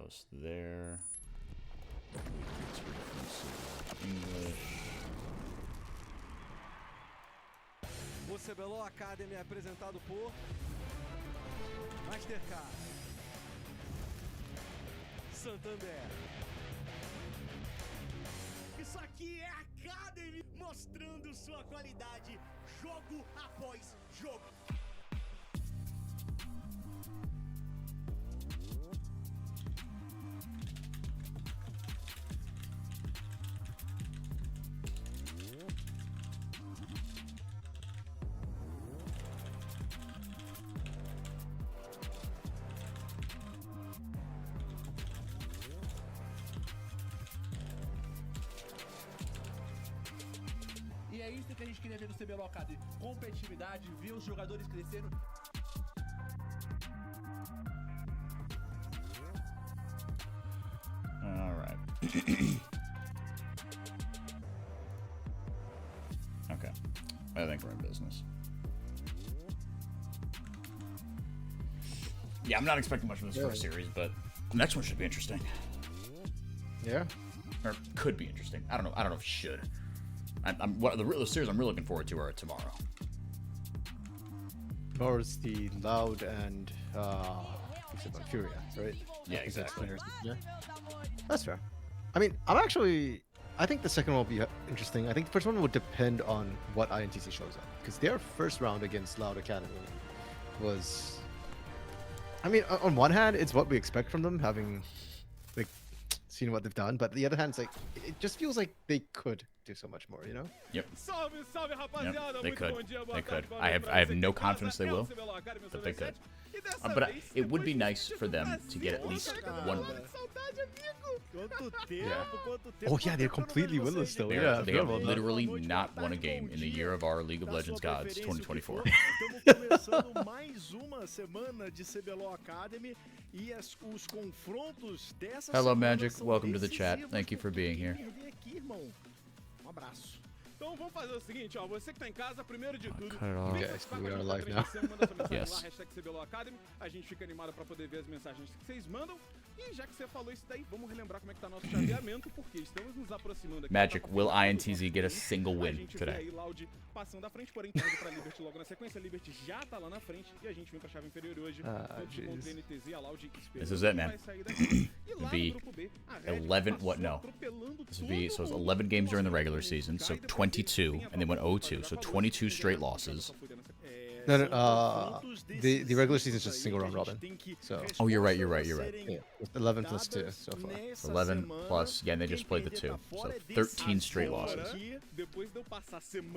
post there. English. O CBLOL Academy é apresentado por Mastercard, Santander. Isso aqui é Academy mostrando sua qualidade jogo após jogo. E é isso que a gente queria ver no CBLOL Academy. Competitividade, ver os jogadores crescendo. All right. Okay. I think we're in business. Yeah, I'm not expecting much from this first series, but the next one should be interesting. Yeah. Or could be interesting. I don't know. I don't know if it should. The series I'm really looking forward to are tomorrow. Tomorrow's the Loud and Furia, right? Yeah, exactly. Yeah. That's fair. I mean, I think the second one will be interesting. I think the first one will depend on what INTZ shows up. Because their first round against Loud Academy was... I mean, on one hand, it's what we expect from them, having like seen what they've done. But the other hand, it's like, it just feels like they could do so much more, you know? Yep. Yep, they could. They could. I have no confidence they will, but they could. But it would be nice for them to get at least one win. Yeah. Oh yeah, they're completely winless still. They have literally not won a game in the year of our League of Legends gods 2024. Hello, Magic. Welcome to the chat. Thank you for being here. Então vamos fazer o seguinte, ó, você que tá em casa, primeiro de tudo, we are live now. Yes. #CBLOL Academy, a gente fica animado pra poder ver as mensagens que vocês mandam. E já que você falou isso daí, vamos relembrar como é que tá nosso chaveamento, porque estamos nos aproximando aqui. Magic, will INTZ get a single win today? Loud passando à frente, porém indo pra Liberty logo na sequência. A Liberty já tá lá na frente e a gente vem pra chave inferior hoje. Contra NTZ, a Loud This is it, man. It'd be 11, what, no. This would be, so it's 11 games during the regular season, so 22, and they went 0-2, so 22 straight losses. No, the regular season is just single round robin. So. Oh, you're right. Yeah, 11 plus 2 so far. So 11 plus, yeah, and they just played the 2, so 13 straight losses.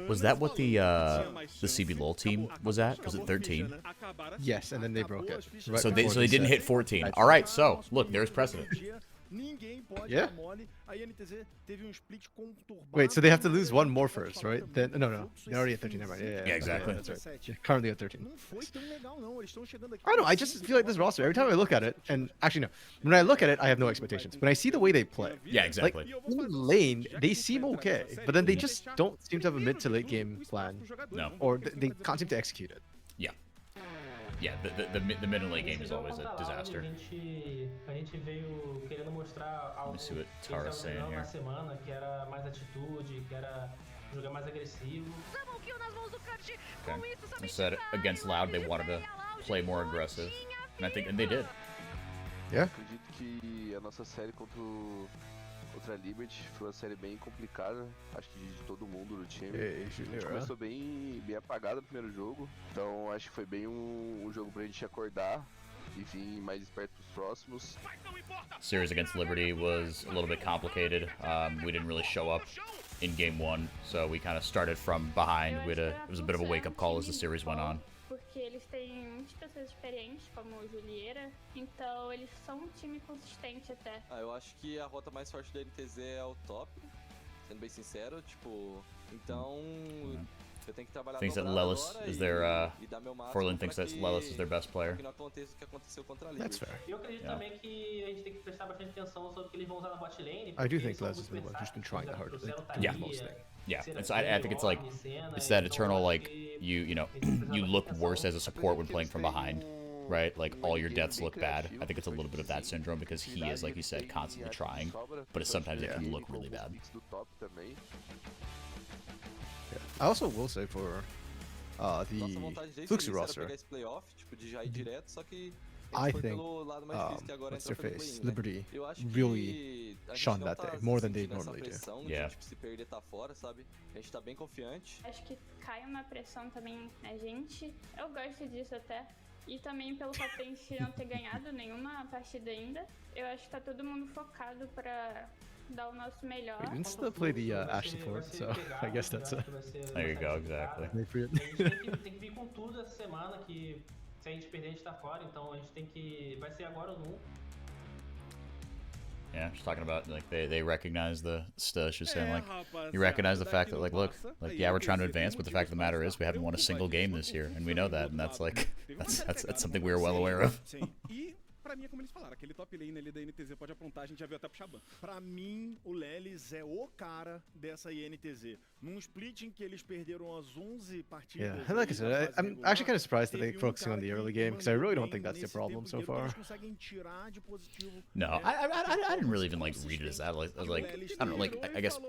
Was that what the CBLOL team was at? Was it 13? Yes, and then they broke it. Right so they didn't hit 14. All right, so look, there's precedent. Yeah. Wait, so they have to lose one more first, right? Then no, they're already at 13. Never mind. Yeah, exactly. Yeah, that's right. Yeah, currently at 13. I don't know. I just feel like this roster. Every time I look at it, and actually no, when I look at it, I have no expectations. When I see the way they play, yeah, exactly. Like in lane, they seem okay, but then they just don't seem to have a mid to late game plan. No. Or they can't seem to execute it. Yeah. Yeah, the mid and late game is always a disaster. Let me see what Tara's saying here. Okay. I said against Loud they wanted to play more aggressive, and they did. Yeah. Acredito que a nossa série contra a Liberty foi uma série bem complicada, acho que de todo mundo do time. A gente começou bem apagado no primeiro jogo, então acho que foi bem um jogo pra gente acordar e vir mais esperto pros próximos. Series against Liberty was a little bit complicated. We didn't really show up in game 1, so we kind of started from behind. It was a bit of a wake-up call as the series went on. Porque eles têm muitas pessoas experientes, como o Julieira, então eles são um time consistente até. Eu acho que a rota mais forte da NTZ é o top, sendo bem sincero, tipo, então eu tenho que trabalhar Thinks that Lelis is their, Forlin thinks that Lelis is their best player. Que não aconteça o que aconteceu contra a That's fair. Eu acredito também que a gente tem que prestar bastante atenção sobre o que eles vão usar na bot lane. I do think Lelis is the one who's been trying hard. Yeah. Yeah, I think it's like, it's that eternal, like, you know, you look worse as a support when playing from behind. right? Like, all your deaths look bad. I think it's a little bit of that syndrome because he is, like you said, constantly trying, but sometimes it can look really bad. I also will say for the Fluxy roster, I think what's their face, Liberty, really shone that day more than they normally do. Yeah. Se perder tá fora, sabe? A gente tá bem confiante. Acho que cai uma pressão também na gente. Eu gosto disso até. E também pelo fato de a gente não ter ganhado nenhuma partida ainda. Eu acho que tá todo mundo focado pra dar o nosso melhor. We can still play the Ashe support, so I guess that's a... There you go, exactly. A gente tem que vir com tudo essa semana, que se a gente perder a gente tá fora, então a gente tem que... Vai ser agora ou nunca. Yeah, just talking about, like, they recognize the stuff. She's saying, like, you recognize the fact that, like, look, like, yeah, we're trying to advance, but the fact of the matter is we haven't won a single game this year, and we know that, and that's, like, that's something we were well aware of. Pra mim é como eles falaram, aquele top lane ali da INTZ pode apontar, a gente já viu até pro Shaban. Pra mim, o Lelis é o cara dessa INTZ. Num split em que eles perderam as 11 partidas... Yeah, and like I said, I'm actually kind of surprised that they're focusing on the early game, because I really don't think that's the problem so far. No, I didn't really even, like, read it as that. Like, I was like, I don't know, like, I guess, I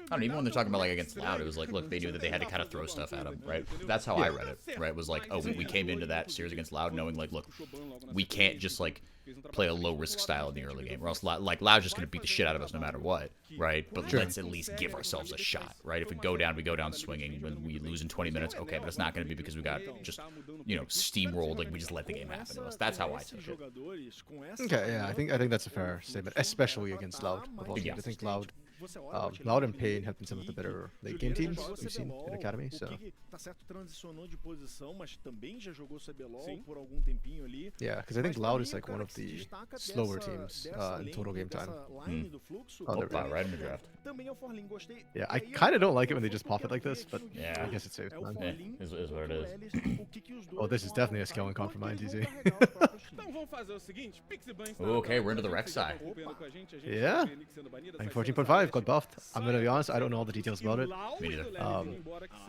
don't know, even when they're talking about, like, against Loud, it was like, look, they knew that they had to kind of throw stuff at them, right? That's how I read it, right? It was like, oh, we came into that series against Loud knowing, like, look, we can't just, like, play a low-risk style in the early game, or else, like, Loud's just going to beat the shit out of us no matter what, right? But let's at least give ourselves a shot, right? If we go down swinging. When we lose in 20 minutes, okay, but it's not going to be because we got just, you know, steamrolled, like we just let the game happen to us. That's how I took it. Okay, yeah, I think that's a fair statement, especially against Loud. Yeah. I think Loud and Pain have been some of the better late game teams we've seen in Academy, so... Yeah, because I think Loud is like one of the slower teams in total game time. Right in the draft. Yeah, I kind of don't like it when they just pop it like this, but yeah, I guess it's safe. Yeah, is what it is. Oh, this is definitely a scaling comp for my NTZ. Okay, we're into the rec side. Yeah, I think 14.5 got buffed. I'm gonna be honest, I don't know all the details about it. Me neither.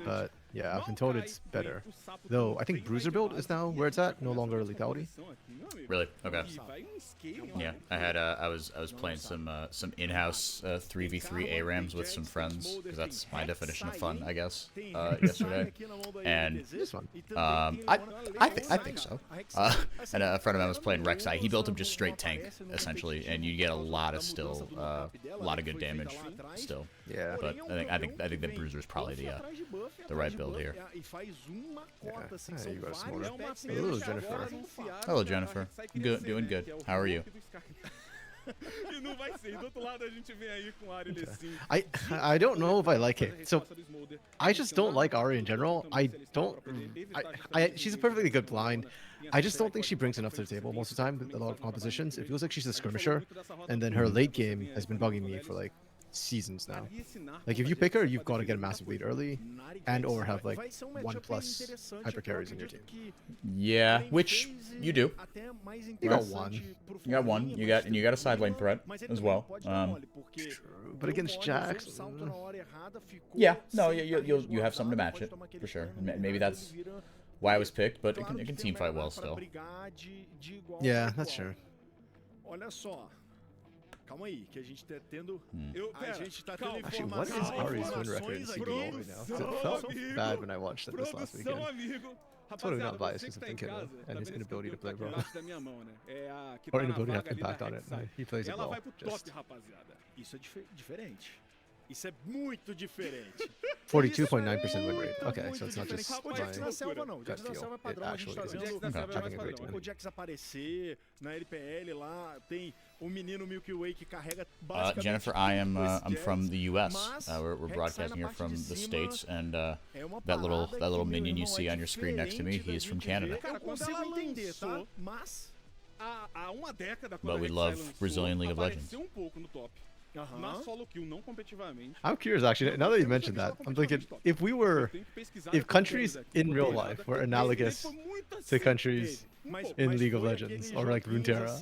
But yeah, I've been told it's better. Though I think Bruiser build is now where it's at, no longer lethality. Really? Okay. Yeah, I was playing some in-house 3v3 ARAMs with some friends, because that's my definition of fun, I guess. Yesterday, and I think so. And a friend of mine was playing Rek'Sai. He built him just straight tank essentially, and you get a lot of good damage still. Yeah. But I think that Bruiser is probably the right build here. Yeah. Hey, you got a smaller. Ooh, Jennifer. Hello, Jennifer. Good, doing good. How are you? I don't know if I like it. So I just don't like Ahri in general. She's a perfectly good blind. I just don't think she brings enough to the table most of the time with a lot of compositions. It feels like she's a skirmisher, and then her late game has been bugging me for like seasons now. Like if you pick her, you've got to get a massive lead early, and or have like 1+ hyper carries in your team. Yeah, which you do. You got one. You got one. You got a side lane threat as well. True, but against Jax. Yeah, no, you have something to match it for sure. Maybe that's why I was picked, but it can team fight well still. Yeah, that's true. Calma aí, que a gente tá tendo. Actually, what is Ahri's win record in CBLOL right now? It felt bad when I watched it this last weekend. Totally not biased because of Thinkino and his inability to play well. Or inability to have impact on it. He plays it well. Just... Isso é diferente. Isso é muito diferente. 42.9% win rate. Okay, so it's not just my gut feel. It actually is having a great win. O Jax aparecer na LPL lá, tem o menino Milky Way que carrega Jennifer, I'm from the US. We're broadcasting here from the States, and that little minion you see on your screen next to me, he is from Canada. But we love Brazilian League of Legends. Na solo kill, não competitivamente. I'm curious, actually. Now that you mentioned that, I'm thinking if countries in real life were analogous to countries in League of Legends or like Runeterra,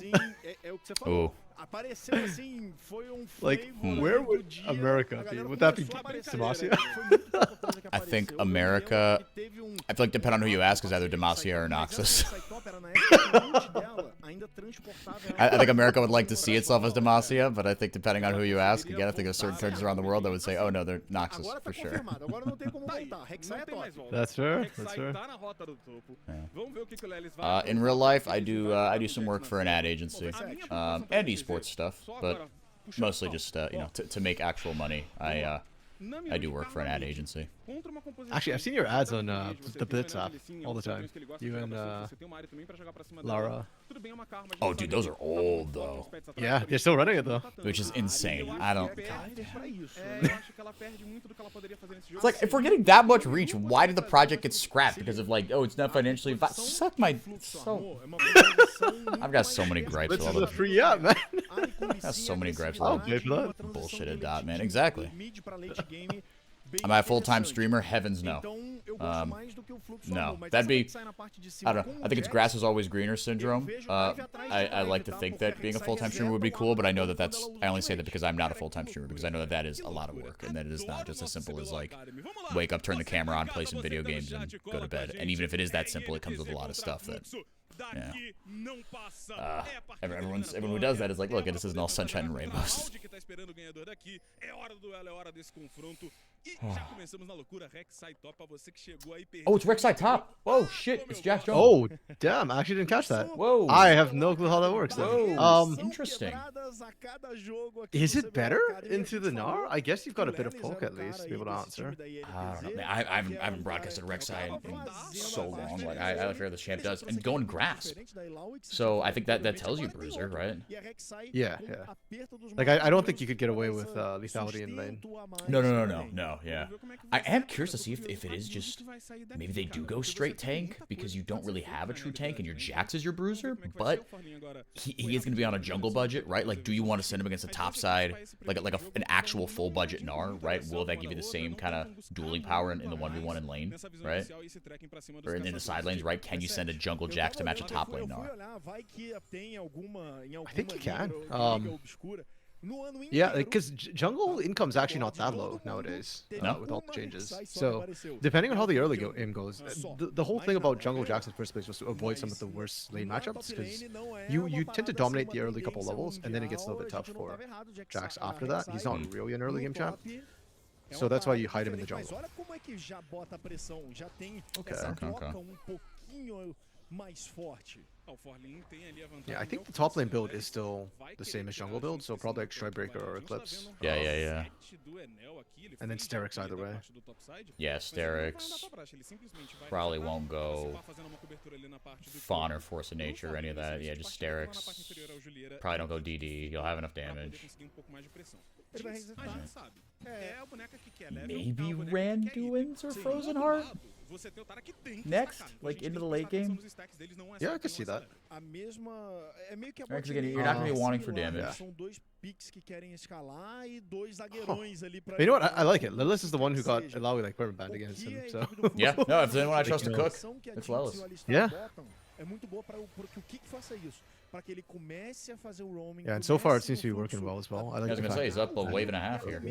Oh. Apareceu assim, foi like flavor where do would dia, America a be? galera Would that be começou a aparecer, Demacia? né? Foi muito pouca coisa que I think apareceu. Eu America. lembro que teve I feel like depending on who you ask is either Demacia or Mas essa Noxus. Saitop era na época que o ult dela ainda transportava ela I think America would like to see itself as Demacia, but I think depending on who you ask, again, I think there's certain countries around the world that would say, oh no, they're Noxus Agora tá for sure. confirmado, agora não tem como voltar. Rek'Sai é top. That's fair. Rek'Sai That's fair. tá na rota do topo. Vamos ver o que o Lelis vai. In real life, I do some work for an ad agency, and esports stuff, but mostly just you know to make actual money. I do work for an ad agency. Actually, I've seen your ads on the Blitz app all the time. You and Lara. Oh, dude, those are old though. Yeah, you're still running it though. Which is insane. I don't. It's It's like if we're getting that much reach, why did the project get scrapped? Because of like, oh, it's not financially. Suck my. So. I've got so many gripes Blitz with is all a the. free app, man. I've got so many gripes with Oh, all pay for that. the bullshitted dot, man. Exactly. Am I a full-time streamer? Heavens no. No, that'd be. I don't know. I think it's grass is always greener syndrome. I like to think that being a full-time streamer would be cool, but I know that that's. I only say that because I'm not a full-time streamer, because I know that that is a lot of work, and that it is not just as simple as like wake up, turn the camera on, play some video games, and go to bed. And even if it is that simple, it comes with a lot of stuff that. Yeah. Everyone who does that is like, look, this isn't all sunshine and rainbows. Oh, it's Rek'Sai top. Whoa, shit, it's Jack Jones. Oh, damn! I actually didn't catch that. Whoa. I have no clue how that works. Whoa. Interesting. Is it better into the Gnar? I guess you've got a bit of poke at least to be able to answer. I don't know. Man, I haven't broadcasted Rek'Sai in so long. Like I forget the champ does, and going grasp. So I think that tells you Bruiser, right? Yeah, yeah. Like I don't think you could get away with lethality in lane. No. Yeah. I am curious to see if it is just maybe they do go straight tank because you don't really have a true tank and your Jax is your Bruiser, but he is going to be on a jungle budget, right? Like, do you want to send him against a top side, like an actual full budget Gnar, right? Will that give you the same kind of dueling power in the 1v1 in lane, right? Or in the side lanes, right? Can you send a jungle Jax to match a top lane Gnar? I think you can. Yeah, because jungle income's actually not that low nowadays with all the changes. So depending on how the early game goes, the whole thing about jungle Jax in first place was to avoid some of the worst lane matchups, because you tend to dominate the early couple levels and then it gets a little bit tough for Jax after that. He's not really an early game champ. So that's why you hide him in the jungle. Yeah, I think the top lane build is still the same as jungle build, so probably like Strikebreaker or Eclipse. Yeah. And then Sterix either way. Yeah, Sterix. Probably won't go Fawn or Force of Nature or any of that. Yeah, just Sterix. Probably don't go DD. You'll have enough damage. Maybe Randuin's or Frozen Heart? Next, like into the late game. Yeah, I could see that. Because again, you're not gonna be wanting for damage. You know what? I like it. Lilith is the one who got Ilaoi like permanent banned against him. So yeah, no, if there's anyone I trust to cook, it's Lelis. Yeah. Yeah, and so far it seems to be working well as well. I was gonna say he's up a wave and a half here.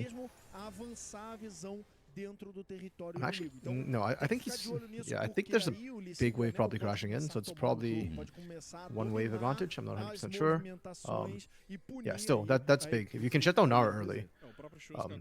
Actually, no, I think he's. Yeah, I think there's a big wave probably crashing in, so it's probably one wave advantage. I'm not 100% sure. Yeah, still, that's big. If you can shut down Gnar early,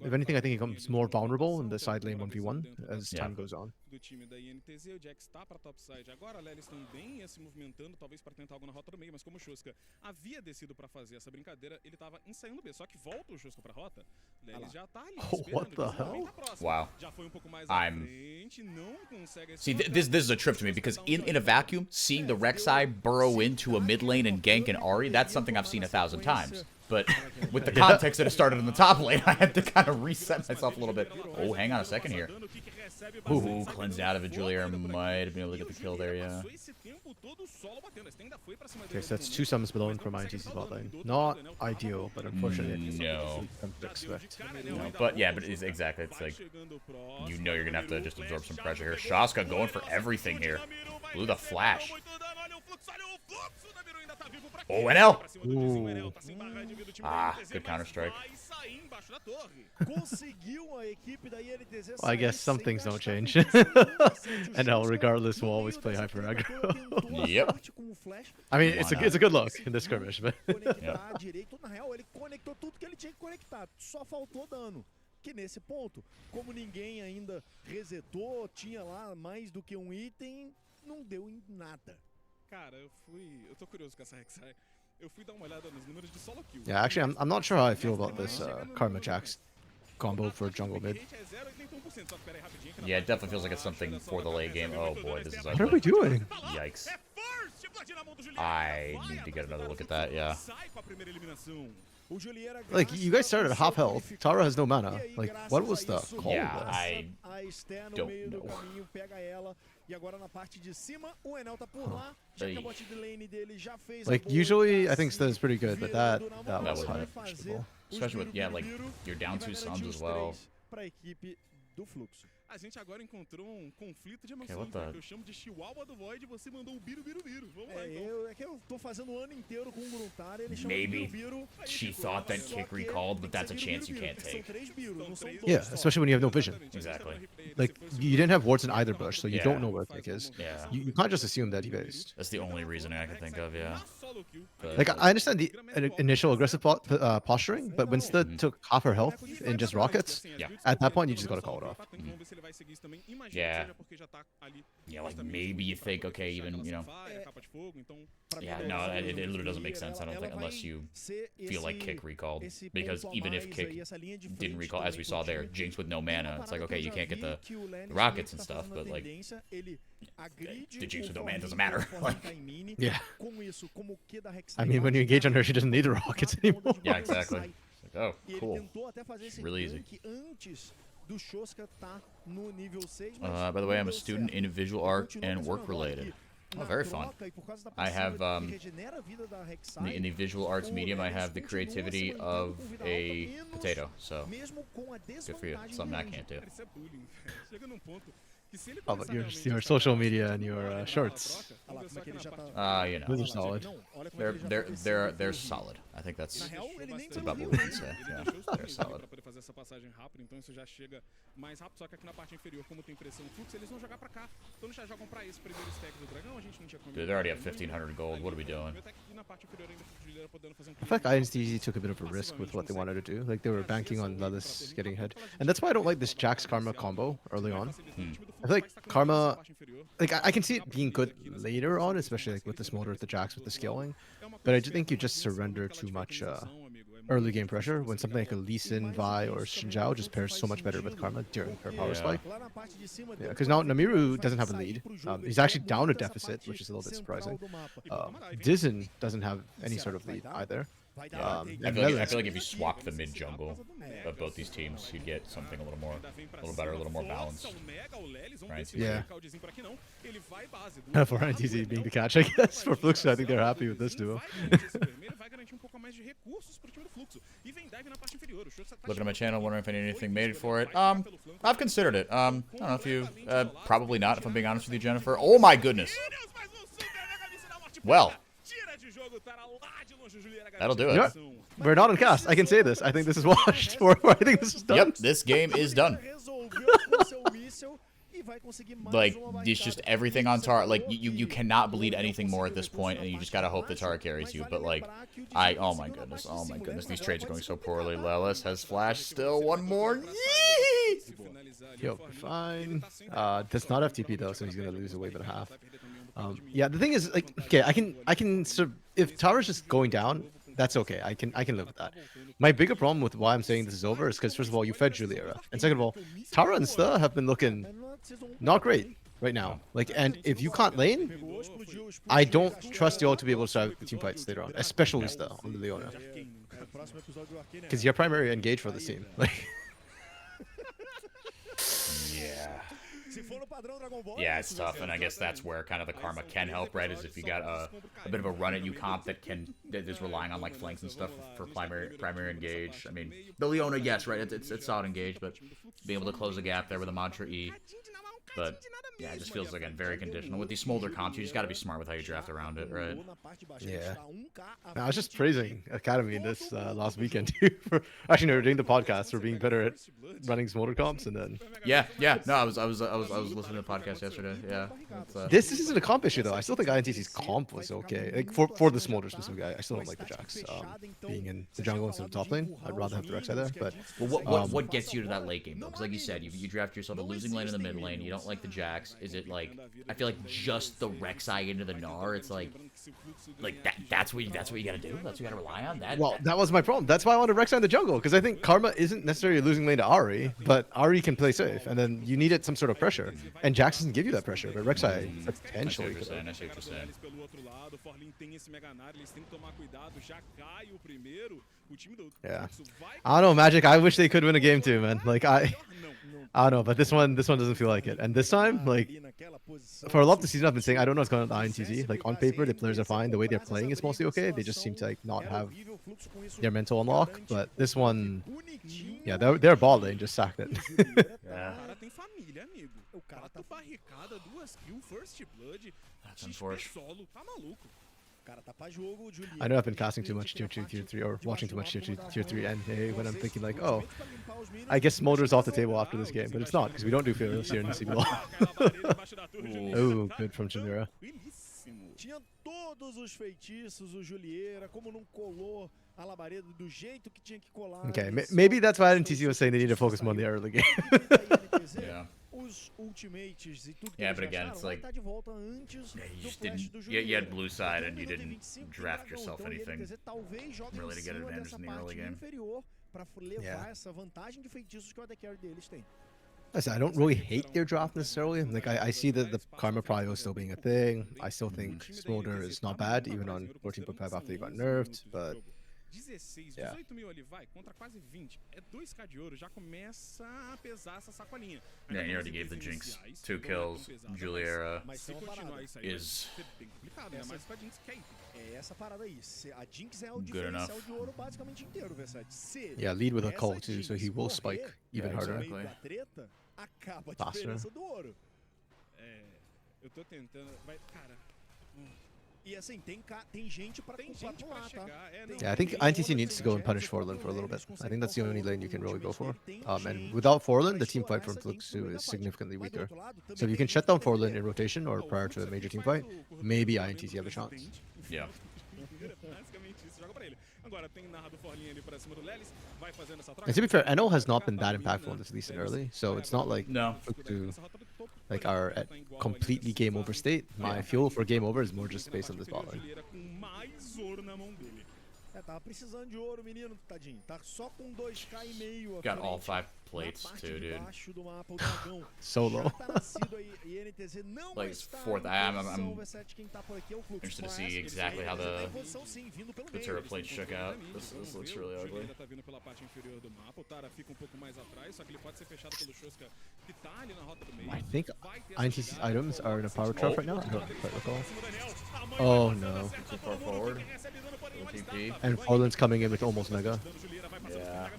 if anything, I think he becomes more vulnerable in the side lane 1v1 as time goes on. Do time da INTZ, o Jax tá pra top side agora, Lelis também se movimentando, talvez para tentar algo na rota do meio, mas como o Shoska havia descido para fazer essa brincadeira, ele tava ensaiando B, só que volta o Shoska pra rota, Lelis já tá ali What the hell? Wow. Já foi pouco mais à frente, não consegue. See, this is a trip to me, because in a vacuum, seeing the Rek'Sai burrow into a mid lane and gank an Ahri, that's something I've seen 1,000 times. But with the context that it started in the top lane, I had to kind of reset myself a little bit. Oh, hang on a second here. Ooh, cleansed out of it. Juliera might have been able to get the kill there, yeah. Okay, so that's 2 summons below from INTC's bot lane. Not ideal, but unfortunately, No. to expect. No, but yeah, but it's exactly. It's like, you know you're going to have to just absorb some pressure here. Shaska going for everything here. Blew the flash. Oh, NL! Ooh. Ah, good counter-strike. Well, I guess some things don't change. NL, regardless, will always play hyper aggro. Yep. I mean, it's a good look in this skirmish, but Que nesse ponto, como ninguém ainda resetou, tinha lá mais do que um item, não deu em nada. Cara, eu tô curioso com essa Rek'Sai. Eu fui dar uma olhada nos números de solo kill. yeah, actually, I'm not sure how I feel about this Karma Jax combo for jungle mid. Yeah, it definitely feels like it's something for the late game. Oh boy, this is What are ugly. we doing? Yikes. I need to get another look at that, yeah. Like, you guys started at half health. Tara has no mana. Like, what was the call? Yeah, there? I don't know. E agora na parte de cima, o Enel tá por lá. Já que a bot de lane dele já fez. Like, usually, I think Stu is pretty good, but that was was questionable. Especially with, yeah, like, you're down 2 suns as well. Pra equipe do Fluxo. A gente agora encontrou um conflito de emoções, what the- que eu chamo de Chihuahua do Void, e você mandou o Biru. Vamos lá, então. É que eu tô fazendo o ano inteiro com o Gruntar, ele chama Maybe de Biru. she thought that kick recalled, but that's a chance you can't São take. 3 Biru, não são 2 Yeah, só. especially when you have no vision. Exactly. Like, you didn't have wards in either bush, so you Yeah. don't know where Kick is. Yeah. You can't just assume that he based. That's the only reasoning I can think of, yeah. But, Like, I understand the initial aggressive posturing, but when Stu took half her health in just rockets, Yeah. at that point, you just gotta call it off. Yeah. Yeah, like, maybe you think, okay, even, you know. Yeah, no, it literally doesn't make sense, I don't think, unless you feel like Kick recalled. Because even if Kick didn't recall, as we saw there, Jinx with no mana, it's like, okay, you can't get the rockets and stuff, but, like, the Jinx with no mana doesn't matter. Like, Yeah. I mean, when you engage on her, she doesn't need the rockets anymore. yeah, exactly. It's like, oh, cool. Really easy. By the way, I'm a student in visual art and work related. Oh, very fun. I have, in the visual arts medium, I have the creativity of a potato, so good for you. Something I can't do. Oh, but your social media and your shorts. You know, Those are solid. they're solid. I think that's about what we can say. Yeah, they're solid. Pra poder fazer essa passagem rápida, então isso já chega mais rápido, só que aqui na parte inferior, como tem pressão fluxo, eles vão jogar pra cá. Então eles já jogam pra esse primeiro stack do dragão, a gente não tinha comido. Dude, they're already at 1,500 gold. What are we doing? I feel like INTZ took a bit of a risk with what they wanted to do. Like, they were banking on Lelis getting ahead. And that's why I don't like this Jax Karma combo early on. I feel like Karma, like, I can see it being good later on, especially like with this motor, with the Jax, with the scaling. But I do think you just surrender too much early game pressure when something like a Lee Sin, Vi, or Xinjiao just pairs so much better with Karma during her power spike. Yeah, because now Namiru doesn't have a lead. He's actually down a deficit, which is a little bit surprising. Dizen doesn't have any sort of lead either. I feel like if you swap the mid jungle of both these teams, you'd get something a little better, a little more balanced. Right? Yeah. For INTZ being the catch, I guess. For Flux, I think they're happy with this duo. Looking at my channel, wondering if I need anything made for it. I've considered it. I don't know if you, probably not, if I'm being honest with you, Jennifer. Oh my goodness. Well. That'll do it. Yep. We're not on cast. I can say this. I think this is washed. I think this is done. Yep, this game is done. Like, it's just everything on Tara. Like, you cannot bleed anything more at this point, and you just gotta hope that Tara carries you. But, like, oh my goodness. These trades are going so poorly. Lelis has flash still. One more. Yee! Yo, fine. Does not have TP though, so he's gonna lose a wave and a half. Yeah, the thing is, like, okay, I can if Tara's just going down, that's okay. I can live with that. My bigger problem with why I'm saying this is over is because first of all, you fed Juliera, and second of all, Tara and Sta have been looking not great right now. Like, and if you can't lane, I don't trust y'all to be able to start the team fights later on, especially Sta on the Leona, because you're primary engage for this team. Like, yeah. Yeah, it's tough, and I guess that's where kind of the karma can help, right? Is if you got a bit of a run at you comp that is relying on like flanks and stuff for primary engage. I mean, the Leona, yes, right? It's solid engage, but being able to close the gap there with a mantra E. But yeah, it just feels again very conditional. With these smolder comps, you just got to be smart with how you draft around it, right? Yeah. I was just praising Academy this last weekend too. Actually, no, during the podcast for being better at running smolder comps, and then yeah. No, I was listening to the podcast yesterday. Yeah. This isn't a comp issue though. I still think INTC's comp was okay. Like for the smolder specific guy, I still don't like the Jax being in the jungle instead of top lane. I'd rather have the Rek'Sai there. But what gets you to that late game though? Because like you said, you draft yourself a losing lane in the mid lane. You don't like the Jax. Is it like I feel like just the Rek'Sai into the Gnar? It's like that's what you gotta do. That's what you gotta rely on. That was my problem. That's why I wanted Rek'Sai in the jungle, because I think Karma isn't necessarily a losing lane to Ahri, but Ahri can play safe, and then you needed some sort of pressure. And Jax doesn't give you that pressure, but Rek'Sai potentially could. I see what you're saying. Yeah. I don't know, Magic. I wish they could win a game too, man. Like I don't know, but this one doesn't feel like it. And this time, like, for a lot of the season, I've been saying I don't know what's going on with INTZ. Like on paper, the players are fine. The way they're playing is mostly okay. They just seem to like not have their mental unlock. But this one, yeah, they're ball lane, just sacked it. Yeah. That's unfortunate. I know I've been casting too much tier 2, tier 3, or watching too much tier 2, tier 3 NA when I'm thinking like, oh, I guess Smolder's off the table after this game, but it's not, because we don't do fearless here in the CBLOL. Oh, good from Chimera. Tinha todos os feitiços, o Julieira, como não colou a labareda do jeito que tinha que colar. Okay, maybe that's why INTZ was saying they need to focus more on the early game. Yeah. Os ultimates e tudo que Yeah, eles but again, gastaram it's vai like estar de volta antes you do just flash didn't. do Julieira. You had blue side and you Julieira didn't teve 25 de draft dragão, yourself então ele, anything quer dizer, talvez jogue really em to get cima advantage dessa in the early parte game. inferior para levar essa vantagem de feitiços que o AD Carry deles tem. I don't really hate their draft necessarily. Like I see the Karma Prio still being a thing. I still think Smolder is not bad, even on 14.5 after he got nerfed, but 16, 18 mil ali, vai, contra quase 20. É 2k de ouro, já começa a pesar essa sacolinha. Yeah, you already gave the Jinx 2 kills. Juliera is bem complicado, né? Mas com a Jinx quem? É essa parada aí. A Jinx é o good diferencial enough. de ouro basicamente inteiro, Versailles. yeah, lead with a call too, so he will spike even harder. exactly. Da treta, acaba a Faster. diferença do ouro. É, eu tô tentando, vai, cara. E assim, tem gente pra lá, tá? chegar, Yeah, I think INTC needs to go and punish Forlin for a little bit. I think that's the only lane you can really go for. And without Forlin, the team fight from Fluxu is significantly weaker. So if you can shut down Forlin in rotation or prior to a major team fight, maybe INTC have a chance. Yeah. Basicamente isso, joga pra ele. Agora tem narrado Forlin ali pra cima do Lelis, vai fazendo essa troca. And to be fair, NO has not been that impactful in this season early, so it's not like No. Fluxu are at completely game over state. My fuel for game over is more just based on this bot lane. Com mais ouro na mão dele. É, tava precisando de ouro, menino, tadinho. Tá só com 2k e meio. Got all 5 plates too, dude. Do mapa, o dragão So low. tá nascido aí, e NTZ não Like está fourth, em I'm posição, Versailles, quem tá por aqui é o Fluxo. interested to see exactly how the Sim, vindo pelo the meio. turret plates shook out. This looks really ugly. Ele tá vindo pela parte inferior do mapa, o Tara fica um pouco mais atrás, só que ele pode ser fechado pelo Shoska, que tá ali na rota do meio. I think INTC's items are in a power trap right now. I don't quite recall. Oh no. Too far forward. TP. And Forlin's coming in with almost mega. Yeah.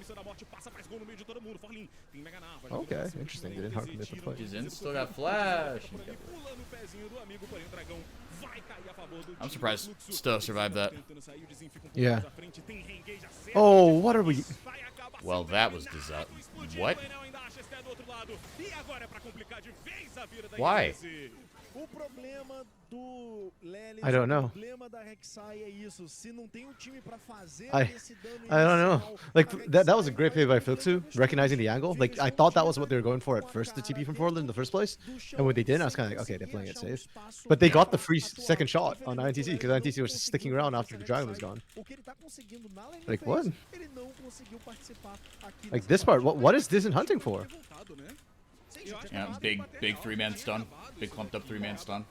Okay, interesting. They didn't hard commit the play. He's in. Still got flash. I'm surprised still survived that. Yeah. Oh, what are we? Well, that was what? Why? O problema do Lelis, I don't know. O problema da Rek'Sai é isso. Se não tem um time pra fazer esse dano I don't know. inicial, Like a that Rek'Sai was a great play by Fluxu, recognizing the angle. Like I thought that was what they were going for at first, the TP from Forlin in the first place. And when they did, I was kind of like, okay, they're playing it safe. But they got the free second shot on INTZ because INTZ was just sticking around after the dragon was gone. O que ele tá conseguindo na lane Like, defense, what? ele não conseguiu participar aqui Like nessa this part, partida. what is Disn't hunting for? Yeah, big 3-man stun. Big clumped up 3-man stun.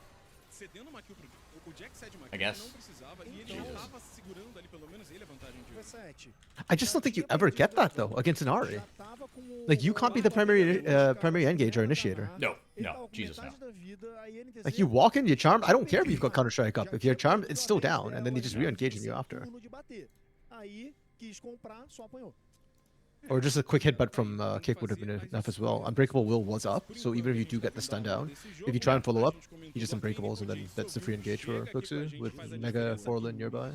Cedendo uma kill pro O Jack sai de uma I queda, guess. não precisava, e ele Jesus. tava segurando ali, pelo menos ele, a vantagem de V7. I just don't think you ever get that though against an Ari. Já tava com o Like you can't be the primary engager or initiator. No, Ele no, tava com Jesus, no. metade da vida, a INTZ Like you walk in, you charm. I don't care if you've got já Counter Strike up. If you're tinha charmed, it's still perdido a down, vez and then they dela, just já re-engage tinha you seu after. turno de bater. Aí quis comprar, só apanhou. Or just a quick headbutt from Kick would have been enough as well. Unbreakable Will was up, so even if you do get the stun down, if you try and follow up, you just Unbreakables, and then that's the free engage for Fluxu with Mega Forlin nearby.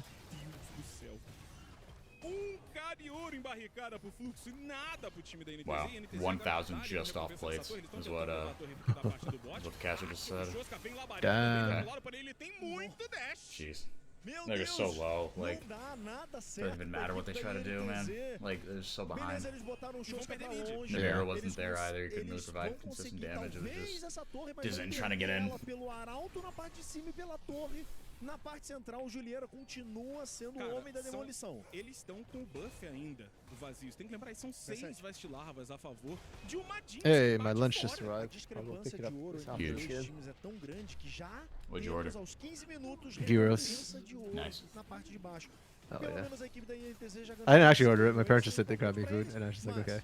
Cara de ouro embarricada pro Fluxo e nada pro time da NTZ. Wow, E a NTZ 1,000 agora just tá off defesa plates dessa torre, is tão what tentando a torre da parte do bot. what Cassie just said. O Josca vem labareda, Damn. claro, porém ele tem muito dash. Jeez, Meu they're just so Deus, low. não Like, dá nada doesn't certo even pra matter what they equipe try da to do, man. INTZ. Like, they're just so behind. Beleza, eles botaram o Shosca pra longe. Navarro Yeah. wasn't Eles there cons- either. He couldn't really eles provide vão consistent conseguir, damage. It was talvez, just essa torre, mas Dizen vão trying to get in. ela pelo arauto na parte de cima e pela torre. Na parte central, o Julieira continua sendo Cara, o homem da são- demolição. Eles estão com o buff ainda do vazio. Você tem que lembrar, são 6 Vestilarvas a favor de uma Jinx Hey, que my bate lunch fora. just A arrived. I'll go discrepância pick it de up ouro this entre os Huge. dois times é tão grande que já What'd you temos order? aos 15 minutos Gyros. recompensa de ouro Nice. na parte de baixo. Oh, Pelo yeah. menos a equipe da INTZ já ganhou. I didn't actually order it. My parents just said they grabbed me food, and I was just like, okay.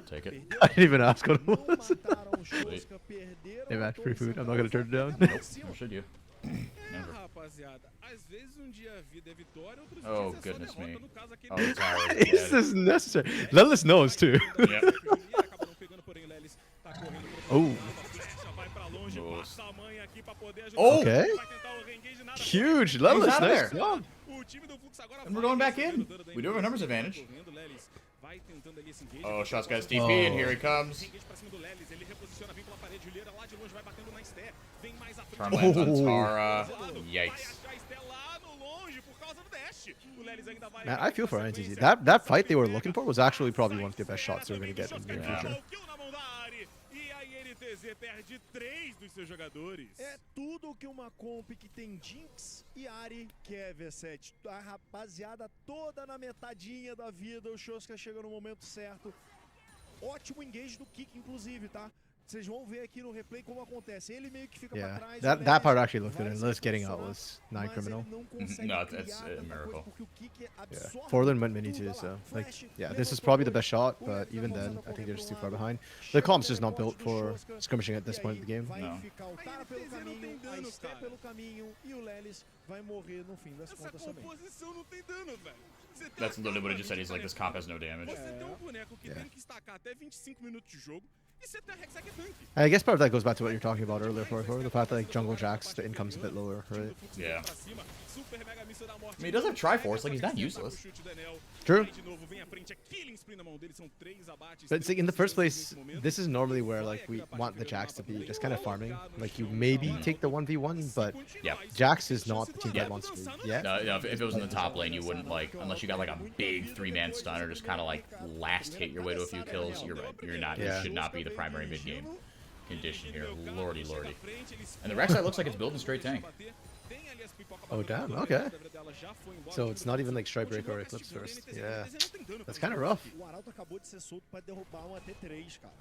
Take it. I didn't even ask what it Não was. mataram o Shosca, perderam Hey, a man, free torre food. I'm not gonna turn it down. Nope. Or should you? Never. Rapaziada, às vezes um dia a vida é vitória, outros Oh, dias é só goodness derrota. me. No caso aqui, Oh, the tower is Is dead. this necessary? Lelis knows too. Yep. Acabaram pegando, porém Lelis tá correndo pro Oh. a flecha vai pra longe, Nossa. passa a mãe aqui pra poder ajudar. Oh! Okay. Vai tentar o reengage, nada. Huge. Lelis, out of nice there. job. O time do Fluxo agora And we're vai going back recebendo in. o dano da We do have a numbers NTZ, advantage. correndo, Lelis vai tentando ali esse engage. Oh, Shot's got his Tem TP, and Oh. here he comes. engage pra cima do Lelis, ele reposiciona, vem pela parede, Juliera lá de longe vai batendo na Sté, vem mais à frente. Turn lands on Oh. Tara. Vai Yikes. achar a Sté lá no longe por causa do dash. O Lelis ainda vai Man, I feel for na INTZ. sequência. That fight they were looking for was actually probably one of the best shots they were going to get in the near Yeah. future. Kill na mão da Ari, e a INTZ perde 3 dos seus jogadores. É tudo que uma comp que tem Jinx e Ari quer, V7. A rapaziada toda na metadinha da vida. O Shosca chega no momento certo. Ótimo engage do Kick, inclusive, tá? Vocês vão ver aqui no replay como acontece. Ele meio que fica pra Yeah, trás. that o that part Lelis actually looked good, vai and se Liz getting out posicionar, was mas ele non-criminal. não consegue No, criar that's a tanta coisa, miracle. porque o Kick Yeah, absorve Forlin went mini tudo. too, Olha lá, so like, flash, yeah, this levantou is probably the dois, best shot, o but Lelis even vai then, começando a I think correr they're just too pro far lado. behind. Chega The o comp's just not teleporte built do for Shosca, skirmishing at e this point aí of the game. vai No. ficar o Tara pelo INTZ não caminho, tem a dano, Sté cara. pelo caminho e o Lelis vai morrer no fim das Essa contas também. composição não tem dano, velho. Você tem That's uma literally what he capa just said. He's like, this comp has no damage. Você tem um boneco que Yeah. tem que estacar até 25 minutos de jogo e você tem a Hexac tanque. I guess part of that goes back to what you're talking about earlier, for the fact that like jungle jacks, the income's a bit lower, right? Yeah. Super mega míssil da morte. I mean, he does have Triforce, like, he's not useless. True. Vai de novo, vem à frente, é killing spree na mão dele, são 3 abates. But it's like in the first place, this is normally where like we want the jacks to be, just kind of farming. Like you maybe take the 1v1, but Yeah. Jax is not the team Yeah. that wants to yet. No, if it was in the top lane, you wouldn't like, unless you got like a big 3-man stun or just kind of like last hit your way to a few kills. You're right. You're not. Yeah. You should not be the primary mid game condition here. Lordy, lordy. And the Rek'Sai looks like it's building straight tank. Oh, damn, okay. So it's not even like Strike Breaker or Eclipse first. Yeah. That's kind of rough. O Arauto acabou de ser solto para derrubar um AT3, cara.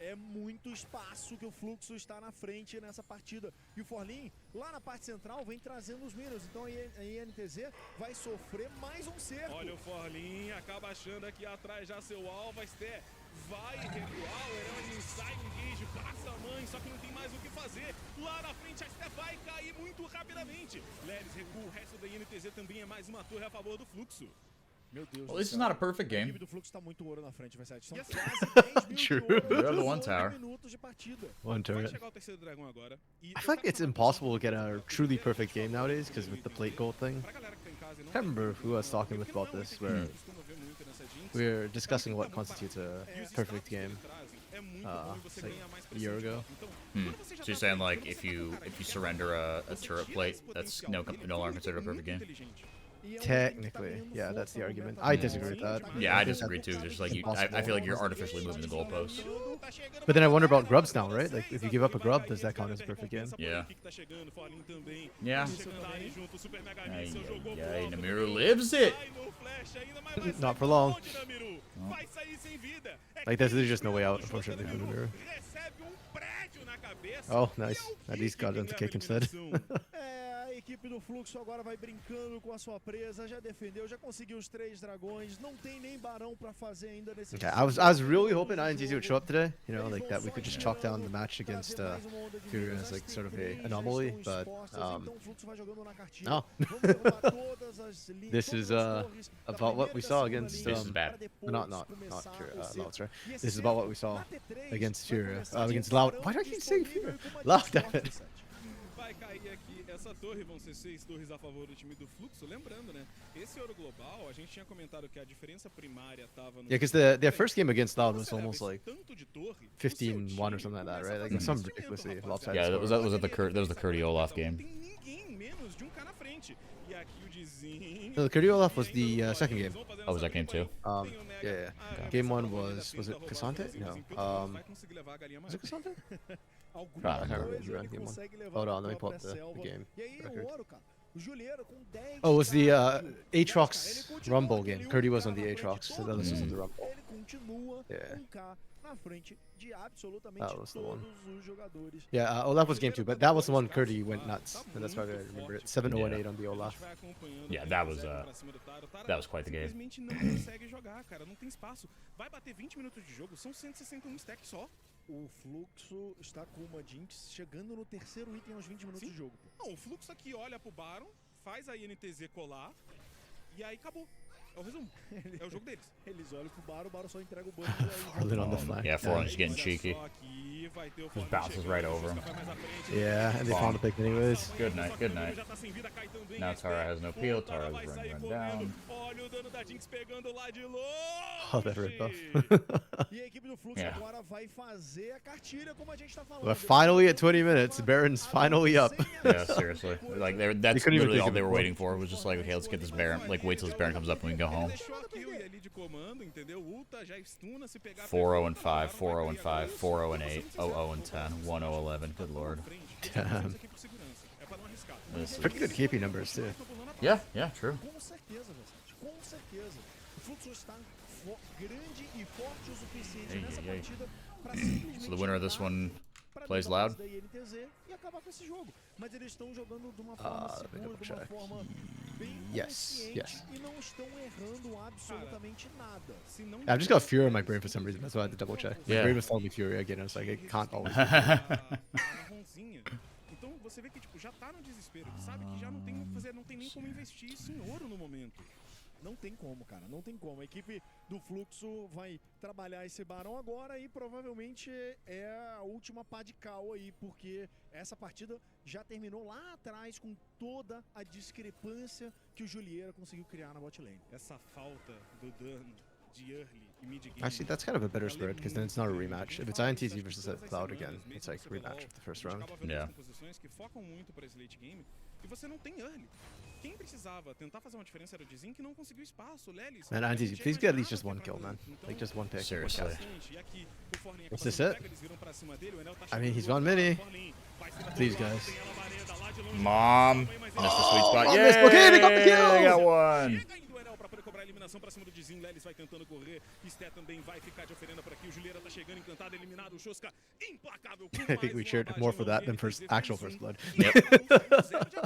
É muito espaço que o Fluxo está na frente nessa partida. E o Forlin, lá na parte central, vem trazendo os minions. Então a INTZ vai sofrer mais um cerco. Olha o Forlin, acaba achando aqui atrás já seu alvo, a Sté vai recuar, o Herani sai, engage, passa a mãe, só que não tem mais o que fazer. Lá na frente a Sté vai cair muito rapidamente. Lelis recua, o resto da INTZ também é mais uma torre a favor do Fluxo. Meu Deus Well, do this is céu. not a perfect A game. equipe do Fluxo tá muito ouro na frente, vai ser. São quase 10 mil True. de ouro We have the em one 18 tower. minutos de partida. One Vai turret. chegar o terceiro dragão agora. E I feel like it's impossible to get a truly perfect game nowadays because with the plate gold thing. pra galera que tá em casa e não I can't remember who I was talking with about this, where costuma ver muito nessa Jinx, we were discussing what constitutes a e os perfect status que game. eles trazem, é muito bom e você like ganha mais a year pressão de ago. campo. Então, Hmm. quando você já So you're tá saying com like todo if esse you cara que surrender a turret plate, that's no longer considered a perfect game. E é um time que tá Technically, ganhando yeah, foco that's the argument. completamente. I disagree with that. Yeah, I disagree too. There's like I feel like you're artificially moving the goalposts. But then I wonder about grubs now, right? Like if you give up a grub, does that count as a perfect game? Yeah. Yeah. Yeah, Namiru lives it. Not for long. Like there's just no way out, unfortunately, for the mirror. Recebe um prédio na Oh, nice. At least got him to kick instead. A equipe do Fluxo agora vai brincando com a sua presa, já defendeu, já conseguiu os 3 dragões, não tem nem barão pra fazer ainda nesse Okay, I was really hoping INTZ would show up today. You know, like that we could just chalk down the match against Fury as like sort of a anomaly, but no. This is about what we saw against This is bad. not Fury, Loud, sorry. This is about what we saw against Fury, against Loud. Why do I keep saying Fury? Loud, damn it. Vai cair aqui essa torre, vão ser 6 torres a favor do time do Fluxo. Lembrando, né? Esse ouro global, a gente tinha comentado que a diferença primária tava no... Yeah, because their first game against Loud was almost like 15-1 or something like that, right? Like some ridiculously lopsided Yeah, that score. was the Curdy Olaf game. Tem ninguém menos de na frente. E aqui o Dizinho... No, the Curdy Olaf was the second game. Oh, was that game 2? Yeah. Game 1 was it Cassante? No. Was it Cassante? I can't remember who ran game 1. Hold on, let me pull up the game record. Oh, it was the Aatrox Rumble game. Curdy was on the Aatrox, so this was on the Rumble. Yeah. That was the one. Yeah, Olaf was game 2, but that was the one Curdy went nuts, and that's why I remember it. 7-0-8 on the Olaf. Yeah, that was quite the game. Simplesmente não consegue jogar, cara, não tem espaço. Vai bater 20 minutos de jogo, são 161 stacks só. O Fluxo está com uma Jinx chegando no terceiro item aos 20 minutos de jogo. Não, o Fluxo aqui olha pro Baron, faz a INTZ colar, e aí acabou. É o resumo. É o jogo deles. Eles olham pro Baron, o Baron só entrega o banco. Forlin on the flank. Yeah, Forlin's getting cheeky. Just bounces right over him. Yeah, and they found the pick anyways. Good night, good night. Now Tara has no peel, Tara's run down. Olha o dano da Jinx pegando lá de longe. Oh, that red buff. E a equipe do Fluxo agora vai fazer a cartilha, como a gente tá falando. We're finally at 20 minutes. Baron's finally up. Yeah, seriously. Like that's couldn't even literally think all of they it were before. waiting for. It was just like, okay, let's get this Baron. Like, wait till this Baron comes up and we can go home. 4-0-5, 4-0-5, 4-0-8, 0-0-10, 1-0-11. Good lord. Damn. Pretty good KP numbers too. Yeah, true. Com certeza, Versace. Com certeza. O Fluxo está grande e forte o suficiente nessa partida para simplesmente So the winner of this one plays Loud? E acabar com esse jogo. Mas eles estão jogando de uma forma segura, de uma forma bem consciente e não estão errando absolutamente nada. I've just got Fury in my brain for some reason. That's why I had to double check. My Yeah. brain was telling me Fury again. I was like, it can't always. Então você vê que tipo, já tá no desespero, sabe que já não tem o que fazer, não tem nem como investir isso em ouro no momento. Não tem como, cara, não tem como. A equipe do Fluxo vai trabalhar esse Barão agora e provavelmente é a última pá de cal aí, porque essa partida já terminou lá atrás com toda a discrepância que o Julieira conseguiu criar na bot lane. Essa falta do dano de early e mid game. Actually, that's kind of a better spread because then it's not a rematch. If it's INTZ versus Cloud again, it's like rematch of the first round. Yeah. Composições que focam muito para esse late game e você não tem early. Quem precisava tentar fazer uma diferença era o Dizin, que não conseguiu espaço. Lelis, Man, INTZ, please get at least just one kill, man. Like just one pick. Seriously. What's this it? I mean, he's gone mini. Please, guys. Mom, missed the sweet spot. Oh, Yeah, missed. Okay, they got the kill. They got one. Para poder cobrar a eliminação para cima do Dizin, Lelis vai tentando correr, Sté também vai ficar de oferenda por aqui, o Julieira tá chegando encantado, eliminado, o Shoska implacável. I think we cheered more for that than for actual first blood. Yep.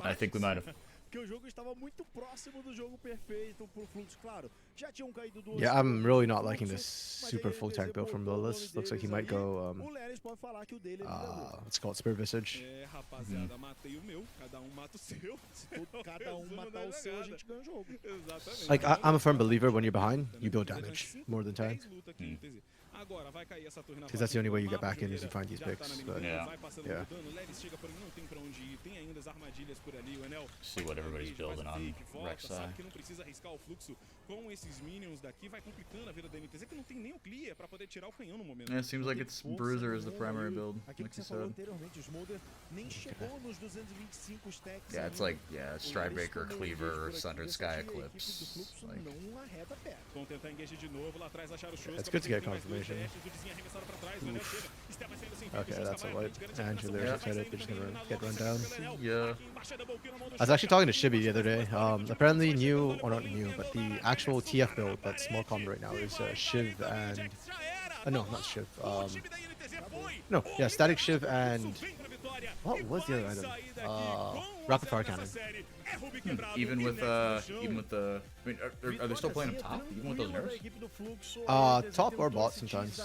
I think we might have. Que o jogo estava muito próximo do jogo perfeito pro Fluxo, claro. Já tinham caído duas. Yeah, I'm really not liking this super full tank build from Lilith. Looks like he might go, O Lelis pode falar que o dele what's it called, Spirit Visage. É, rapaziada, matei o meu, cada mata o seu. Se cada matar o seu, a gente ganha o jogo. Exatamente. Like, I'm a firm believer when you're behind, you build damage more than time. Agora vai cair essa torre na Because that's the only way you get back in is you find these picks. But Yeah. yeah. Lelis chega, porém não tem pra onde ir. Tem ainda as armadilhas por ali. O Enel See what everybody's building on Rek'Sai. sabe que não precisa arriscar o fluxo com esses minions daqui, vai complicando a vida da NTZ, que não tem nem o clear pra poder tirar o canhão no momento. Yeah, it seems like it's Bruiser is the primary build, Aquilo like que you você falou said. anteriormente, o Smolder nem chegou nos 225 stacks. Yeah, it's like Stridebreaker, Cleaver, Sundered Sky Eclipse. Like, Não arreta perto. Vão tentar engage de novo, lá atrás acharam o Shoska. It's good to get confirmation. Okay, that's a wipe. And Julier's excited, they're just gonna get run down. yeah. I was actually talking to Shibby the other day. Apparently new, or not new, but the actual TF build that's more common right now is Shiv and No, not Shiv. No, yeah, Static Shiv and what was the other item? Rapid Fire Cannon. Even with the, I mean, are they still playing him top? Even with those nerfs? Top or bot sometimes.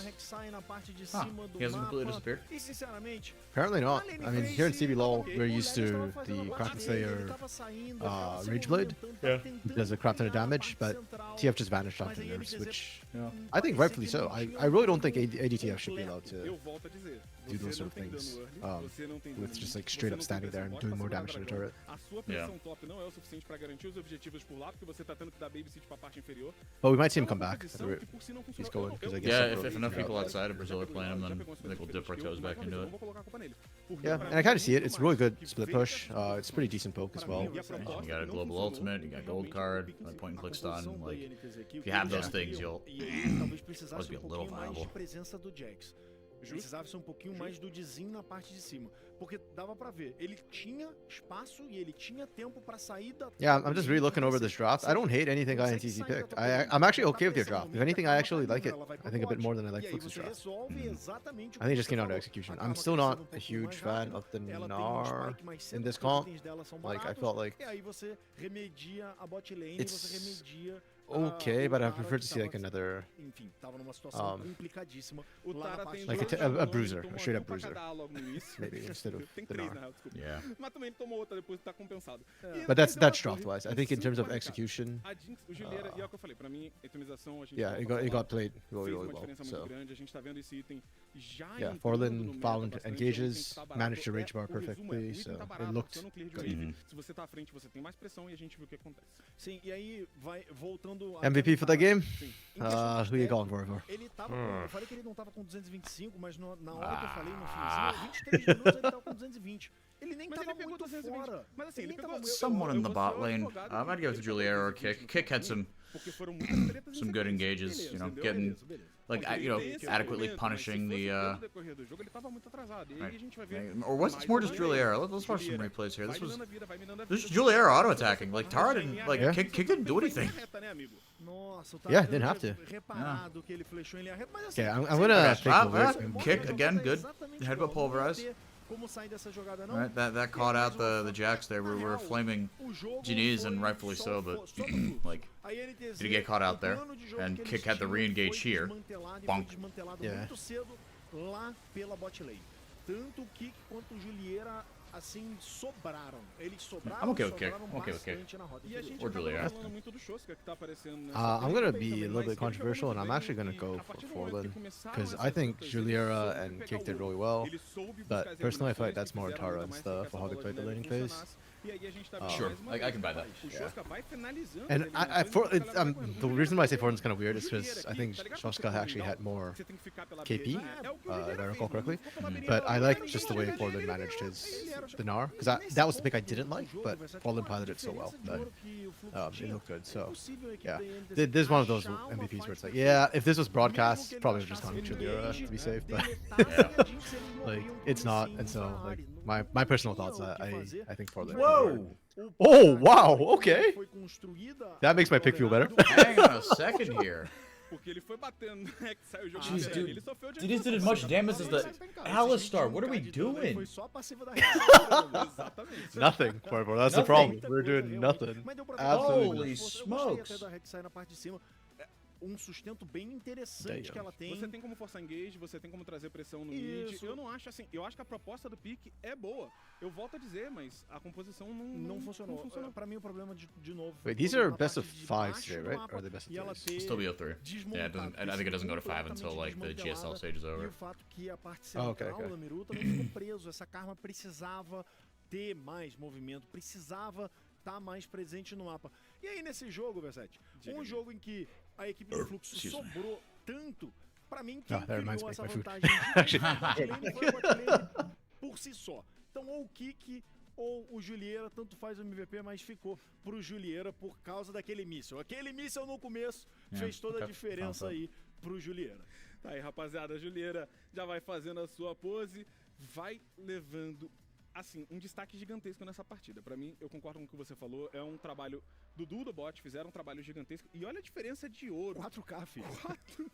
Huh. He hasn't completely disappeared? Apparently not. I mean, here in CBLOL, we're used to the Kraken Slayer Rage Blade. Yeah. It does a crap ton of damage, but TF just vanished after nerfs, which I think rightfully so. I really don't think ADTF should be allowed to do those sort of things with just like straight up standing there and doing more damage to the turret. Yeah. But we might see him come back. He's going because I guess. Yeah, if enough people outside of Brazil are playing him, then I think we'll dip our toes back into it. Yeah, and I kind of see it. It's really good split push. It's pretty decent poke as well. You got a global ultimate, you got gold card, like point and click stun. Like, if you have those things, you'll always be a little viable. Precisava ser pouquinho mais do Dzinho na parte de cima, porque dava pra ver, ele tinha espaço e ele tinha tempo pra sair da. Yeah, I'm just re-looking over this draft. I don't hate anything INTZ picked. I'm actually okay with your draft. If anything, I actually like it. I think a bit more than I like Flux's draft. I think it just came down to execution. I'm still not a huge fan of the Gnar in this comp. Like, I felt like it's okay, but I prefer to see like another, like a bruiser, a straight up bruiser, maybe instead of the Gnar. Yeah. But that's draft wise. I think in terms of execution, yeah, it got played really well. So yeah, Forlin found engages, managed to rage bar perfectly, so it looked good. MVP for that game? Who you going for? Ele tava, eu falei que ele não tava com 225, mas na hora que eu falei no finzinho, 23 minutos ele tava com 220. Ele nem tava muito fora. Mas assim, ele tava Someone in the bot lane. I'd go with Juliera or Kick. Kick had some good engages, you know, getting, like, you know, adequately punishing the, right. Or was it more just Juliera? Let's watch some replays here. This was Juliera auto-attacking. Like, Tara didn't, like, Kick didn't do anything. Yeah, didn't have to. Okay, I'm gonna take the Kick, again, good. Headbutt pulverize. Right, that caught out the Jacks there. We're flaming Genies, and rightfully so, but like, did he get caught out there? And Kick had the re-engage here. Bonk. Yeah. Assim, sobraram. Eles sobraram. I'm okay with Kick. I'm okay with Kick. Or Juliera. I'm gonna be a little bit controversial, and I'm actually gonna go for Forlin because I think Juliera and Kick did really well. But personally, I feel like that's more Tara and stuff for how they played the laning phase. Sure, I can buy that. Yeah. And the reason why I say Forlin's kind of weird is because I think Shoska actually had more KP, if I recall correctly. But I like just the way Forlin managed the Gnar, because that was the pick I didn't like, but Forlin piloted it so well that it looked good. So yeah, this is one of those MVPs where it's like, yeah, if this was broadcast, probably would have just gone with Juliera to be safe, but like it's not, and so like my personal thoughts, I think Forlin. Whoa! Oh wow! Okay, that makes my pick feel better. Hang on a second here. Jeez, dude, he just did as much damage as the Alistar. What are we doing? Nothing, Corvo. That's the problem. We're doing nothing. Holy smokes! Sustento bem interessante que ela tem. Você tem como forçar engage, você tem como trazer pressão no mid. Eu não acho assim, eu acho que a proposta do pick é boa. Eu volto a dizer, mas a composição não funcionou. Pra mim o problema de novo. Wait, these are best of 5s today, right? Or are they best of 3s? Still be a 3. Yeah, I think it doesn't go to 5 until like the GSL stage is over. E o fato que a parte central da Miruta não ficou preso. Essa Karma precisava ter mais movimento, precisava estar mais presente no mapa. E aí nesse jogo, Verset, jogo em que a equipe do Fluxo sobrou tanto, pra mim quem criou essa vantagem de botlane foi o botlane por si só. Então ou o Kick ou o Juliera, tanto faz o MVP, mas ficou pro Juliera por causa daquele míssil. Aquele míssil no começo fez toda a diferença aí pro Juliera. Tá aí, rapaziada, a Juliera já vai fazendo a sua pose, vai levando assim, um destaque gigantesco nessa partida. Pra mim, eu concordo com o que você falou, é um trabalho do Dudu do Bot, fizeram um trabalho gigantesco. E olha a diferença de ouro. 4K, filho.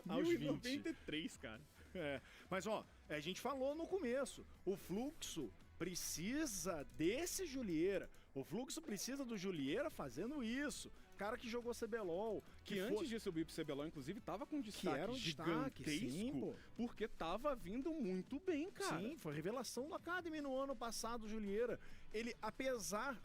Aos 93, cara. É, mas ó, a gente falou no começo, o Fluxo precisa desse Julieira. O Fluxo precisa do Julieira fazendo isso. Cara que jogou CBLOL, que antes de subir pro CBLOL, inclusive, tava com um destaque era um gigantesco, sim, porque tava vindo muito bem, cara. Sim, foi revelação do Academy no ano passado, Julieira. Ele, apesar...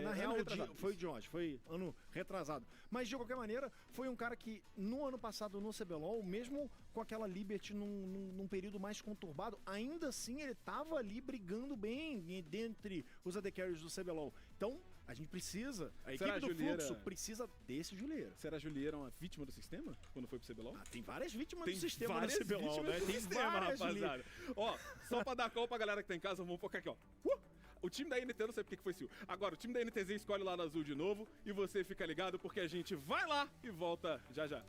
na real, foi de onde? Foi ano retrasado. Mas, de qualquer maneira, foi um cara que, no ano passado, no CBLOL, mesmo com aquela Liberty num período mais conturbado, ainda assim ele tava ali brigando bem dentre os AD Carries do CBLOL. Então, a gente precisa, a equipe do Fluxo precisa desse Julieira. Será a Julieira uma vítima do sistema quando foi pro CBLOL? Tem várias vítimas do sistema no CBLOL, né? Tem várias, rapaziada. Ó, só pra dar call pra galera que tá em casa, vamos focar aqui, ó. O time da NT, não sei porque que foi Sil. Agora, o time da NTZ escolhe lá no azul de novo e você fica ligado porque a gente vai lá e volta já já.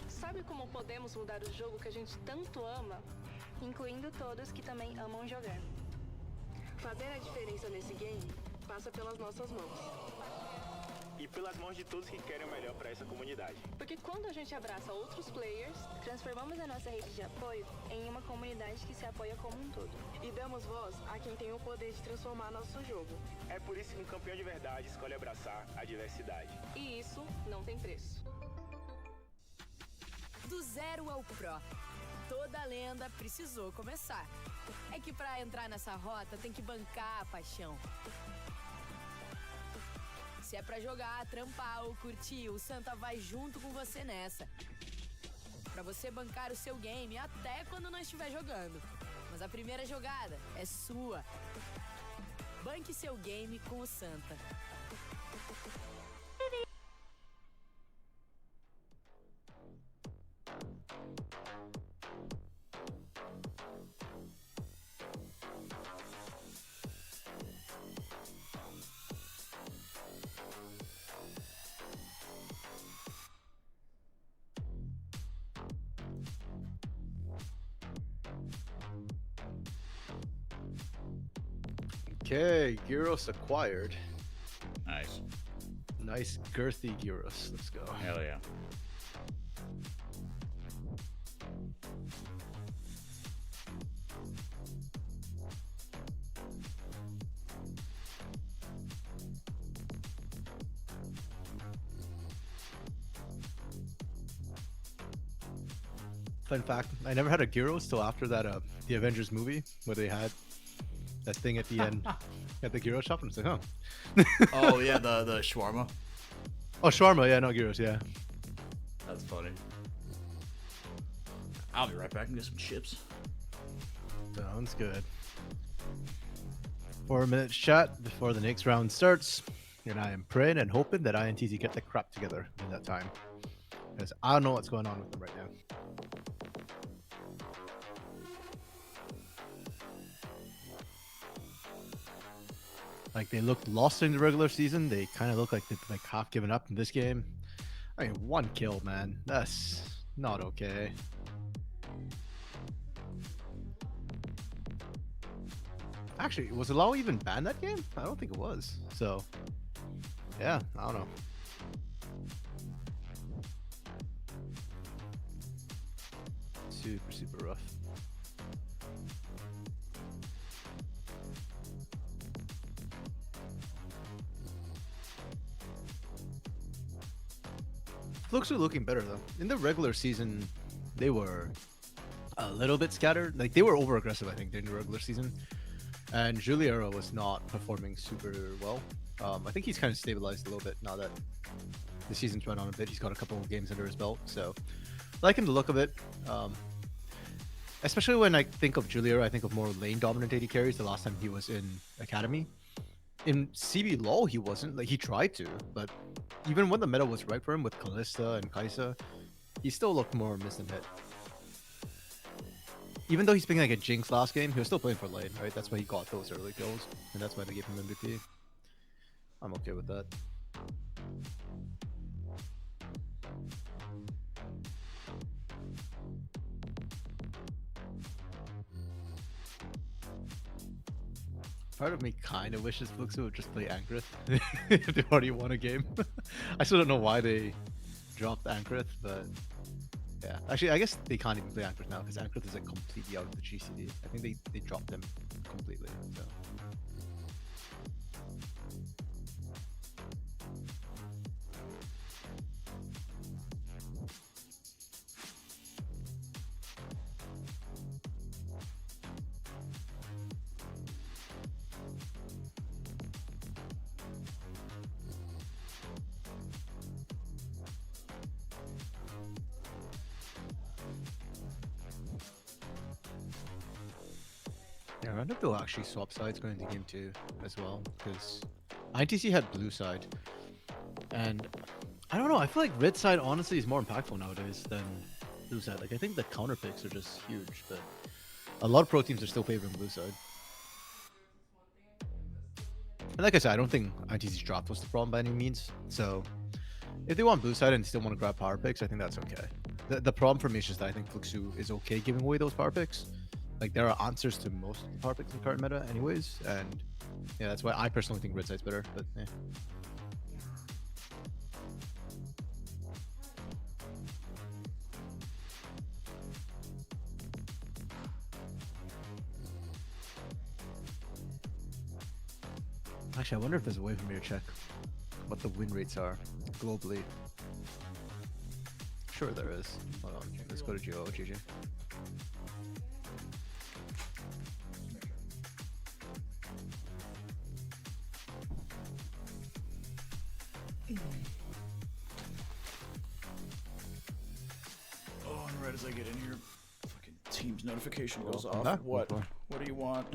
Sabe como podemos mudar o jogo que a gente tanto ama? Incluindo todos que também amam jogar. Fazer a diferença nesse game passa pelas nossas mãos. E pelas mãos de todos que querem o melhor para essa comunidade. Porque quando a gente abraça outros players, transformamos a nossa rede de apoio em uma comunidade que se apoia como um todo. E damos voz a quem tem o poder de transformar nosso jogo. É por isso que um campeão de verdade escolhe abraçar a diversidade. E isso não tem preço. Do zero ao pro, toda lenda precisou começar. É que pra entrar nessa rota tem que bancar a paixão. Se é pra jogar, trampar ou curtir, o Santa vai junto com você nessa. Pra você bancar o seu game até quando não estiver jogando. Mas a primeira jogada é sua. Banque seu game com o Santa. Okay, Gyros acquired. Nice. Nice girthy Gyros. Let's go. Hell yeah. Fun fact, I never had a gyros till after that the Avengers movie where they had that thing at the end at the gyro shop. And I was like, huh. Oh yeah, the shawarma. Oh, shawarma, yeah, no gyros, yeah. That's funny. I'll be right back and get some chips. Sounds good. 4 minutes chat before the next round starts. And I am praying and hoping that INTZ get the crap together in that time. Because I don't know what's going on with them right now. Like, they looked lost in the regular season. They kind of look like they've like half given up in this game. I mean, 1 kill, man. That's not okay. Actually, was Lao even banned that game? I don't think it was. So, yeah, I don't know. Super, super rough. Looks are looking better though. In the regular season, they were a little bit scattered. Like, they were over aggressive, I think, during the regular season. And Juliero was not performing super well. I think he's kind of stabilized a little bit now that the season's run on a bit. He's got a couple of games under his belt, so liking the look of it. Especially when I think of Juliero, I think of more lane dominant AD carries the last time he was in Academy. In CBLOL, he wasn't. Like, he tried to, but even when the meta was right for him with Kalista and Kaisa, he still looked more miss than hit. even though he's picking like a Jinx last game, he was still playing for lane, right? That's why he got those early kills, and that's why they gave him MVP. I'm okay with that. Part of me kind of wishes Fluxo would just play Angrith if they already won a game. I still don't know why they dropped Angrith, but yeah. Actually, I guess they can't even play Angrith now because Angrith is like completely out of the GCD. I think they dropped him completely. So. Yeah, I wonder if they'll actually swap sides going into game 2 as well, because ITC had blue side, and I don't know, I feel like red side honestly is more impactful nowadays than blue side. Like, I think the counter picks are just huge, but a lot of pro teams are still favoring blue side. And like I said, I don't think ITC's draft was the problem by any means, so if they want blue side and still want to grab power picks, I think that's okay. The problem for me is just that I think Fluxu is okay giving away those power picks. Like, there are answers to most of the power picks in current meta anyways, and yeah, that's why I personally think red side's better, but yeah. Actually, I wonder if there's a way for me to check what the win rates are globally. Sure there is. Hold on, let's go to GG. Oh, and right as I get in here, fucking Teams notification goes Welcome off. back. What? Welcome. What do you want?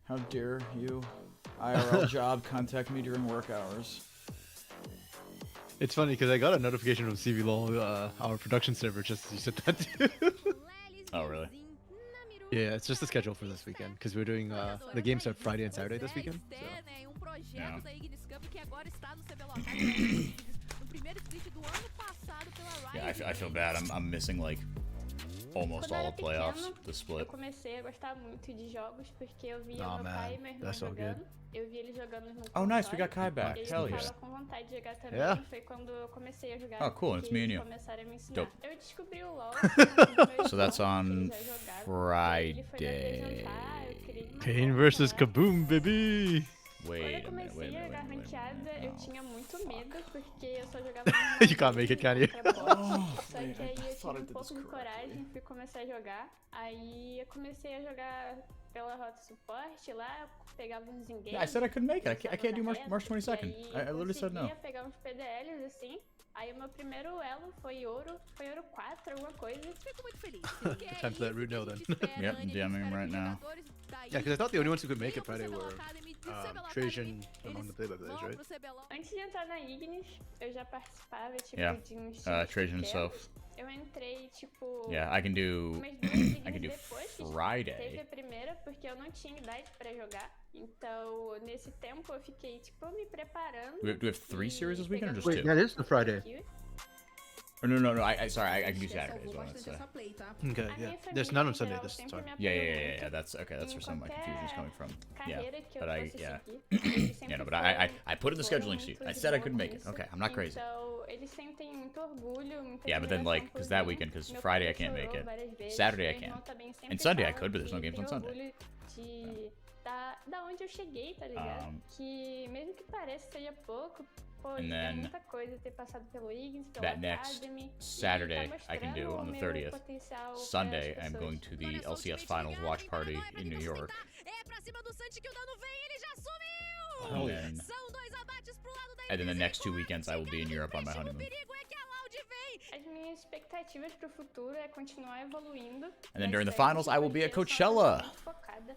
How dare you, IRL job, contact me during work hours? It's funny because I got a notification from CBLOL, our production server, just as you said that too. Oh, really? Yeah, it's just the schedule for this weekend because we're doing the games are Friday and Saturday this weekend. So. Yeah. Yeah, I feel bad. I'm missing like almost all the playoffs, the Eu split. comecei a gostar muito de jogos porque eu via meu pai e meu irmão that's so jogando. good. Eu vi eles jogando no Oh, nice, we console, got Kai back. e aí Hell eu yeah. tava com vontade de jogar também. Yeah. Foi quando eu comecei a jogar. Oh, cool, it's que me and eles you. começaram a me ensinar. Dope. Eu descobri o LoL. So that's on Friday. Kane versus Kaboom, baby! Quando eu Wait a minute, comecei wait a a minute, jogar wait a minute. ranqueada, eu Oh, tinha muito medo, porque eu só jogava You can't make it, can you? Só que aí eu tive um pouco de coragem, fui começar a jogar. Aí eu comecei a jogar pela rota suporte lá, pegava uns engages. Yeah, I said I couldn't make it. I can't do March 22nd. I literally said no. Eu conseguia pegar uns PDLs assim. Aí o meu primeiro elo foi ouro 4, alguma coisa. Fico muito feliz. Time to let Root know then. Yep, I'm DMing him right now. Yeah, because I thought the only ones who could make it Friday were Trajan among the play-by-plays, right? Antes de entrar na Ignis, eu já participava, tipo, Yeah, de uns Trajan himself. Eu entrei, tipo... Yeah, I can do depois que teve Friday. a primeira, porque eu não tinha idade pra jogar. Então, nesse tempo, eu fiquei, tipo, me preparando. Do we have 3 series this weekend or just Wait, 2? that is the Friday. Or no, sorry, I can do Saturday as well. That's, Okay, yeah. There's none on Sunday this time. yeah, that's okay. That's where some of my confusion is coming from. Yeah, but yeah, yeah, no, but I put in the scheduling sheet. I said I couldn't make it. Okay, I'm not crazy. Yeah, but then like, cause that weekend, cause Friday I can't make it, Saturday I can, and Sunday I could, but there's no games on Sunday. Da onde eu cheguei, tá ligado? Que mesmo que pareça seja pouco, pô, And é then muita coisa ter passado pelo Ignis, pela that next Academy. Saturday Tá I can do on the mostrando o 30th. meu potencial Sunday pras I'm pessoas. going to the LCS Finals watch party in New York. And then the next 2 weekends I will be in Europe on my honeymoon. As minhas expectativas pro futuro é continuar evoluindo. And then during the finals I will be at Coachella. Focada.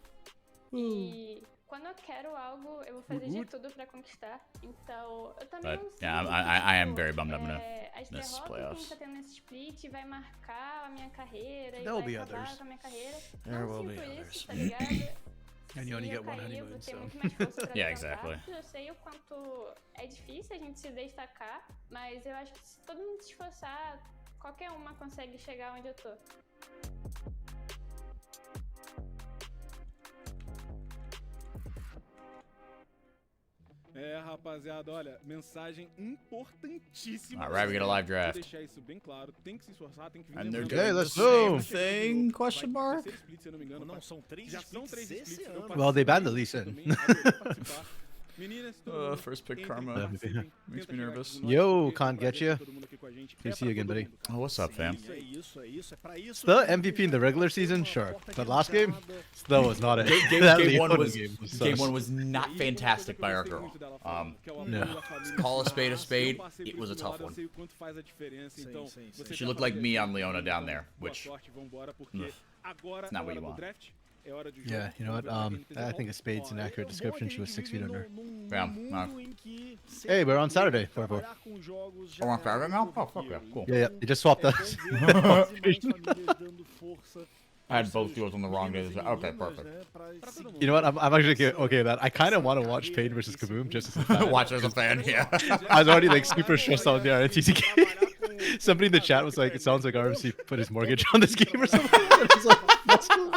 E quando eu quero algo, eu vou fazer de tudo pra conquistar. Então, eu também But não sei. yeah, I am very bummed I'm gonna As miss derrotas que a playoffs. gente tá tendo nesse split vai marcar a minha carreira e There'll vai be acabar others. com a minha carreira. There Não will sinto be isso, others. tá ligado? And you only Se eu get one cair, eu honeymoon, vou ter so. muito mais força pra Yeah, levantar. exactly. Eu sei o quanto é difícil a gente se destacar, mas eu acho que se todo mundo se esforçar, qualquer uma consegue chegar onde eu tô. Rapaziada, olha, mensagem importantíssima. Alright, we get a live Vou draft. deixar isso bem claro, tem que se esforçar, tem que vir And they're lembrando- doing let's the go. same thing? Question mark? Terceiro split, se eu não me engano. Não, são 3 Já são 3 splits. eu Well, they banned the participei Lee Sin. também, adorei participar. Meninas, todo mundo, First pick entrem, karma. participem, Makes me tenta chegar nervous. aqui com nós, Yo, porque can't é um get prazer ya. ter todo mundo aqui com a gente. Good to É see you pra again, todo buddy. mundo, cara. Oh, what's up, fam? É isso, é pra isso. The MVP in the regular season, sure. But last game, that was not it. Game That one Leonin was game was game sus. one was not fantastic by our girl. No. Call a spade, it was a tough one. She looked like me on Leona down there, which it's not what you want. Yeah, you know what? I think a spade's an accurate description. She was 6 feet under. Yeah. Hey, we're on Saturday. 4-4. Oh, on Saturday now? Oh, fuck yeah, cool. Yeah, they just swapped us. I had both deals on the wrong days. Okay, perfect. You know what? I'm actually okay with that. I kind of want to watch Pain versus Kaboom just as a fan. Watch as a fan, yeah. I was already like super stressed out there at TCK. Somebody in the chat was like, "It sounds like RMC put his mortgage on this game or something." And I was like, "That's cool."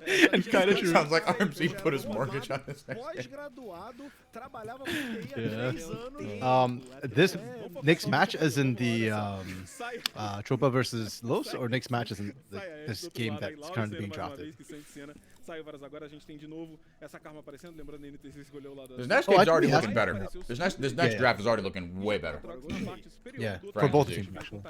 It's kind of true. Sounds like RMC put his mortgage on this next game. Pós-graduado, trabalhava com TI há Yeah. 3 anos. This next match is in the Tropa versus Los, or next match is in this game that's currently being drafted. Saiu várias agora, a gente tem de novo essa karma aparecendo, lembrando a NTC escolheu lá da... This next Oh, I game's think already we have looking it. better. This next Yeah. draft is already looking way better. Yeah, For for both NTC. teams actually.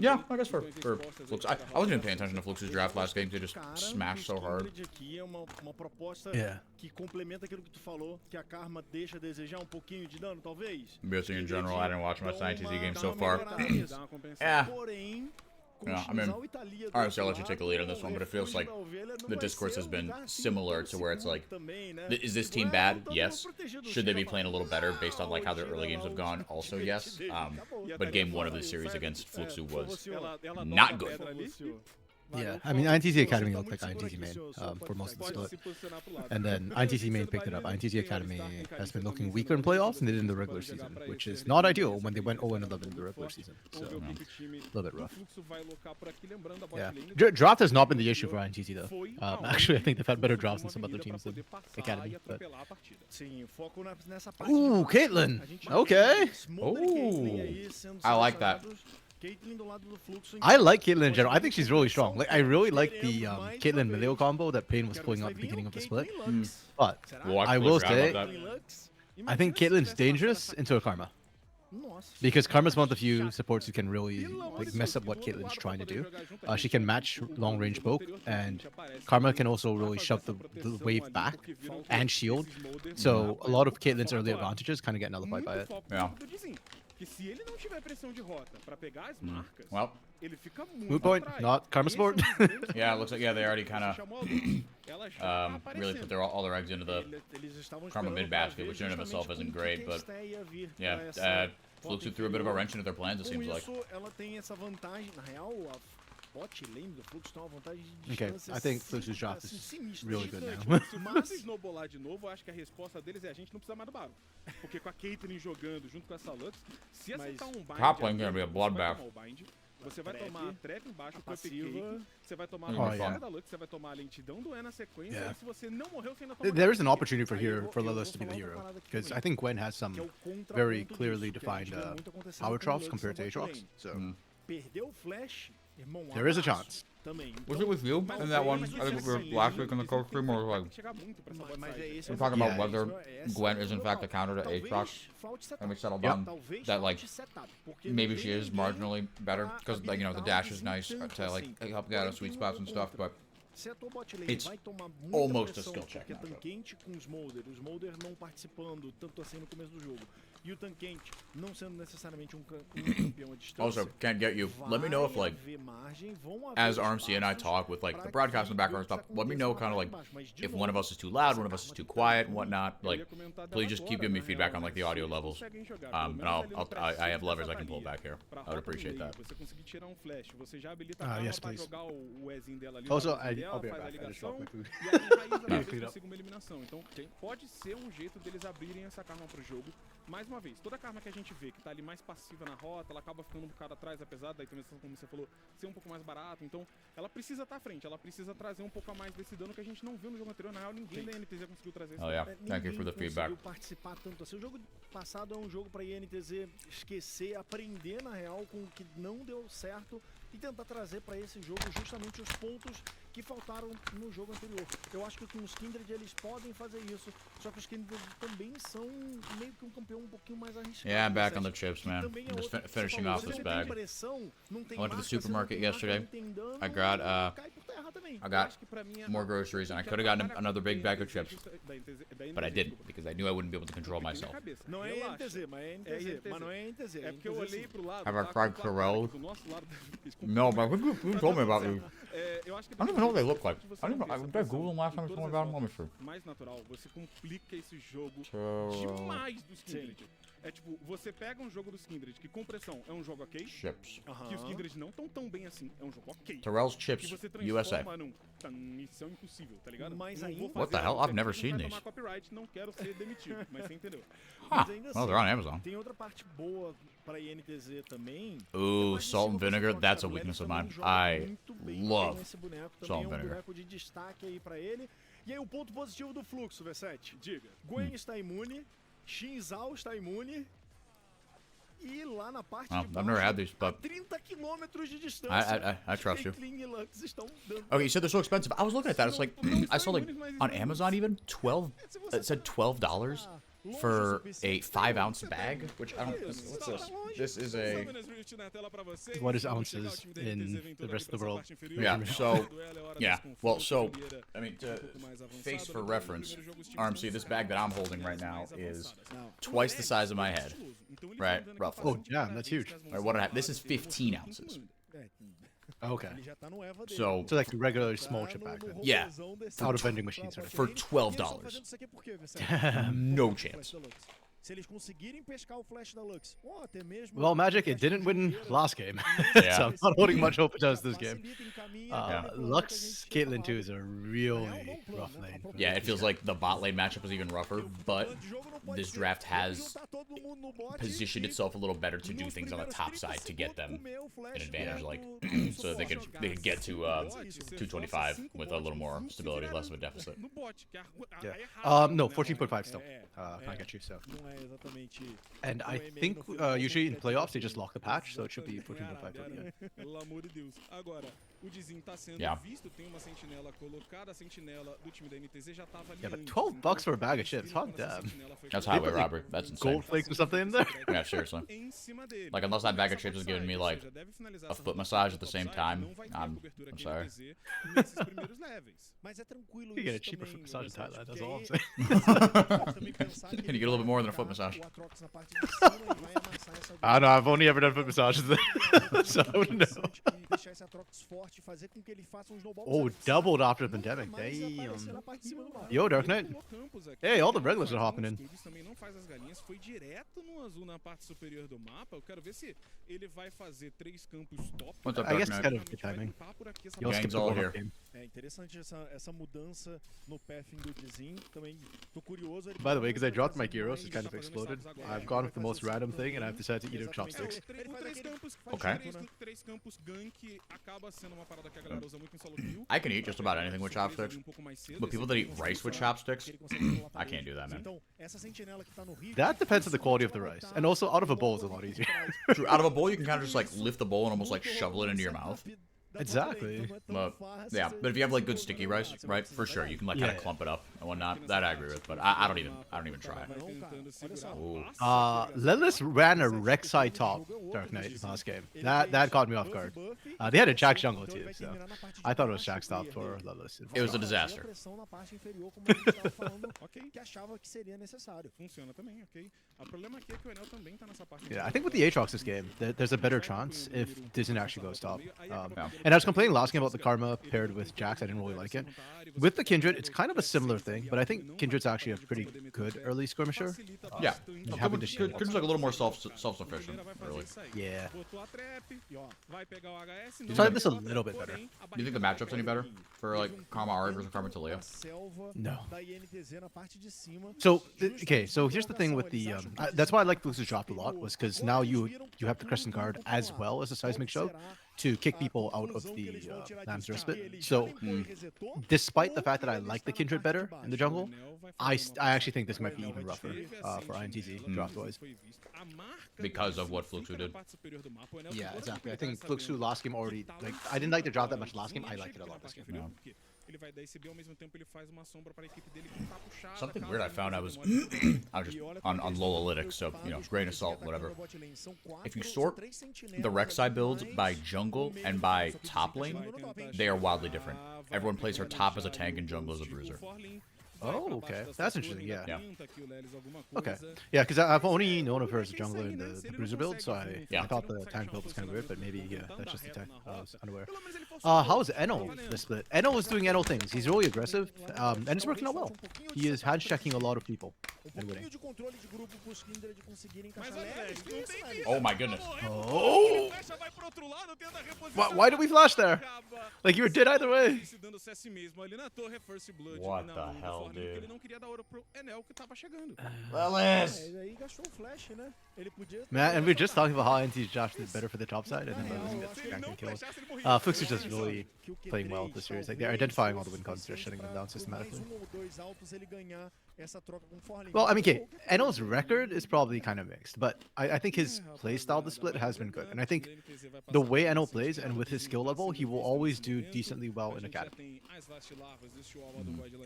Yeah, I guess for Flux. I wasn't even paying attention to Flux's draft last game. They just smashed so hard. Aqui é uma proposta Yeah. que complementa aquilo que tu falou, que a karma deixa a desejar um pouquinho de dano, talvez. BSC in general, I didn't watch much INTZ games so Dá uma far. melhorada nisso. Yeah. Porém, Yeah, I mean, honestly, I'll let you take the lead on this one, but it feels like the discourse has been similar to where it's like, is this team bad? Yes. Should they be playing a little better based on like how their early games have gone? Also, yes. But game one of the series against Fluxu was not good. Yeah, I mean, INTZ Academy looked like INTZ main for most of the split. And then INTZ main picked it up. INTZ Academy has been looking weaker in playoffs than they did in the regular season, which is not ideal when they went 0-11 in the regular season. So, a little bit rough. Yeah. Draft has not been the issue for INTZ, though. Actually, I think they've had better drafts than some other teams in Academy. But... Ooh, Caitlyn! Okay! Ooh, I like that. I like Caitlyn in general. I think she's really strong. Like, I really like the Caitlyn Mileo combo that Payne was pulling out at the beginning of the split. But Well, I completely will forgot say, about that. I think Caitlyn's dangerous into a Karma. Because Karma's one of the few supports who can really like mess up what Caitlyn's trying to do. She can match long range poke, and Karma can also really shove the wave back and shield. So a lot of Caitlyn's early advantages kind of get nullified by it. Yeah. Que se ele não tiver pressão de rota pra pegar as marcas, Well, ele fica muito moot point, atrás. not Karma support. yeah, it looks like they already kind of really put all their eggs into the Karma mid basket, which in and of itself isn't great, but yeah, Fluxu threw a bit of a wrench into their plans. It seems like. Ela tem essa vantagem, na real, a bot lane do Fluxo tem uma vantagem de Okay, distância I think Fluxu's draft is sinistra. really good Se now. o Fluxo snowballar de novo, eu acho que a resposta deles é a gente não precisa mais do Baron. Porque com a Caitlyn jogando junto com essa Lux, se acertar um bind, Top lane gonna be a bloodbath. você vai tomar a trap embaixo, o cupcake, você vai tomar Oh, a yeah. da Lux, você vai tomar a lentidão do E na sequência, Yeah. e se você não morreu, você ainda toma There is an opportunity for Lilith to be the hero, because I think Gwen has some very clearly defined power troughs compared to Aatrox. So Perdeu o flash, irmão, there is a chance. também. Was it with you in that one? I think we were last week in the Costream, or like we're talking about whether Gwen is in fact a counter to Aatrox, and we settled on that like maybe she is marginally better because like the dash is nice to like help get out of sweet spots and stuff, but Se a tua bot lane It's vai tomar muita almost a pressão, skill check porque matchup. Tanquente com o Smolder não participando tanto assim no começo do jogo, e o Tanquente não sendo necessariamente um campeão à distância. Also, can't get you. Let me know if like, as RMC and I talk with like the broadcast in the background stuff, let me know kind of like if one of us is too loud, one of us is too quiet, and whatnot. Like, please just keep giving me feedback on like the audio levels. And I have levers I can pull back here. I would appreciate that. Yes, please. Also, I'll be right back. I just dropped my food. Clean up. Então, pode ser um jeito deles abrirem essa karma pro jogo. Mais uma vez, toda a karma que a gente vê que tá ali mais passiva na rota, ela acaba ficando um bocado atrás, apesar da itemização, como você falou, ser um pouco mais barato. Então, ela precisa estar à frente, ela precisa trazer um pouco a mais desse dano que a gente não viu no jogo anterior. Na real, ninguém da NTZ conseguiu trazer isso. Oh yeah, thank you for the feedback. Participar tanto assim. O jogo passado é um jogo pra INTZ esquecer, aprender na real com o que não deu certo e tentar trazer pra esse jogo justamente os pontos que faltaram no jogo anterior. Eu acho que com os Kindred eles podem fazer isso, só que os Kindred também são meio que um campeão um pouquinho mais arriscado. Yeah, I'm back on the chips, man. I'm just finishing off this bag. I went to the supermarket yesterday. I got more groceries, and I could have gotten another big bag of chips, but I didn't because I knew I wouldn't be able to control myself. Não é INTZ, mas não é INTZ. É porque eu olhei pro lado. Have I cried Corel? No, but who told me about you? I don't even know what they look like. I did I Google them last time I told me about them? Let me see. Mais natural, você complica esse jogo demais dos Kindred. É tipo, você pega um jogo dos Kindred que com pressão é um jogo ok, Chips. que os Kindred não tão bem assim, é um jogo ok. Terrell's Chips, que você USA. transforma num missão impossível, tá ligado? Mas Não vou What the fazer hell? I've never não seen vai these. tomar copyright, não quero ser demitido, mas você entendeu. Huh. Well, they're on Amazon. Tem outra parte boa pra INTZ também. Ooh, salt and vinegar. That's a weakness of mine. I love salt and vinegar. De destaque aí pra ele. E aí o ponto positivo do fluxo, V7. Diga. Gwen está imune, Xin Zhao está imune. E lá na parte de I've baixo, never had these, a but 30 quilômetros de distância. I trust you. Caitlyn e Lux estão dando. Okay, you said they're so expensive. I was looking at that. It's like I saw like on Amazon even 12. It said $12 for a 5-ounce bag, which I don't. What's this? This is a. What is ounces in the rest of the world? Yeah. So. Yeah. Well, so I mean, to face for reference, RMC, this bag that I'm holding right now is twice the size of my head. Right. Roughly. Oh, damn, that's huge. Right, what I have. This is 15 ounces. Okay. So like a regular small chip bag then. Yeah. Out of vending machines. Sort of. For $12. No chance. Se eles conseguirem pescar o flash da Lux, ou até mesmo. Well, Magic, it didn't win last game, Yeah. so I'm not holding much hope it does this game. Lux, Caitlyn too is a really rough lane. Yeah, it feels like the bot lane matchup was even rougher, but this draft has positioned itself a little better to do things on the top side to get them an advantage, like so they could get to 225 with a little more stability, less of a deficit. Yeah. No, 14.5 still. I get you. So. And I think usually in playoffs they just lock the patch, so it should be 14.5 to the end. Pelo amor de Deus. Agora, o Dizim tá sendo visto, tem uma sentinela colocada, a sentinela do time da NTZ já tava ali. Yeah, but $12 for a bag of chips, fuck that. That's highway robbery. That's insane. Gold flakes or something in there? Yeah, seriously. Like unless that bag of chips is giving me like a foot massage at the same time, I'm sorry. You get a cheaper foot massage in Thailand, that's all I'm saying. Can you get a little bit more than a foot massage? I know, I've only ever done foot massages there, so I wouldn't know. Oh, doubled after the pandemic, damn. Yo, Dark Knight. Hey, all the regulars are hopping in. Também não faz as galinhas, foi direto no azul na parte superior do mapa. Eu quero ver se ele vai fazer 3 campos top. I guess it's kind of good timing. You'll skip the warm-up game. É interessante essa mudança no pathing do Dizim. Também tô curioso. By the way, because I dropped my gyros, it kind of exploded. I've gone with the most random thing, and I've decided to eat chopsticks. Okay. I can eat just about anything with chopsticks, but people that eat rice with chopsticks, I can't do that, man. That depends on the quality of the rice, and also out of a bowl is a lot easier. True, out of a bowl you can kind of just like lift the bowl and almost like shovel it into your mouth. Exactly. But yeah, but if you have like good sticky rice, right, for sure you can like kind of clump it up Well, not that I agree with, but I don't even try. Ooh. Lelis ran a Rek'Sai top Dark Knight last game. That caught me off guard. They had a Jack jungle too, so I thought it was Shaq's top for Lelis. It was a disaster. Yeah, I think with the Aatrox this game, there's a better chance if Dizen actually goes top. And I was complaining last game about the Karma paired with Jax. I didn't really like it. With the Kindred, it's kind of a similar thing, but I think Kindred's actually a pretty good early skirmisher. Yeah, Kindred's like a little more self-sufficient early. Yeah. So I think this a little bit better. Do you think the matchup's any better for like Karma Ahri versus Karma Taliyah? No. So okay, so here's the thing with the that's why I like Flux's drop a lot, was because now you have the Crescent Guard as well as the Seismic Show to kick people out of the Lamb's Respite. So despite the fact that I like the Kindred better in the jungle, I actually think this might be even rougher for INTZ draft wise. Because of what Fluxu did. Yeah, exactly. I think Fluxu last game already, like, I didn't like the draft that much last game. I liked it a lot this game. Yeah. Something weird I found, I was just on Lolalytics, so grain of salt, whatever. If you sort the Rek'Sai builds by jungle and by top lane, they are wildly different. Everyone plays her top as a tank and jungle as a bruiser. Oh, okay. That's interesting, yeah. Yeah. Okay. Yeah, because I've only known of her as a jungler in the bruiser build, so I thought the tank build was kind of weird, but maybe, yeah, that's just the tank. I was unaware. How is Eno the split? Eno is doing Eno things. He's really aggressive, and it's working out well. He is hand-checking a lot of people and winning. Oh my goodness. Oh! Why did we flash there? Like, you were dead either way. What the hell, dude? Man, and we were just talking about how NT's Josh did better for the top side, and then Lelis gets ganking kills. Fux is just really playing well this series. Like, they're identifying all the win cons, they're shutting them down systematically. Well, I mean, okay, Eno's record is probably kind of mixed, but I think his playstyle, the split, has been good. And I think the way Eno plays, and with his skill level, he will always do decently well in Academy.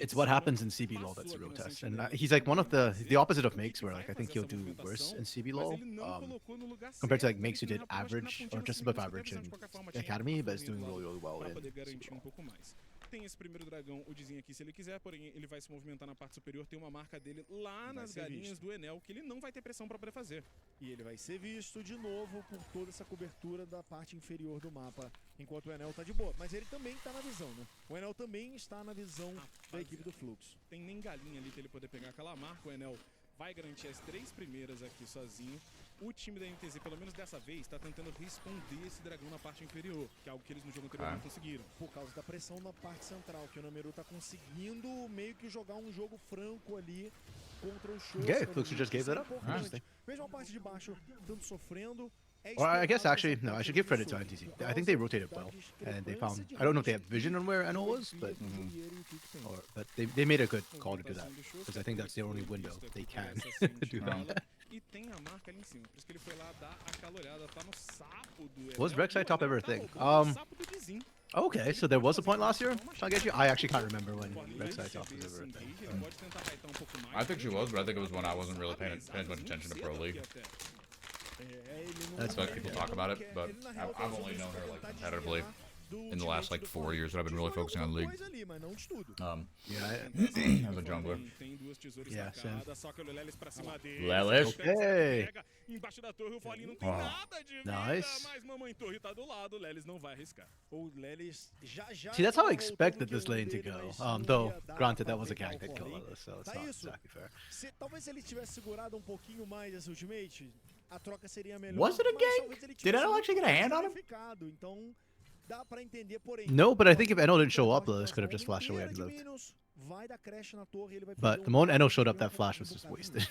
It's what happens in CBLOL that's a real test. And he's like one of the opposite of Makes, where like I think he'll do worse in CBLOL compared to like Makes, who did average, or just above average in Academy, but is doing really, really well in CBLOL. Tem esse primeiro dragão, o Dizinho aqui, se ele quiser, porém ele vai se movimentar na parte superior, tem uma marca dele lá nas galinhas do Enel, que ele não vai ter pressão para poder fazer. E ele vai ser visto de novo por toda essa cobertura da parte inferior do mapa, enquanto o Enel tá de boa. Mas ele também tá na visão, né? O Enel também está na visão da equipe do Fluxo. Tem nem galinha ali pra ele poder pegar aquela marca, o Enel vai garantir as 3 primeiras aqui sozinho. O time da NTZ, pelo menos dessa vez, está tentando responder esse dragão na parte inferior, que é algo que eles no jogo anterior não conseguiram. Por causa da pressão na parte central, que o Nameru tá conseguindo meio que jogar um jogo franco ali contra o Show. Okay, Fluxu just gave that up. Mesmo a parte de baixo, tanto sofrendo. Well, I guess actually, no, I should give credit to INTZ. I think they rotated well, and they found, I don't know if they have vision on where Eno was, but they made a good call to do that, because I think that's the only window they can do that. E tem a marca ali em cima, por isso que ele foi lá dar aquela olhada, tá no sapo do Was Rek'Sai top ever a thing? Okay, so there was a point last year, Shagechi? I actually can't remember when Rek'Sai top was ever a thing. I think she was, but I think it was when I wasn't really paying much attention to Pro League. That's why people talk about it, but I've only known her like competitively in the last like 4 years that I've been really focusing on League. Yeah, as a jungler. Yeah, same. Lelis. Okay. Embaixo da torre o Folinho não tem nada de vida, Nice. mas mamãe torre tá do lado, o Lelis não vai arriscar. O Lelis já See, that's how I expected this lane to go. Though, granted, that was a gank that killed Lelis, so it's not exactly fair. Talvez se ele tivesse segurado um pouquinho mais essa ultimate, a troca seria melhor. Was it a gank? Did Eno actually get a hand on him? Então, dá pra entender, porém. No, but I think if Eno didn't show up, Lelis could have just flashed away and lived. Vai dar crash na torre, ele vai But the moment Eno showed up, that flash was just wasted.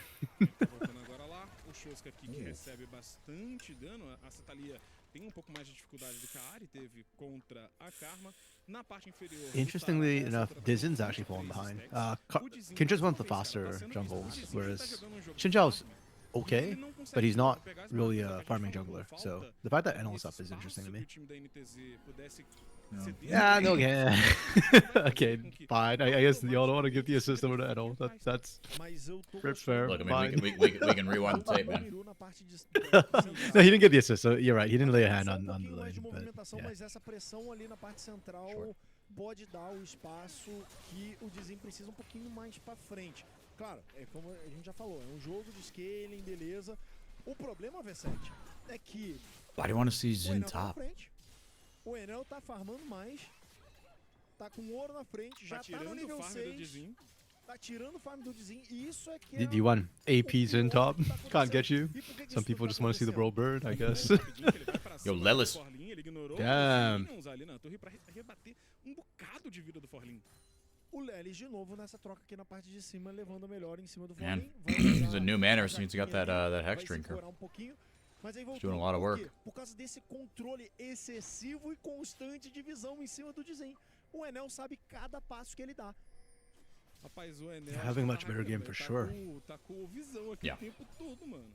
O Shoska aqui que recebe bastante dano, a Cetalia tem um pouco mais de dificuldade do que a Ahri teve contra a Karma. Na parte inferior, Interestingly enough, Dizen's actually falling behind. Kindred's one of the faster jungles, whereas Xin Zhao's okay, but he's not really a farming jungler. So the fact that Eno's up is interesting to me. Yeah, no, yeah. Okay, fine. I guess y'all don't want to give the assist over to Edo. That's fair. Look, I mean, fine. we can rewind the tape, man. No, he didn't get the assist, so you're right. He didn't lay a hand on the lane. de But, movimentação, yeah. mas essa pressão ali na parte central pode dar o espaço que o Dizim precisa um pouquinho mais pra frente. Claro, é como a gente já falou, é um jogo de scaling, beleza. O problema, V7, é que Why do you want to see o Zin Enel tá na top? frente, o Enel tá farmando mais, tá com ouro na frente, já tá no nível 6, tá tirando o farm do Dizim, e isso é que é Do you want APs in top? Can't get you. Some people just want to see the bro bird, I guess. Yo, Lelis. Damn. Um bocado de vida do Forlin. O Lelis de novo nessa troca aqui na parte de cima, levando a melhor em cima do Man, Forlin. he's a new man ever since he got that hex drinker. Mas aí He's doing a lot of work. Por causa desse controle excessivo e constante de visão em cima do Dizem. O Enel sabe cada passo que ele dá. Rapaz, o Enel Having much better game for sure. Tá com visão aqui Yeah. o tempo todo, mano.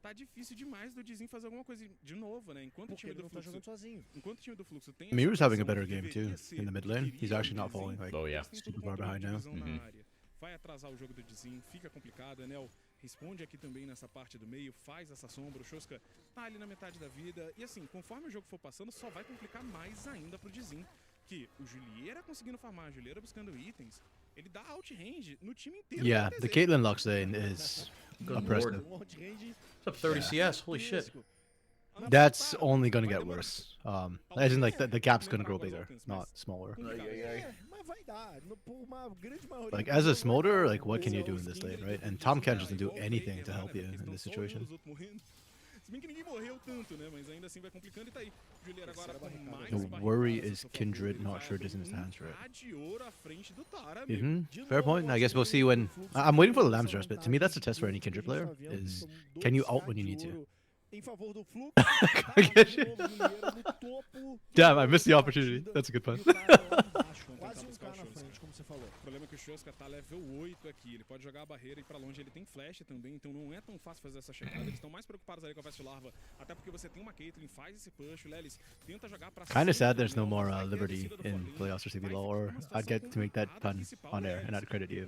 Tá difícil demais do Dizim fazer alguma coisa de novo, né? Enquanto o Porque time ele do não tá Fluxo, jogando sozinho. enquanto o time do Fluxo tem Mirror's essa having a pressão better que game too deveria ser in the mid do lane. que He's queria actually o not Dizim, falling like Oh, yeah. eles super tentam far behind controlar now. a divisão na área. Vai atrasar o jogo do Dizim, fica complicado. Enel responde aqui também nessa parte do meio, faz essa sombra. O Shoska tá ali na metade da vida. E assim, conforme o jogo for passando, só vai complicar mais ainda pro Dizim. Que o Julieira conseguindo farmar, a Julieira buscando itens. Ele dá outrange no time inteiro. Yeah, the Caitlyn Lux lane is Good oppressive. lord. It's up 30 CS. Holy shit. That's only gonna get worse. As in, like, the gap's gonna grow bigger, not smaller. Mas vai dar. Por uma grande maioria. Like, as a smolder, like, what can you do in this lane, right? And Tom Ken doesn't do anything to help you in this situation. Se bem que ninguém morreu tanto, né? Mas ainda assim vai complicando e tá aí. Julieira agora com mais The worry is Kindred not sure Disney hands right. de ouro à frente do Tara, Fair point. I guess we'll see when. I'm waiting for the Lambs rest, but to me that's a test for any Kindred player. Is can you ult when you need to? Em favor do Fluxo. Damn, I missed the opportunity. That's a good pun. Quase K na frente, como você falou. O problema é que o Shoska tá level 8 aqui. Ele pode jogar a barreira e pra longe ele tem flash também, então não é tão fácil fazer essa chegada. Eles estão mais preocupados ali com a Fast Larva, até porque você tem uma Caitlyn, faz esse push, o Lelis tenta jogar pra Kinda sad there's no more Liberty in playoffs for CBLOL, or I'd get to make that pun on air and I'd credit you.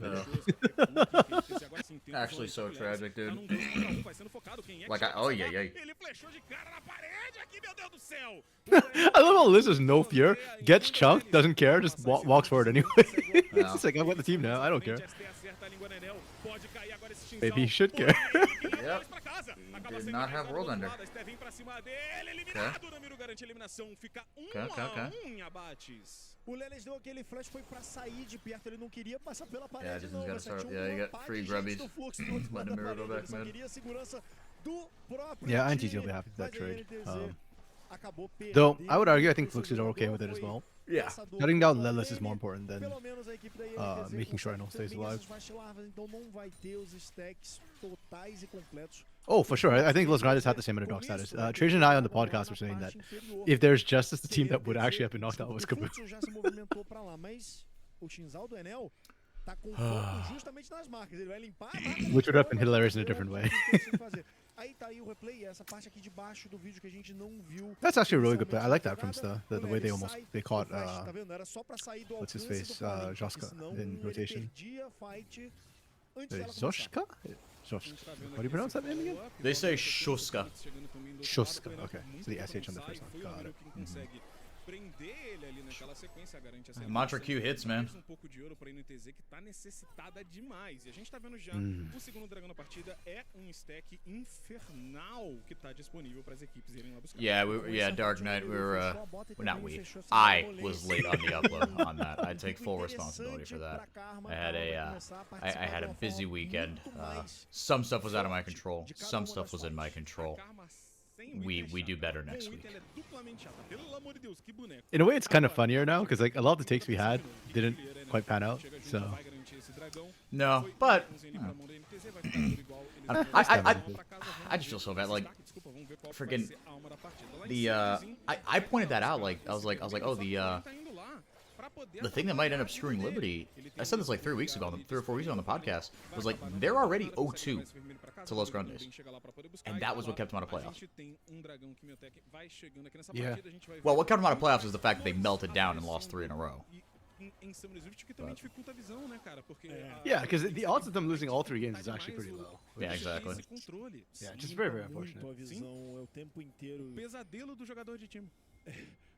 Actually, so tragic, dude. Like, oh yeah, yeah. Ele flechou de cara na parede aqui, meu Deus do céu! I love how Liz has no fear, gets chunked, doesn't care, just walks forward anyway. It's like, I've got the team now, I don't care. Maybe he should care. Yep. He did not have World Ender. Okay. O Lelis deu aquele flash, foi pra sair de perto, ele não queria passar pela parede. Yeah, Disney's não, gotta você start. tinha Yeah, you got parte free de grubbies. gente do Fluxo do outro Let lado him da mirror go parede, back ele só mid. queria a segurança do próprio Yeah, time, NTZ will be happy with that mas aí trade. NTZ acabou Though, perdendo I would argue I think esse Fluxes are jogo okay with it as well. Yeah. essa dor Cutting do down Forlane, Lelis is more important than pelo menos a equipe da NTZ making sure I know consegue stays também alive. essas Fast Larvas, então não vai ter os stacks totais e completos. Oh, for sure. I think Los Grandes had the same underdog status. Trajan and I on the podcast were saying that if there's justice, the team that would actually have been knocked out was O Kabum. Fluxo já se movimentou pra lá, mas o Shinzal do Enel tá com foco justamente nas marcas. Ele vai limpar a marca. Which would have been hilarious in a different way. Aí tá aí o replay, essa parte aqui de baixo do vídeo que a gente não viu. That's actually a really good play. I like that from Sta. The way they almost caught Tá vendo? Era só pra sair do what's his alcance face, do Forlane, porque Joska senão in ele rotation. perdia a fight antes dela começar. Zoshka? How do you pronounce that name again? They say Shuska. Shuska. Okay. So the SH on the first one. Got it. Prender ele ali naquela sequência, garante essa Mantra Q hits, man. Um pouco de ouro para a NTZ que tá necessitada demais. E a gente tá vendo já o segundo dragão na partida é um stack infernal que tá disponível para as equipes irem lá buscar. Yeah, Dark Knight. Not we. I was late on the upload on that. I take full responsibility for that. I had a busy weekend. Some stuff was out of my control. Some stuff was in my control. We do better next week. In a way, it's kind of funnier now because like a lot of the takes we had didn't quite pan out. So no, but I just feel so bad. Like freaking the I pointed that out. Like I was like oh the thing that might end up screwing Liberty, I said this like 3 weeks ago, 3 or 4 weeks ago on the podcast, was like they're already 0-2 to Los Grandes, and that was what kept them out of playoffs. Yeah. Well, what kept them out of playoffs is the fact that they melted down and lost 3 in a row. Yeah, because the odds of them losing all 3 games is actually pretty low. Yeah, exactly. Yeah, just very, very unfortunate. Pesadelo do jogador de time.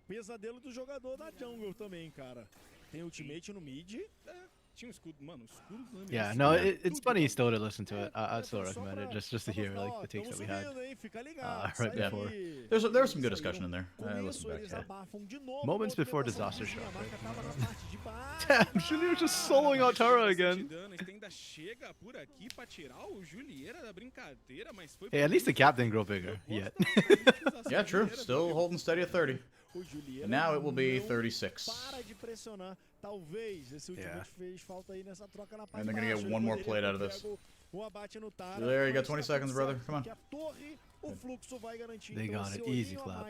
Pesadelo do jogador da jungle também, cara. Tem ultimate no mid. Tinha um escudo, mano, escudo do Yeah, no, it's funny still to listen to it. I'd still recommend it just to hear like the takes that we had right before. There was some good discussion in there. I listened back. Moments before disaster struck. Damn, Julio just soloing out Tara again. Hey, at least the gap didn't grow bigger yet. Yeah, true. Still holding steady at 30. And now it will be 36. And they're gonna get one more plate out of this. There, you got 20 seconds, brother. Come on. They got it. Easy clap.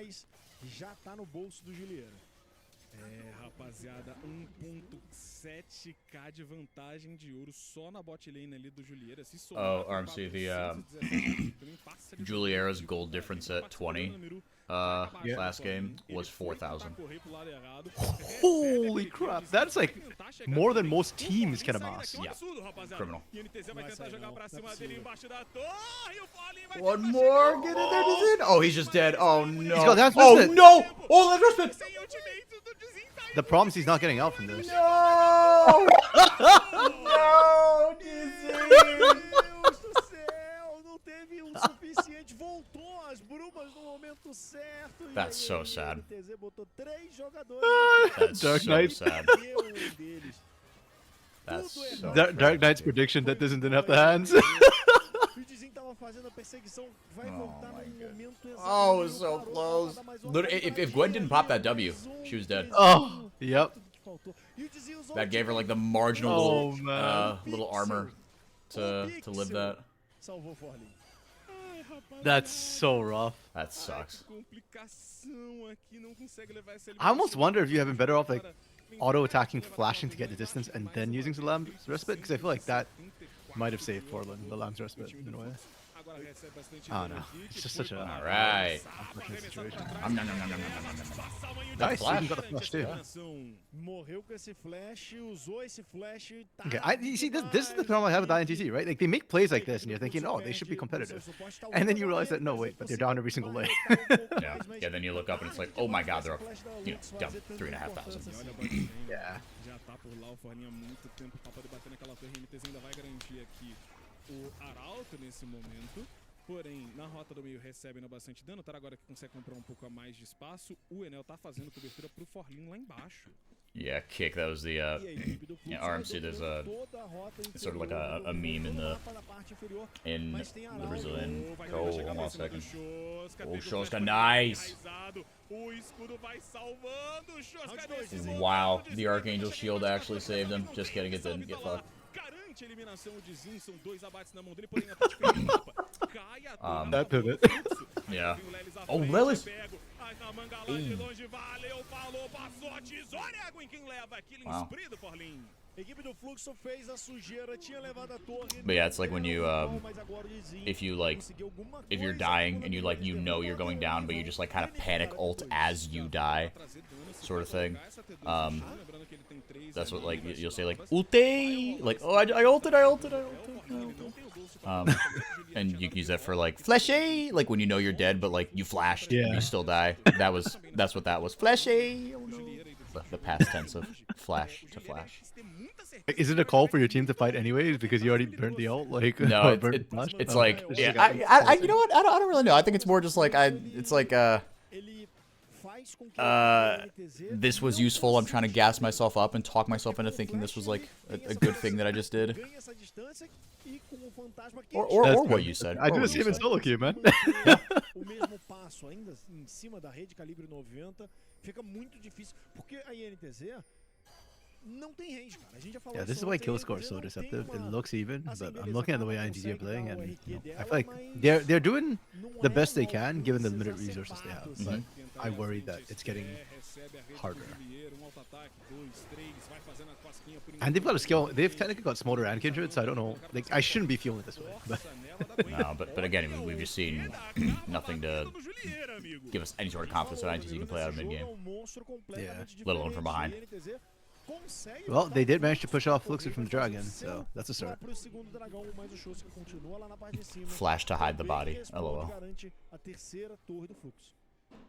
Rapaziada, 1.7k de vantagem de ouro só na bot lane ali do Julieira. Oh, RMC, the Juliera's gold difference at 20 last game was 4,000. Holy crap, that's like more than most teams can amass. Yeah, criminal. One more, get in there, he's in. Oh, he's just dead. Oh no. He's got that oh no! Oh, that's respite. The problem is he's not getting out from this. No! No, That's so sad. That's Dark so Knight. sad. That's so Dark Knight's prediction that doesn't have the hands. Oh, so close. If Gwen didn't pop that W, she was dead. Oh, yep. That gave her like the marginal little armor to live that. That's so rough. That sucks. I almost wonder if you have been better off like auto-attacking, flashing to get the distance, and then using the Lamb's Respite, because I feel like that might have saved Portland, the Lamb's Respite, in a way. Oh no, it's just such a unfortunate situation. Nice, you even got a flash too. Okay, you see, this is the problem I have with INTZ, right? Like, they make plays like this, and you're thinking, oh, they should be competitive. And then you realize that, no, wait, but they're down every single lane. Yeah, then you look up and it's like, oh my god, they're up, you know, down 3,500. Yeah. O Arauto nesse momento, porém na rota do meio recebe bastante dano. Tá agora que consegue comprar um pouco a mais de espaço. O Enel tá fazendo cobertura pro Forlin lá embaixo. Yeah, kick. That was the RMC. There's it's sort of like a meme in the Brazilian. Oh, hold on a second. Oh, Shoska, nice. Wow, the Archangel Shield actually saved him. Just kidding, it didn't get fucked. That pivot. Yeah. Oh, Lelis. Wow. But yeah, it's like when you if you're dying and you know you're going down, but you just like kind of panic ult as you die, sort of thing. That's what like you'll say, like ulte, like, oh, I ulted. And you can use that for like fleshy, like when you know you're dead but like you flashed and you still die. That's what that was. Fleshy. Oh, no. The past tense of flash to flash. Is it a call for your team to fight anyways because you already burnt the ult? Like, no, it's like, yeah, I you know what? I don't really know. I think it's more just like this was useful. I'm trying to gas myself up and talk myself into thinking this was like a good thing that I just did. Or what you said. I do the same in solo queue, man. Yeah, this is why kill score is so deceptive. It looks even, but I'm looking at the way INTZ are playing, and I feel like they're doing the best they can given the limited resources they have. But I worry that it's getting harder. And they've got a skill. They've technically got Smolder and Kindred, so I don't know. Like, I shouldn't be feeling it this way. But no, but again, we've just seen nothing to give us any sort of confidence that INTZ can play out of mid game. Yeah. Let alone from behind. Well, they did manage to push off Fluxer from the Dragon, so that's a start. Flash to hide the body. LOL.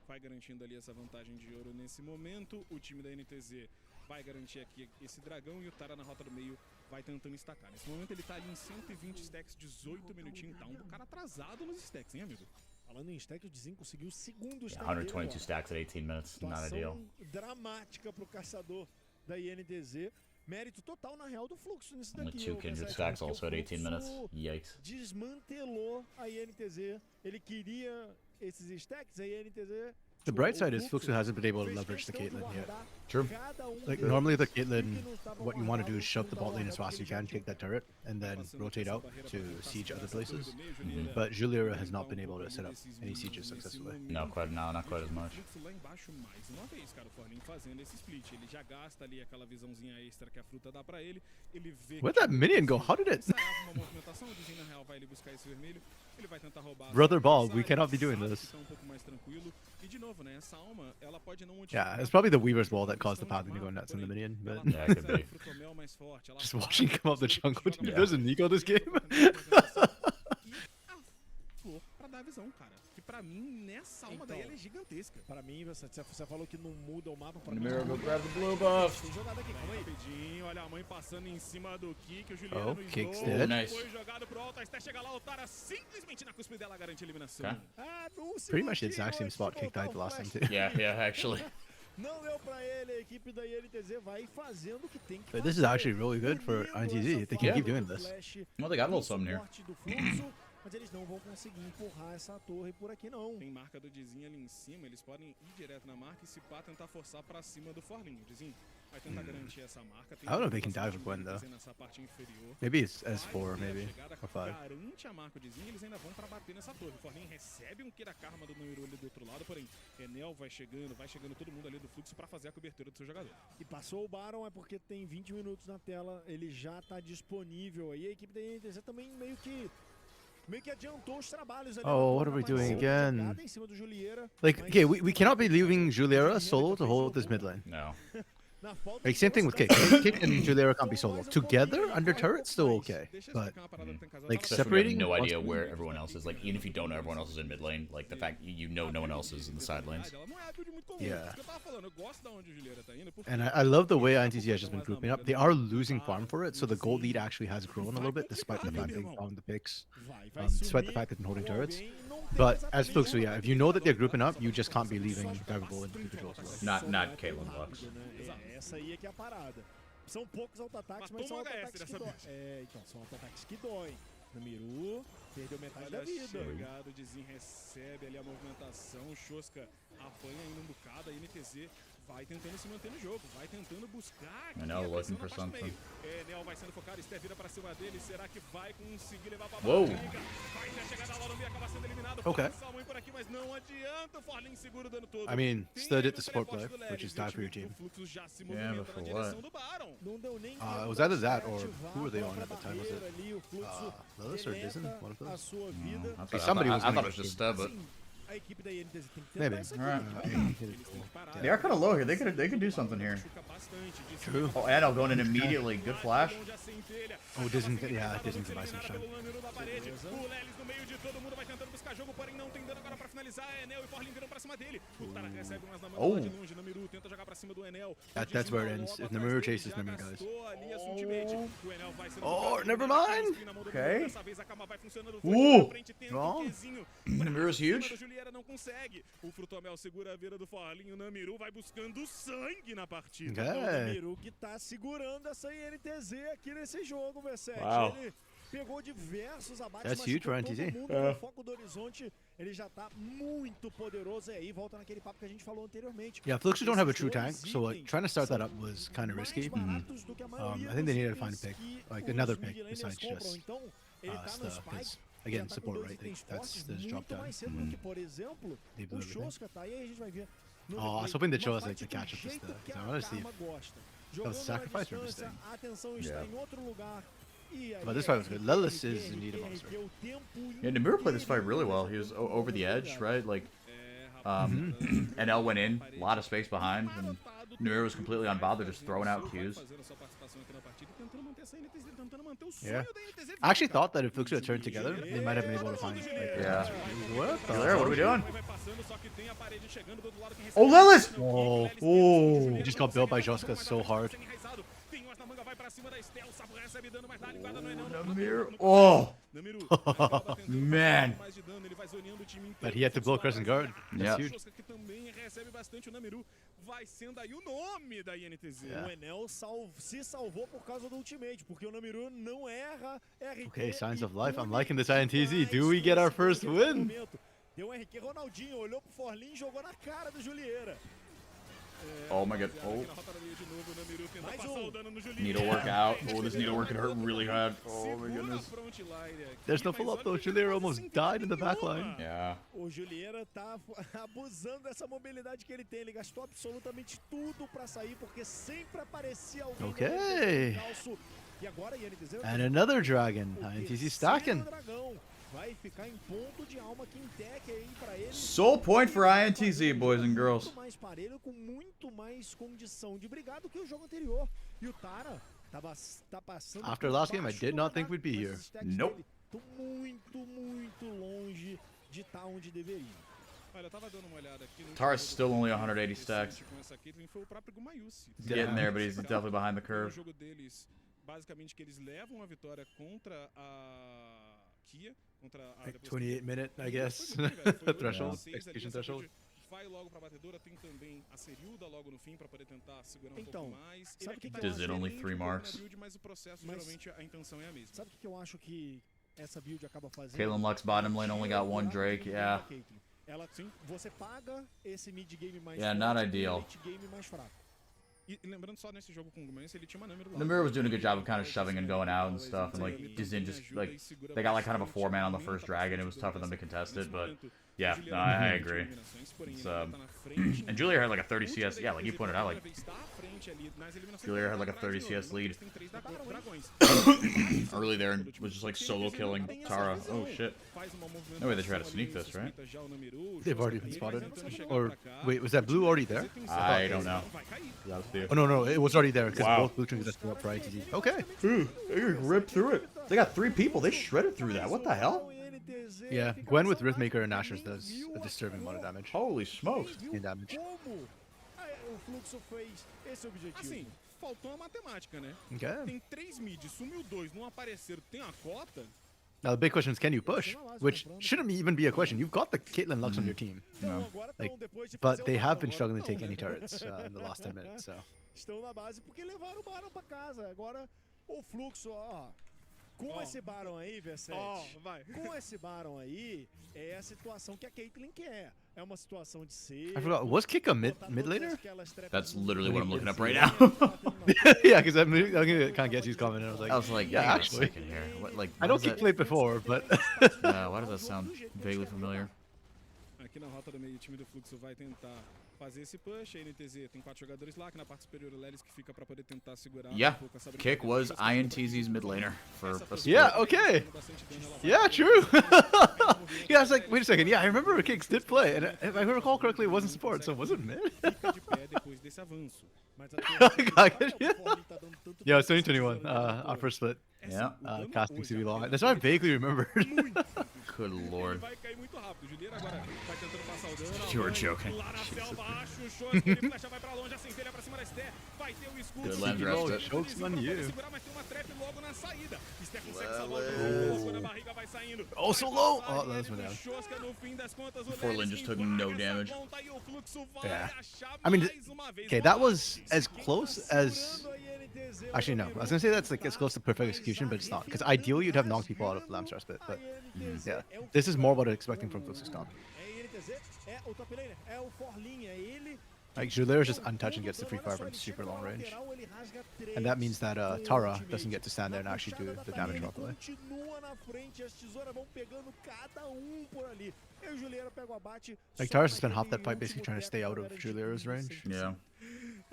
Vai garantindo ali essa vantagem de ouro nesse momento. O time da NTZ vai garantir aqui esse dragão e o Tara na rota do meio vai tentando estacar. Nesse momento ele tá ali em 120 stacks, 18 minutinhos. Tá um cara atrasado nos stacks, hein, amigo? Falando em stack, o Dizin conseguiu o segundo stack. 122 stacks at 18 minutes. Not ideal. Dramática pro caçador da INTZ. Mérito total, na real, do Fluxo nisso daqui. Only 2 Kindred stacks also at 18 minutes. Yikes. Desmantelou a INTZ. Ele queria esses stacks, a INTZ... The bright side is Fluxo hasn't been able to leverage the Caitlyn yet. True. Like, normally the Caitlyn, what you want to do is shove the bot lane as fast as you can, take that turret, and then rotate out to siege other places. But Juliera has not been able to set up any sieges successfully. No, not quite as much. Where'd that minion go? How did it? Brother Bob, we cannot be doing this. Yeah, it's probably the Weaver's Wall that caused the pathing to go nuts in the minion, but yeah, it could be. Just watching him come up the jungle, dude, there's a Nico this game. Dar visão, cara. Que pra mim, nessa alma daí, ela é gigantesca. Pra mim, você falou que não muda o mapa. Pra mim, grab the blue buff. Tem jogada aqui, calma aí. Rapidinho, olha a mãe passando em cima do kick, o Juliano no slow. Nice. Foi jogado pro alto, até chegar lá, o Tara simplesmente na cúspide dela garante a eliminação. Pretty much the exact same spot Kick died the last time too. Yeah, actually. Não deu pra ele, a equipe da INTZ vai fazendo o que tem que But this is actually really good for INTZ. They can keep doing this. Well, they got a little something here. Mas eles não vão conseguir empurrar essa torre por aqui, não. Tem marca do Dizin ali em cima, eles podem ir direto na marca e se pá tentar forçar pra cima do Forlin. O Dizin vai tentar garantir essa marca. I don't know if they can dive with Gwen though. Maybe it's S4, maybe, or 5. Garante a marca do Dizin, eles ainda vão pra bater nessa torre. O Forlin recebe um Kira Karma do Noiru ali do outro lado, porém, Enel vai chegando todo mundo ali do fluxo pra fazer a cobertura do seu jogador. E passou o Baron é porque tem 20 minutos na tela, ele já tá disponível aí. A equipe da INTZ também meio que adiantou os trabalhos ali. Oh, what are we doing again? Like, okay, we cannot be leaving Juliera solo to hold this mid lane. No. Like, same thing with Kick. Kick and Juliera can't be solo. Together, under turret, still okay. But, like, separating... no idea where everyone else is. Like, even if you don't know everyone else is in mid lane, like, the fact you know no one else is in the side lanes. Yeah. And I love the way INTZ has just been grouping up. They are losing farm for it, so the gold lead actually has grown a little bit, despite the fact they've found the picks. Despite the fact they've been holding turrets. But as Fluxo, yeah, if you know that they're grouping up, you just can't be leaving drivable individuals. Not Caitlyn Lux. Essa aí é que é a parada. São poucos auto-ataques, mas são auto-ataques que doem. Então, são auto-ataques que doem. Namiru perdeu metade da vida. Chegado, Dizin recebe ali a movimentação, Shoska apanha ainda um bocado, a NTZ vai tentando se manter no jogo, vai tentando buscar. Enel looking for something. Enel vai sendo focado, Steph vira pra cima dele, será que vai conseguir levar pra Whoa. Vai ter a chegada lá no meio, acaba sendo eliminado. Okay. Por aqui, mas não adianta, o Forlin segura o dano todo. I mean, still did the support play, which is die for your team. Yeah, but for what? It was either that or who were they on at the time? Was it Lilith or Dizin? One of those? Somebody was. I thought it was just Stub, but maybe. They are kind of low here. They could do something here. True. Oh, Enel going in immediately. Good flash. Oh, Dizin can buy some shine. Oh. That's where it ends. If Namiru chases, Namiru dies. Oh, never mind. Okay. Ooh. Wrong. Namiru's huge. Não consegue. O Frutomel segura a vida do Forlin, o Namiru vai buscando sangue na partida. É o Namiru que tá segurando essa INTZ aqui nesse jogo, V7. Wow. Ele pegou diversos abates, That's huge for INTZ. O foco do horizonte, ele já tá muito poderoso. E aí volta naquele papo que a gente falou anteriormente. Yeah, Fluxo don't have a true tank, so like, trying to start that up was kind of risky. I think they needed to find a pick, like another pick besides just Stuff. again, tá com support, dois right? itens That's fortes the drop muito down. mais cedo do que, por exemplo, They blew o everything. Shoska, tá? E aí a gente vai ver no Oh, I was replay hoping they'd show uma us like the fight do catch up jeito stuff. que I a want to see Karma gosta. that was Jogando na sacrifice or distância, mistake. a atenção está em outro lugar. E aí But this fight was good. Lelis RQ, is in need of monster. o tempo Yeah, Namir played this fight really well. He was over the edge, right? Like, NL went in, a lot of space behind, and Namir was completely unbothered, just throwing out Qs. Yeah. I actually thought that if Fluxo had turned together, they might have been able to find it. Like, Yeah. What the What are we doing? Oh, Lilith! Oh. Oh. He just got built by Joska so hard. Namir. Oh. Man. But he had to blow Crescent Guard. That's Yeah. huge. Vai sendo aí o nome da INTZ. Yeah. O Enel se salvou por causa do ultimate, porque o Namiru não erra RQ. Okay, signs e of life. I'm pune liking this INTZ. Do we get our first win? Deu um RQ Ronaldinho, olhou pro Forlin e jogou na cara do Julieira. Oh my god. Oh. Mais Need to work out. Oh, this needle work could hurt really hard. Oh my goodness. There's no follow-up though. Julier almost died in the backline. Yeah. O Julieira tá abusando dessa mobilidade que ele tem. Ele gastou absolutamente tudo pra sair, porque sempre aparecia alguém. Okay. E agora a INTZ And another dragon. INTZ stacking. dragão vai ficar em ponto de alma Quintec aí pra ele. Soul point for INTZ, boys and girls. Muito mais parelho, com muito mais condição de brigar do que o jogo anterior. E o Tara tá passando. After por last game, I baixo did do not think radar, we'd be mas here. os stacks Nope. dele tão muito longe de estar onde deveria. Olha, eu tava dando uma olhada aqui no Tara's jogo still only do 180 stacks. com essa Caitlyn, foi o próprio Gumayusi. Getting there, but he's definitely behind the No curve. jogo deles, basicamente que eles levam a vitória contra a Kia, contra a Like depois 28 minute, I guess. Foi muito bem, velho. Foi 8 Threshold. a 6 ali, Execution essa threshold. build vai logo pra batedora, tem também a Serilda logo no fim pra poder tentar segurar Então, pouco mais. sabe Ele o que tá que eu Does it acho? only diferente 3 um pouco na marks? build, mas o processo, Mas- geralmente, a intenção é a mesma. Sabe o que eu acho que essa build acaba fazendo? Kalen Lux bottom lane only got one Drake, yeah. Ela, sim, você paga esse mid game mais Yeah, forte not e o ideal. late game mais fraco. E lembrando só nesse jogo com o Gumayusi, ele tinha uma Namir do lado. Namir was doing a good job of kind of shoving and going out and stuff, and like Dizin just like they got like kind of a 4-man on the first dragon. It was tough for them to contest it, but yeah, no, I agree. It's, and Julia had like a 30 CS. Yeah, like you pointed out, like Julia had like a 30 CS lead early there and was just like solo killing Tara. Oh shit! No way they tried to sneak this, right? They've already been spotted. Or wait, was that blue already there? I don't know. That was the- Oh no, it was already there because Wow. both blue teams just went up for ITZ. Okay. Ooh, they ripped through it. They got 3 people. They shredded through that. What the hell? Yeah, Gwen with Rhythmaker and Ashes does a disturbing amount of damage. Holy smokes! In damage. Como o Fluxo fez esse objetivo? Assim, faltou a matemática, né? Okay. Tem 3 mid, sumiu 2, não apareceram, tem a cota. Now the big question is, can you push? Which shouldn't even be a question. You've got the Caitlyn Lux on your team. Então, agora Like, estão, depois de but fazer they o have Baron, been agora struggling to não, take any né? turrets in the last 10 minutes. So Estão na base porque levaram o Baron pra casa. Agora o Fluxo, ó. Com esse Baron aí, V7. Vai. Com esse Baron aí, é a situação que a Caitlyn quer. É uma situação de ser. I forgot. Was Kick a mid laner? That's literally what I'm looking up right now. Yeah, because I'm can't get his comment. And I was like, I was like, yeah, yeah, actually. second here. What, like, I why know does Kick that- played before, but Why does that sound vaguely familiar? Aqui na rota do meio, o time do Fluxo vai tentar fazer esse push. A NTZ tem 4 jogadores lá, que na parte superior o Lelis que fica pra poder tentar segurar Yeah, um pouco essa Kick brincadeira. was INTZ's mid laner for a split. yeah, okay, yeah, true. Yeah, I was like, wait a second. Yeah, I remember Kicks did play, and if I recall correctly, it wasn't support, so was it mid? Fica de pé depois desse avanço. Mas a Got it, yeah. Yeah, it's 2021. Our first split. Yeah. Casting CBLOL. That's what I vaguely remembered. Good lord. Vai cair muito rápido. Juliana agora vai tentando passar o dano. You were joking. Lá na selva, acha o Shoska, ele flecha, vai pra longe, a centelha pra cima da Sté. Vai ter o escudo. Good land CBLOL rest. chokes on you. Segurar, mas tem uma trap logo na saída. Sté consegue salvar o dano, colocou na barriga, vai saindo. Oh, so low. Oh, that was my down. Shoska, no fim das contas, o Forlin Lelis just took empurra no essa damage. ponta e o Fluxo vai Yeah. achar I mean, mais uma vez. okay, that was as close as. Actually, no. I was gonna say that's like as close to perfect execution, but it's not. Because ideally, you'd have knocked people out of Lamstar split. But yeah, this is more what I'm expecting from Fluxus Dawn. É INTZ, é o top laner, é o Forlin, é ele Like Julio just untouched and gets the free fire from super long range. And that means that Tara doesn't get to stand there and actually do the damage properly. Like Tara's spent half that fight basically trying to stay out of Julio's range. Yeah.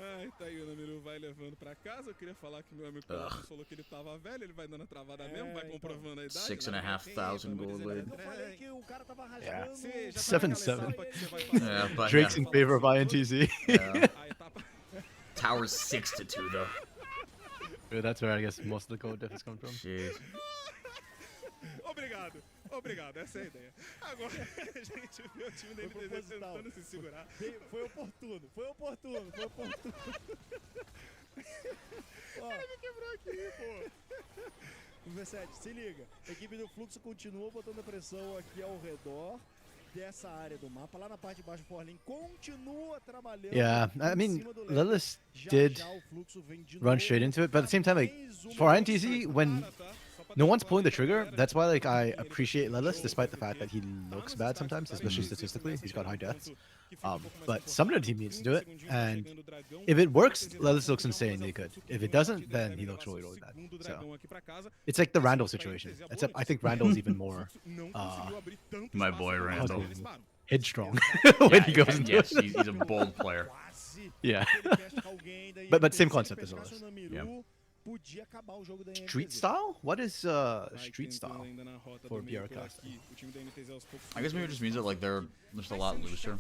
Ai, tá aí, o Namiru vai levando pra casa. Eu queria falar que meu amigo falou que ele tava velho, ele vai dando a travada mesmo, vai comprovando a idade. 6,500 gold lead. Yeah. 7-7. Yeah, but Drake's in favor of INTZ. Yeah. Tower's 6-2 though. Yeah, that's where I guess most of the gold diff is coming from. Jeez. Obrigado. Obrigado, essa é a ideia. Agora, a gente viu o time da NTZ tentando se segurar. Foi oportuno. Ó, ele me quebrou aqui, pô. V7, se liga. A equipe do Fluxo continua botando pressão aqui ao redor dessa área do mapa. Lá na parte de baixo, o Forlin continua trabalhando. Yeah, I mean, Lilith did run straight into it, but at the same time, like, for INTZ, when no one's pulling the trigger, that's why, like, I appreciate Lilith, despite the fact that he looks bad sometimes, especially statistically. He's got high deaths. But some of the team needs to do it, and if it works, Lilith looks insanely good. If it doesn't, then he looks really, really bad. So it's like the Randall situation, except I think Randall's even more My boy Randall. headstrong when he goes into Yes, it. he's a bold player. Yeah. but same concept as Lilith. Yeah. Street style? What is street style for BR casting? I guess maybe it just means that like they're just a lot looser.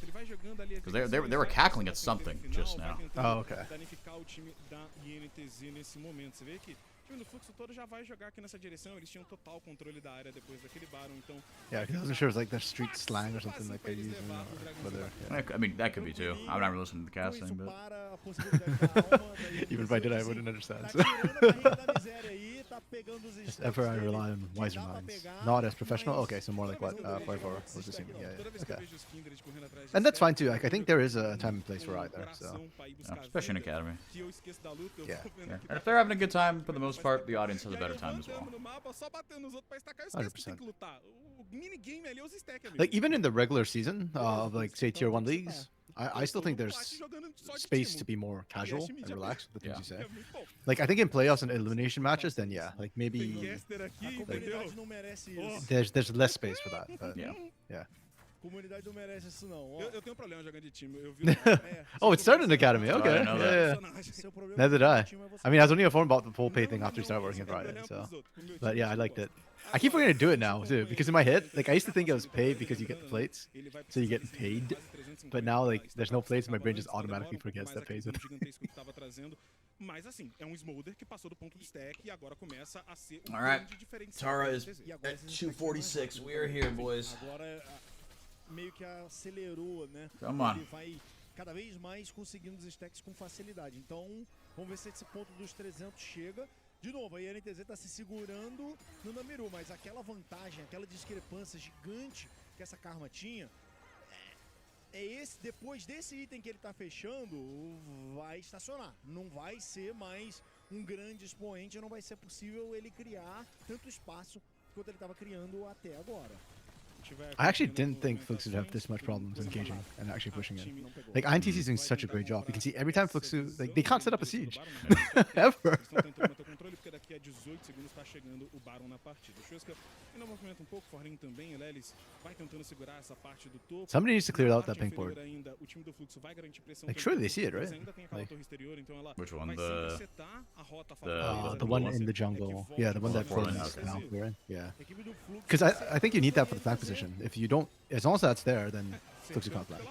Because they were cackling at something just now. Oh, okay. O time do Fluxo todo já vai jogar aqui nessa direção, eles tinham total controle da área depois daquele Baron, então... Yeah, because I wasn't sure it was like their street slang or something like they're using, whether... Yeah. I mean, that could be too. I'm not really listening to the casting, but... Even if I did, I wouldn't understand. So. Just ever I rely on wiser minds. Not as professional? Okay, so more like what Fireball was just saying. Yeah, okay. And that's fine too. Like, I think there is a time and place for either, so... Yeah, especially in Academy. Yeah. And if they're having a good time, for the most part, the audience has a better time as well. 100%. Like, even in the regular season of, like, say, Tier 1 leagues, I still think there's space to be more casual and relaxed with the things you say. Like, I think in playoffs and elimination matches, then yeah, like, maybe... Like, there's less space for that, but yeah. Comunidade não merece isso não. Eu tenho problema jogando de time. Eu vi Oh, it started in the academy. Okay. Yeah. Neither did I. I mean, I was only informed about the full pay thing after we started working at Riot. So, but yeah, I liked it. I keep forgetting to do it now too, because in my head, like I used to think it was paid because you get the plates, so you get paid. But now, like, there's no plates, my brain just automatically forgets that pays it. Mas assim, é smolder que passou do ponto do stack e agora começa a ser Alright, Tara is at 246. We are here, boys. Meio que acelerou, né? Come on. Ele vai cada vez mais conseguindo os stacks com facilidade. Então, vamos ver se esse ponto dos 300 chega. De novo, a INTZ tá se segurando no Namiru, mas aquela vantagem, aquela discrepância gigante que essa Karma tinha, depois desse item que ele tá fechando, vai estacionar. Não vai ser mais um grande expoente, não vai ser possível ele criar tanto espaço quanto ele estava criando até agora. I actually didn't think Fluxu would have this much problems engaging and actually pushing in. Like, INTZ is doing such a great job. You can see every time Fluxu, like, they can't set up a siege. Ever. Somebody needs to clear out that pink board. Like, surely they see it, right? Like, which one? the one in the jungle. Yeah, the one that Fortnite's now clearing. Yeah. Because I think you need that for the flank position. If you don't, as long as that's there, then Fluxu can't flank.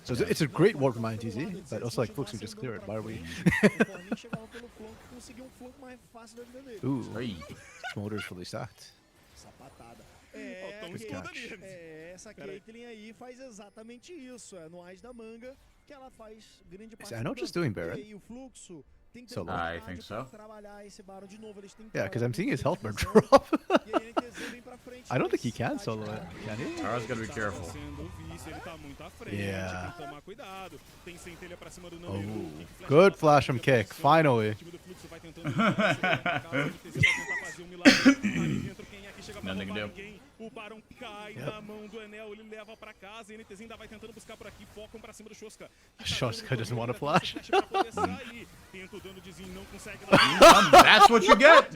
So it's a great ward from INTZ, but also like Fluxu just clear it. Why are we? Ooh, Smolder's fully stacked. Good catch. Essa Caitlyn aí faz exatamente isso. É no Ais da Manga que ela faz grande parte. Is Ano just doing Baron? Solo. I think so. Yeah, because I'm seeing his health bar drop. I don't think he can solo it, can he? Tara's gotta be careful. Yeah. Oh, good flash from kick, finally. que chega pra roubar ninguém. O Barão cai na mão do Enel, ele leva pra casa. E NTZ ainda vai tentando buscar por aqui, focam pra cima do Shoska. Shoska doesn't want to flash. Tenta o dano de Zin, não consegue. That's what you get!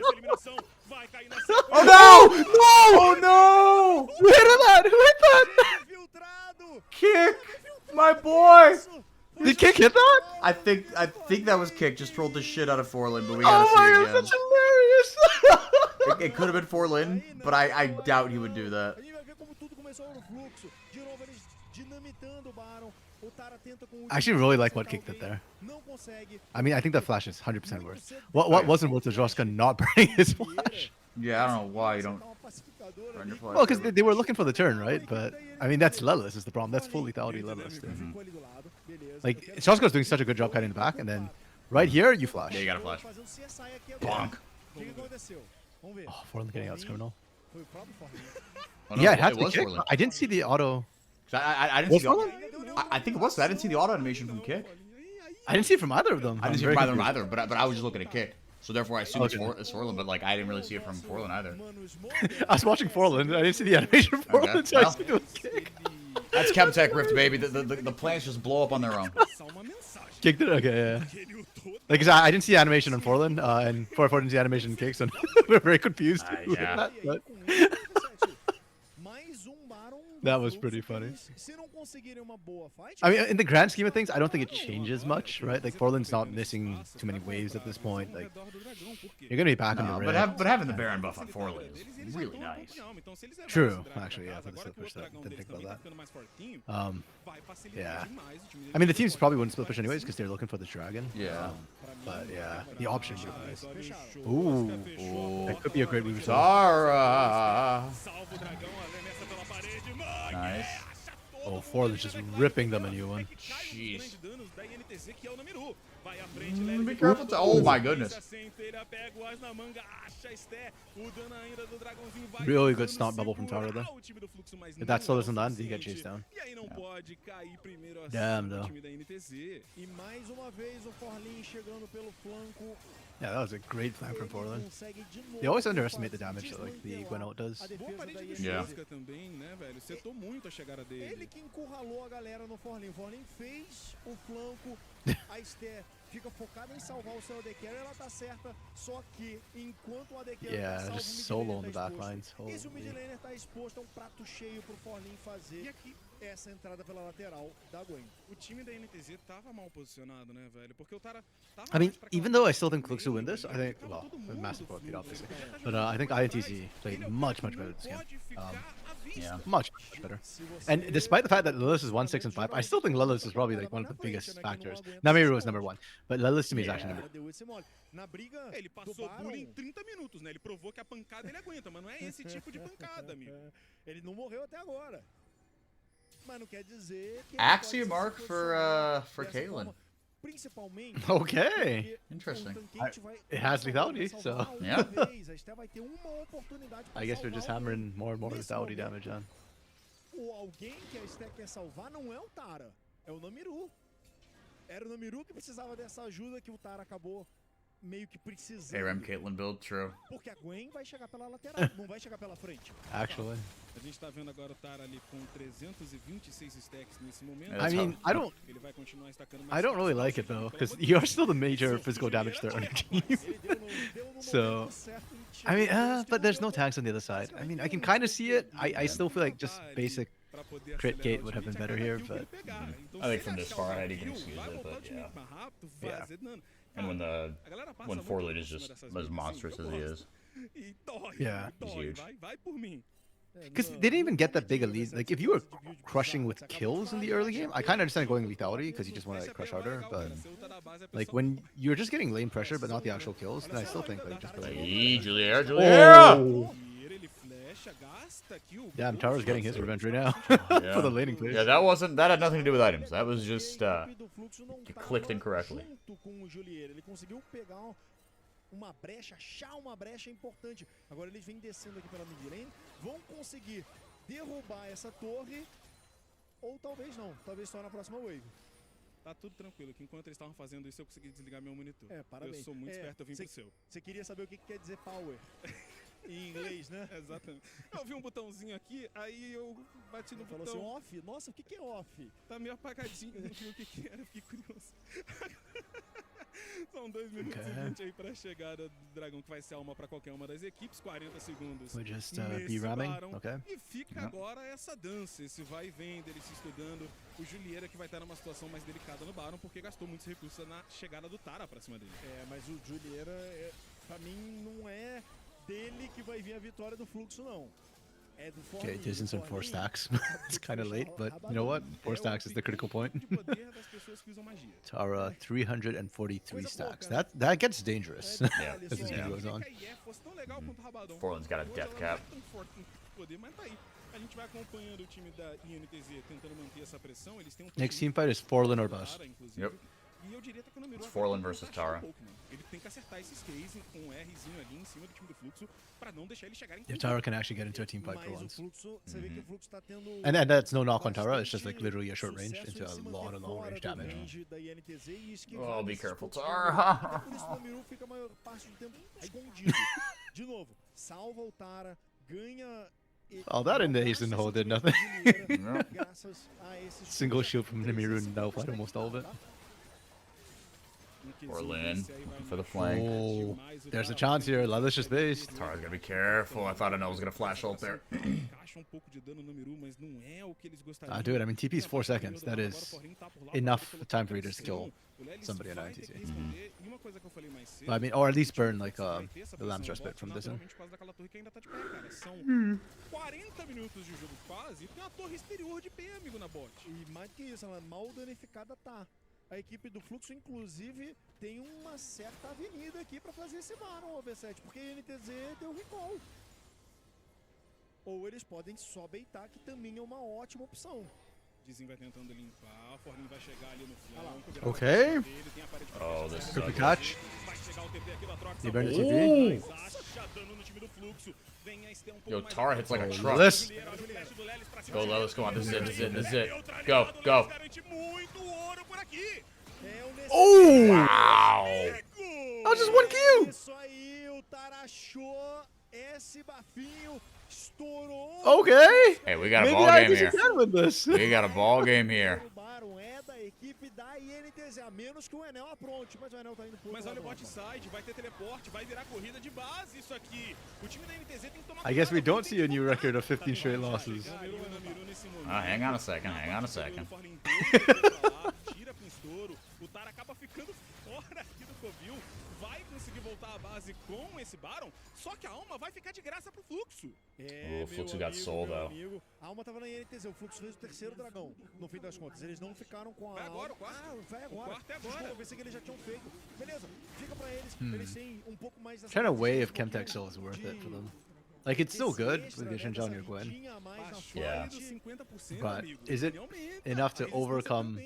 Vai cair na Oh no! No! Oh no! Who hit that? Who hit that? Kick! My boy! Did Kick hit that? I think that was Kick. Just trolled the shit out of Forlin, but we gotta Oh see my again. god, that's hilarious! It could have been Forlin, but I doubt he would do that. I actually really like what Kick did there. I mean, I think that flash is 100% worth. What wasn't worth is Joska not burning his flash. Yeah, I don't know why you don't run your flash. Well, because they were looking for the turn, right? But, I mean, that's Lelis is the problem. That's full lethality Lelis. Like, Joska's doing such a good job cutting the back, and then right here, you flash. Yeah, you gotta flash. Bonk. Oh, Forlin getting out criminal. Oh, no, Yeah, it had to was Kick. Forlin. I didn't see the auto. I didn't see the auto. I think it was. I didn't see the auto animation from Kick. I didn't see it from either of them. I didn't see it from either, but I was just looking at Kick. So therefore, I assumed it's Forlin, but like I didn't really see it from Forlin either. I was watching Forlin. I didn't see the animation from Forlin, Okay, so I well. assumed it was Kick. That's Chemtech Rift, baby. The plants just blow up on their own. Kicked it? Okay, yeah. Like, 'cause I didn't see animation on Forlin, and 4 didn't see animation in Kick, so we're very confused. Yeah. That was pretty funny. I mean, in the grand scheme of things, I don't think it changes much, right? Like, Forlin's not missing too many waves at this point. Like, you're gonna be back on the rim. But having the Baron buff on Forlin is really nice. True, actually, yeah. I think split push that. Didn't think about that. Yeah. I mean, the teams probably wouldn't split push anyways because they're looking for the dragon. Yeah. But yeah, the option would be nice. Ooh, that could be a great move. Zara. Nice. Oh, Forlin's just ripping them a new one. Jeez. Be careful. Oh my goodness. Really good stomp bubble from Tara though. If that still doesn't land, you get chased down. Damn though. Yeah, that was a great flank from Forlin. They always underestimate the damage that like the Gwen ult does. Yeah. Ele que encurralou a galera no Forlin. O Forlin fez o flanco. A Esther fica focada em salvar o seu AD Carry, ela tá certa. Só que enquanto o AD Carry Yeah, salva, just o solo on mid the laner tá backlines. exposto. E se o mid laner tá exposto, é um prato cheio pro Forlin fazer. E aqui, essa entrada pela lateral da Gwen. O time da NTZ tava mal posicionado, né, velho? Porque o Tara tava I mean, even though I still think Lux will win this, I think, well, massive board beat obviously, but I think INTZ played much better this game. Yeah. Much better. And despite the fact that Lilith is 1, 6, and 5, I still think Lilith is probably like one of the biggest factors. Namiru is number 1, but Lilith to me is actually number 2. Ele passou bullying em 30 minutos, né? Ele provou que a pancada ele aguenta, mas não é esse tipo de pancada, amigo. Ele não morreu até agora. Mas não quer dizer que Axiom mark for Caitlyn. Okay. Interesting. It has lethality, so yeah. I guess we're just hammering more and more lethality damage on. O alguém que a Esther quer salvar não é o Tara, é o Namiru. Era o Namiru que precisava dessa ajuda que o Tara acabou meio que precisando. ARAM Caitlyn build, true. Porque a Gwen vai chegar pela lateral, não vai chegar pela frente. Actually. A gente tá vendo agora o Tara ali com 326 stacks nesse momento. I mean, I don't really like it though, because you're still the major physical damage threat on your team. So, I mean, but there's no tanks on the other side. I mean, I can kind of see it. I still feel like just basic crit gate would have been better here, but I think from this far I'd even excuse it, but yeah. Yeah. And when Forlin is just as monstrous as he is. Yeah. He's huge. Because they didn't even get that big a lead. Like, if you were crushing with kills in the early game, I kind of understand going lethality because you just want to like, crush harder. But like when you're just getting lane pressure but not the actual kills, then I still think like just. Hey, Juliera! Damn, Tara's getting his revenge right now for the laning phase. Yeah, that had nothing to do with items. That was just you clicked incorrectly. Uma brecha, achar uma brecha importante. Agora eles vêm descendo aqui pela mid lane, vão conseguir derrubar essa torre, ou talvez não, talvez só na próxima wave. Tá tudo tranquilo, que enquanto eles estavam fazendo isso eu consegui desligar meu monitor. Parabéns. Eu sou muito esperto, eu vim pro seu. Você queria saber o que quer dizer power? Em inglês, né? Exatamente. Eu vi um botãozinho aqui, aí eu bati no Falou botão. assim, off? Nossa, o que é off? Tá meio apagadinho, não vi o que era, fiquei curioso. São 2 minutos e 20 aí pra chegada do Dragão, que vai ser alma pra qualquer uma das equipes, 40 segundos. We just nesse be ramming, Baron. okay. E fica agora essa dança, esse vai e vem dele se estudando. O Julieira que vai estar numa situação mais delicada no Baron, porque gastou muitos recursos na chegada do Tara pra cima dele. Mas o Julieira, pra mim, não é dele que vai vir a vitória do Fluxo, não. É do Forlin. Okay, distance in 4 stacks. It's kind of late, but you know what? 4 stacks is the critical point. Tara, 343 stacks. That gets dangerous. Yeah, as this game goes on. Forlin's got a death cap. A gente vai acompanhando o time da INTZ tentando manter essa pressão. Eles têm Next team fight is Forlin or bust. Yep. E eu diria que no Miru Forlin versus Tara. Ele tem que acertar esses cases com um Rzinho ali em cima do time do Fluxo pra não deixar ele chegar em If Tara can actually get into a team fight for once. Você vê que o Fluxo tá tendo And that's no knock on Tara, it's just like literally a short range into a lot of long range damage. Oh, be careful, Tara. Por isso o Miru fica a maior parte do tempo escondido. De novo, salva o Tara, ganha. Oh, that invasion hole did nothing. Single shield from Namiru and now fight almost all of it. Forlin for the flank. Oh, there's a chance here. Lavish's base. Tara's gotta be careful. I thought I was gonna flash ult there. Dude, I mean, TP is 4 seconds. That is enough time for you to kill somebody in ITC. I mean, or at least burn like the Lamb's Respite from this one. 40 minutos de jogo quase e tem a torre exterior de P, amigo, na bot. E mais que isso, ela mal danificada tá. A equipe do Fluxo, inclusive, tem uma certa avenida aqui pra fazer esse Baron, OV7, porque a NTZ deu recall. Ou eles podem só baitar, que também é uma ótima opção. Dizem vai tentando limpar, Forlin vai chegar ali no flanco. Okay. Oh, this Good sucks. catch. You burned the Ooh. TP. Yo, Tara hits like a truck. Let's Go, let's go on. This is it. This is it. This is it. Go, go. Oh! Wow. That was just 1 kill. Isso aí, o Tara achou esse bafinho, estourou. Okay. Hey, we got a Maybe ball game ITC here. can win this. We got a ball game here. O Baron é da equipe da INTZ, a menos que o Enel apronte, mas o Enel tá indo por Mas olha o bot side, vai ter teleporte, vai virar corrida de base isso aqui. O time da NTZ tem que tomar I guess we don't see a new record of 15 straight losses. Hang on a second. Hang on a second. Tira pro estouro, o Tara acaba ficando fora aqui do Covil, vai conseguir voltar à base com esse Baron, só que a alma vai ficar de graça pro Fluxo. O Fluxo got soul, though. A alma tava na INTZ, o Fluxo fez o terceiro dragão, no fim das contas. Eles não ficaram com a Vai agora, o alma. quarto. Vai agora. O quarto é agora. Desculpa, eu pensei que eles já tinham feito. Beleza, fica pra eles. Eles têm um pouco mais dessa... Trying to weigh if Chemtech Soul is worth it for them. Like, it's still good with the Shinjao near Gwen. Yeah. But is it enough to overcome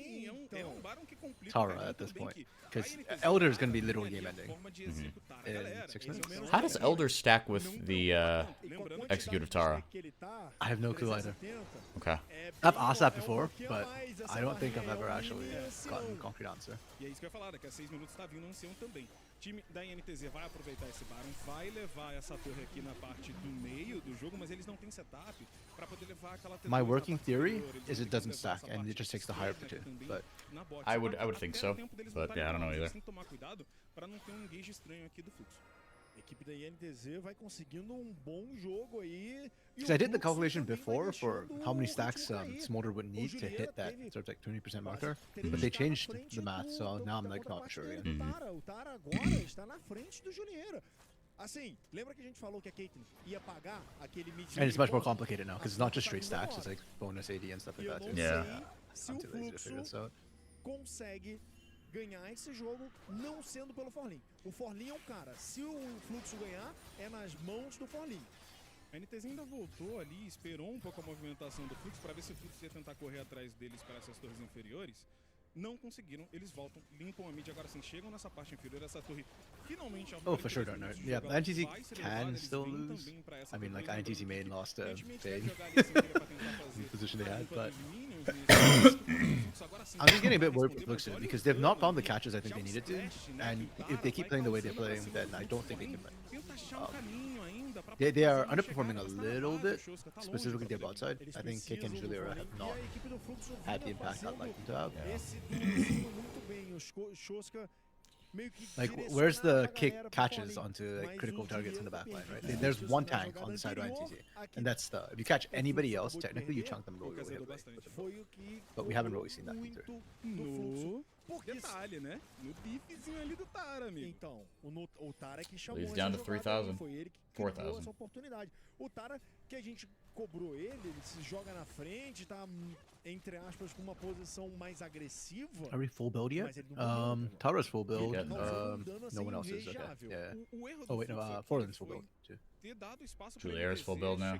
Tara at this point? Because Elder is going to be literally game ending in 6 minutes. How does Elder stack with the Executive Tara? I have no clue either. Okay. I've asked that before, but I don't think I've ever actually gotten a concrete answer. E é isso que eu ia falar, daqui a 6 minutos tá vindo um ancião também. O time da INTZ vai aproveitar esse Baron, vai levar essa torre aqui na parte do meio do jogo, mas eles não têm setup pra poder levar aquela... My working theory is it doesn't stack and it just takes the higher of the two. But I would think so, but yeah, I don't know either. Tem que tomar cuidado pra não ter um engage estranho aqui do Fluxo. A equipe da INTZ vai conseguindo um bom jogo aí. because I did the calculation before for how many stacks Smolder would need to hit that sort of like 20% marker, but they changed the math, so now I'm like not sure again. O Tara agora está na frente do Julieira. Assim, lembra que a gente falou que a Caitlyn ia pagar aquele mid. And it's much more complicated now because it's not just straight stacks; it's like bonus AD and stuff like that too. Yeah. Se o Fluxo consegue ganhar esse jogo não sendo pelo Forlin. O Forlin é um cara, se o Fluxo ganhar, é nas mãos do Forlin. A NTZ ainda voltou ali, esperou um pouco a movimentação do Fluxo para ver se o Fluxo ia tentar correr atrás deles para essas torres inferiores. Não conseguiram, eles voltam, limpam a mid, agora sim, chegam nessa parte inferior, essa torre Oh, for sure, don't know. Yeah, INTZ can still lose. I mean, like, INTZ main lost to Bane. The position they had, but... I'm just getting a bit worried with Fluxo because they've not found the catches I think they needed to, and if they keep playing the way they're playing, then I don't think they can win. They are underperforming a little bit, specifically their bot side. I think Kick and Julia have not had the impact I'd like them to have. Like, where's the Kick catches onto like critical targets in the backline, right? There's one tank on the side of INTZ, and that's the... If you catch anybody else, technically you chunk them and roll your way away. But we haven't really seen that either. No detalhe, né? No biffzinho ali do Tara, amigo. Então, o Tara que chamou He's down to 3,000. foi ele que criou essa oportunidade. O Tara que a gente cobrou ele se joga na frente, tá entre aspas com uma posição mais agressiva. Are we full build yet? Tara's full build. No one else is. Okay. Yeah. Oh wait, no. Forlan's full build too. Juliera's full build now.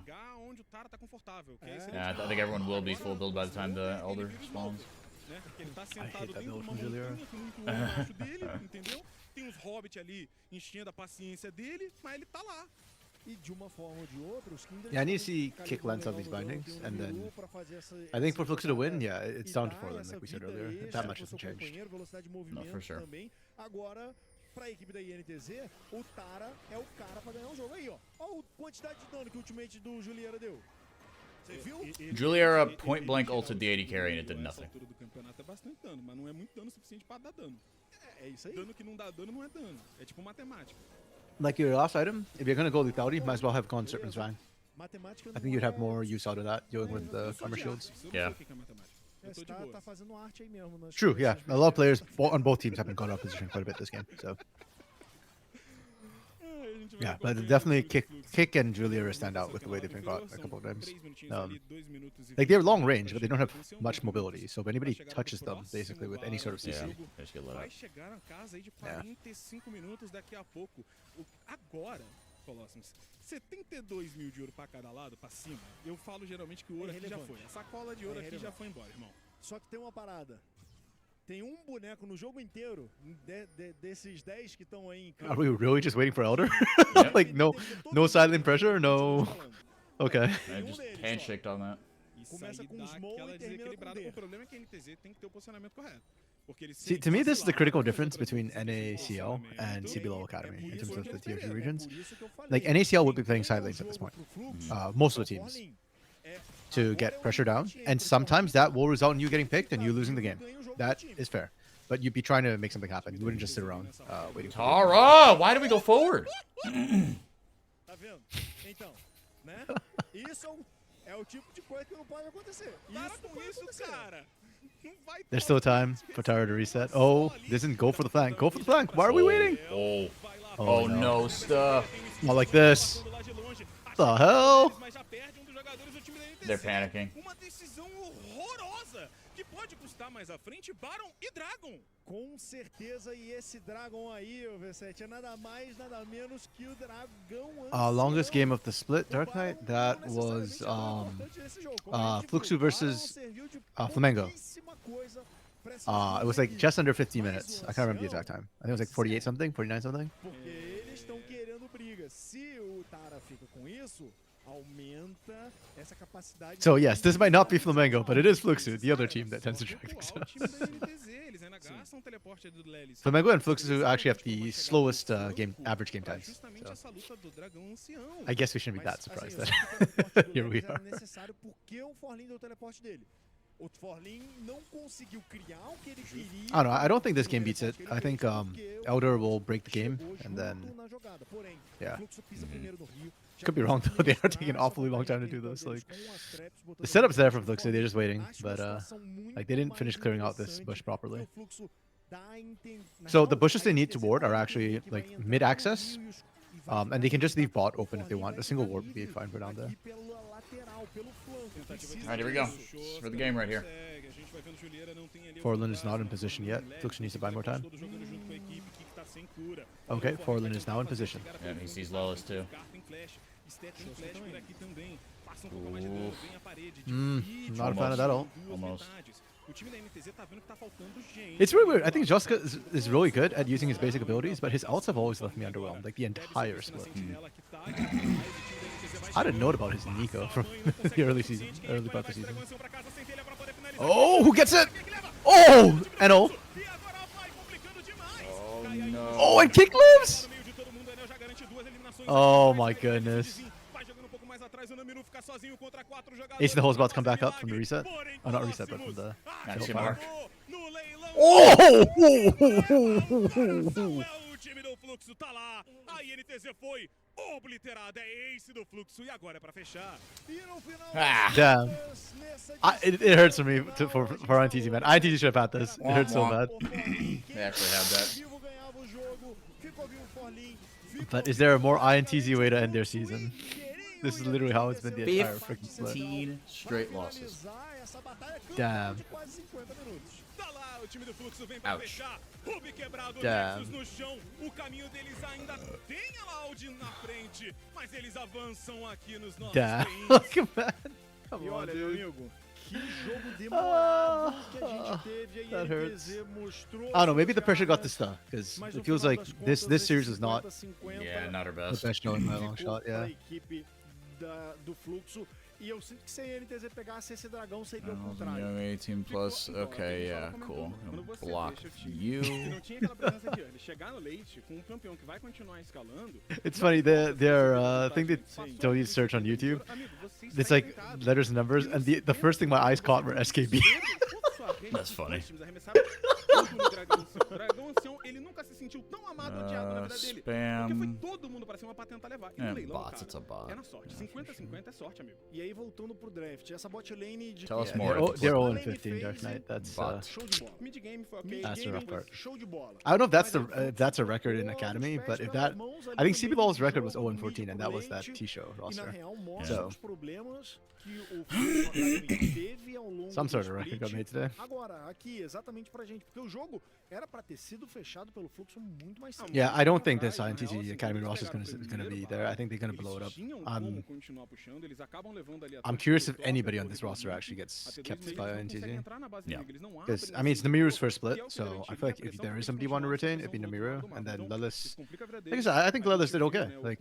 Yeah, I think everyone will be full build by the time the Elder spawns. I hate that build from Juliera. Entendeu? Tem uns hobbits ali enchendo a paciência dele, mas ele tá lá. E de uma forma ou de outra, os Kindred... Yeah, I need to see Kick lens on these bindings, and then I think for Fluxo to win, yeah, it's down to Forlan, like we said earlier. That much hasn't changed. No, for sure. Agora, pra equipe da INTZ, o Tara é o cara pra ganhar o jogo. Aí, ó. Olha a quantidade de dano que o ultimate do Juliera deu. Você viu? Juliera point blank ulted the AD carry and it did nothing. Do campeonato é bastante dano, mas não é muito dano suficiente pra dar dano. É isso aí. Dano que não dá dano não é dano. É tipo matemática. Like your last item, if you're gonna go lethality, might as well have gone Serpent's Fang. I think you'd have more use out of that, dealing with the armor shields. Yeah. Tá fazendo arte aí mesmo. True, yeah. A lot of players on both teams have been caught out of position quite a bit this game, so... Yeah, but definitely Kick and Juliera stand out with the way they've been caught a couple of times. Like, they're long range, but they don't have much mobility, so if anybody touches them, basically, with any sort of CC... They just get lit up. Vai chegar na casa aí de 45 minutos daqui a pouco. Agora, Colossus, 72 mil de ouro pra cada lado, pra cima, eu falo geralmente que o ouro aqui já foi. A sacola de ouro aqui já foi embora, irmão. Só que tem uma parada. Tem boneco no jogo inteiro, desses 10 que estão aí em campo. Are we really just waiting for Elder? Like, no silent pressure, no... Okay. I just handshaked on that. Começa com Smoke e termina com D. O problema é que a NTZ tem que ter o posicionamento correto. See, to me, this is the critical difference between NACL and CBLOL Academy in terms of the tier 2 regions. Like, NACL would be playing side lanes at this point, most of the teams, to get pressure down, and sometimes that will result in you getting picked and you losing the game. That is fair. But you'd be trying to make something happen. You wouldn't just sit around waiting. Tara, why do we go forward? Tá vendo? Então, né? Isso é o tipo de coisa que não pode acontecer. Cara. There's still time for Tara to reset. Oh, doesn't go for the flank. Go for the flank. Why are we waiting? Oh no, stuff. Not like this. What the hell? They're panicking. Uma decisão horrorosa que pode custar mais à frente Baron e Dragon. Com certeza, e esse Dragon aí, o V7, é nada mais, nada menos que o Dragão. Longest game of the split, Dark Knight, that was Fluxo versus Flamengo. It was like just under 50 minutes. I can't remember the exact time. I think it was like 48 something, 49 something. Porque eles estão querendo briga. Se o Tara fica com isso, aumenta essa capacidade. So yes, this might not be Flamengo, but it is Fluxo, the other team that tends to drag things out. Flamengo and Fluxo actually have the slowest average game times. So I guess we shouldn't be that surprised that here we are. I don't know, I don't think this game beats it. I think Elder will break the game, and then, yeah. Could be wrong though, they are taking an awfully long time to do this. Like, the setup's there from Fluxo, they're just waiting, but like, they didn't finish clearing out this bush properly. So the bushes they need to ward are actually like mid-access, and they can just leave bot open if they want. A single ward would be fine for down there. Alright, here we go. For the game right here. Forlan is not in position yet. Fluxo needs to buy more time. Okay, Forlan is now in position. Yeah, he sees Lolis too. Not a fan of that ult. Almost. O time da NTZ tá vendo que tá faltando gente. It's really weird. I think Joska is really good at using his basic abilities, but his ults have always left me underwhelmed, like the entire split. I didn't know about his Nico from the early part of the season. Oh, who gets it? Oh, NO. Oh no. Oh, and kick lives. Oh my goodness. Ace in the Hole is about to come back up from the reset. Oh, not reset, but from the Mark. Oh! Damn. It hurts for me for INTZ, man. INTZ should have had this. It hurts so bad. They actually had that. But is there a more INTZ way to end their season? This is literally how it's been the entire freaking split. 15 straight losses. Damn. Ouch. Damn. Damn. Look at that. Come on, dude. That hurts. I don't know, maybe the pressure got to stuff, because it feels like this series is not not our the best. best showing by a long shot, yeah. do Fluxo. E eu sinto que se a NTZ pegasse esse dragão seria o contrário. Young 18 plus, okay, yeah, cool. Block you. It's funny, their thing that Tony search on YouTube, it's like letters and numbers, and the first thing my eyes caught were SKB. That's funny. Spam. Bots, it's a bot. É na sorte, 50-50 é sorte, amigo. E aí voltando pro draft, essa bot lane de Tell us more. They're 0-15 Dark Knight. That's show de bola. Mid game foi ok. That's the rough part. Show de bola. I don't know if that's a record in Academy, but if that, I think CBLOL's record was 0-14, and that was that T-show roster. So some sort of record got made today. Agora, aqui exatamente pra gente, porque o jogo era pra ter sido fechado pelo Fluxo muito mais cedo. Yeah, I don't think this INTZ Academy roster is gonna be there. I think they're gonna blow it up. I'm curious if anybody on this roster actually gets kept by INTZ. Yeah. Because I mean, it's Namiru's first split, so I feel like if there is somebody you want to retain, it'd be Namiru, and then Lelis. Like I said, I think Lelis did okay. Like,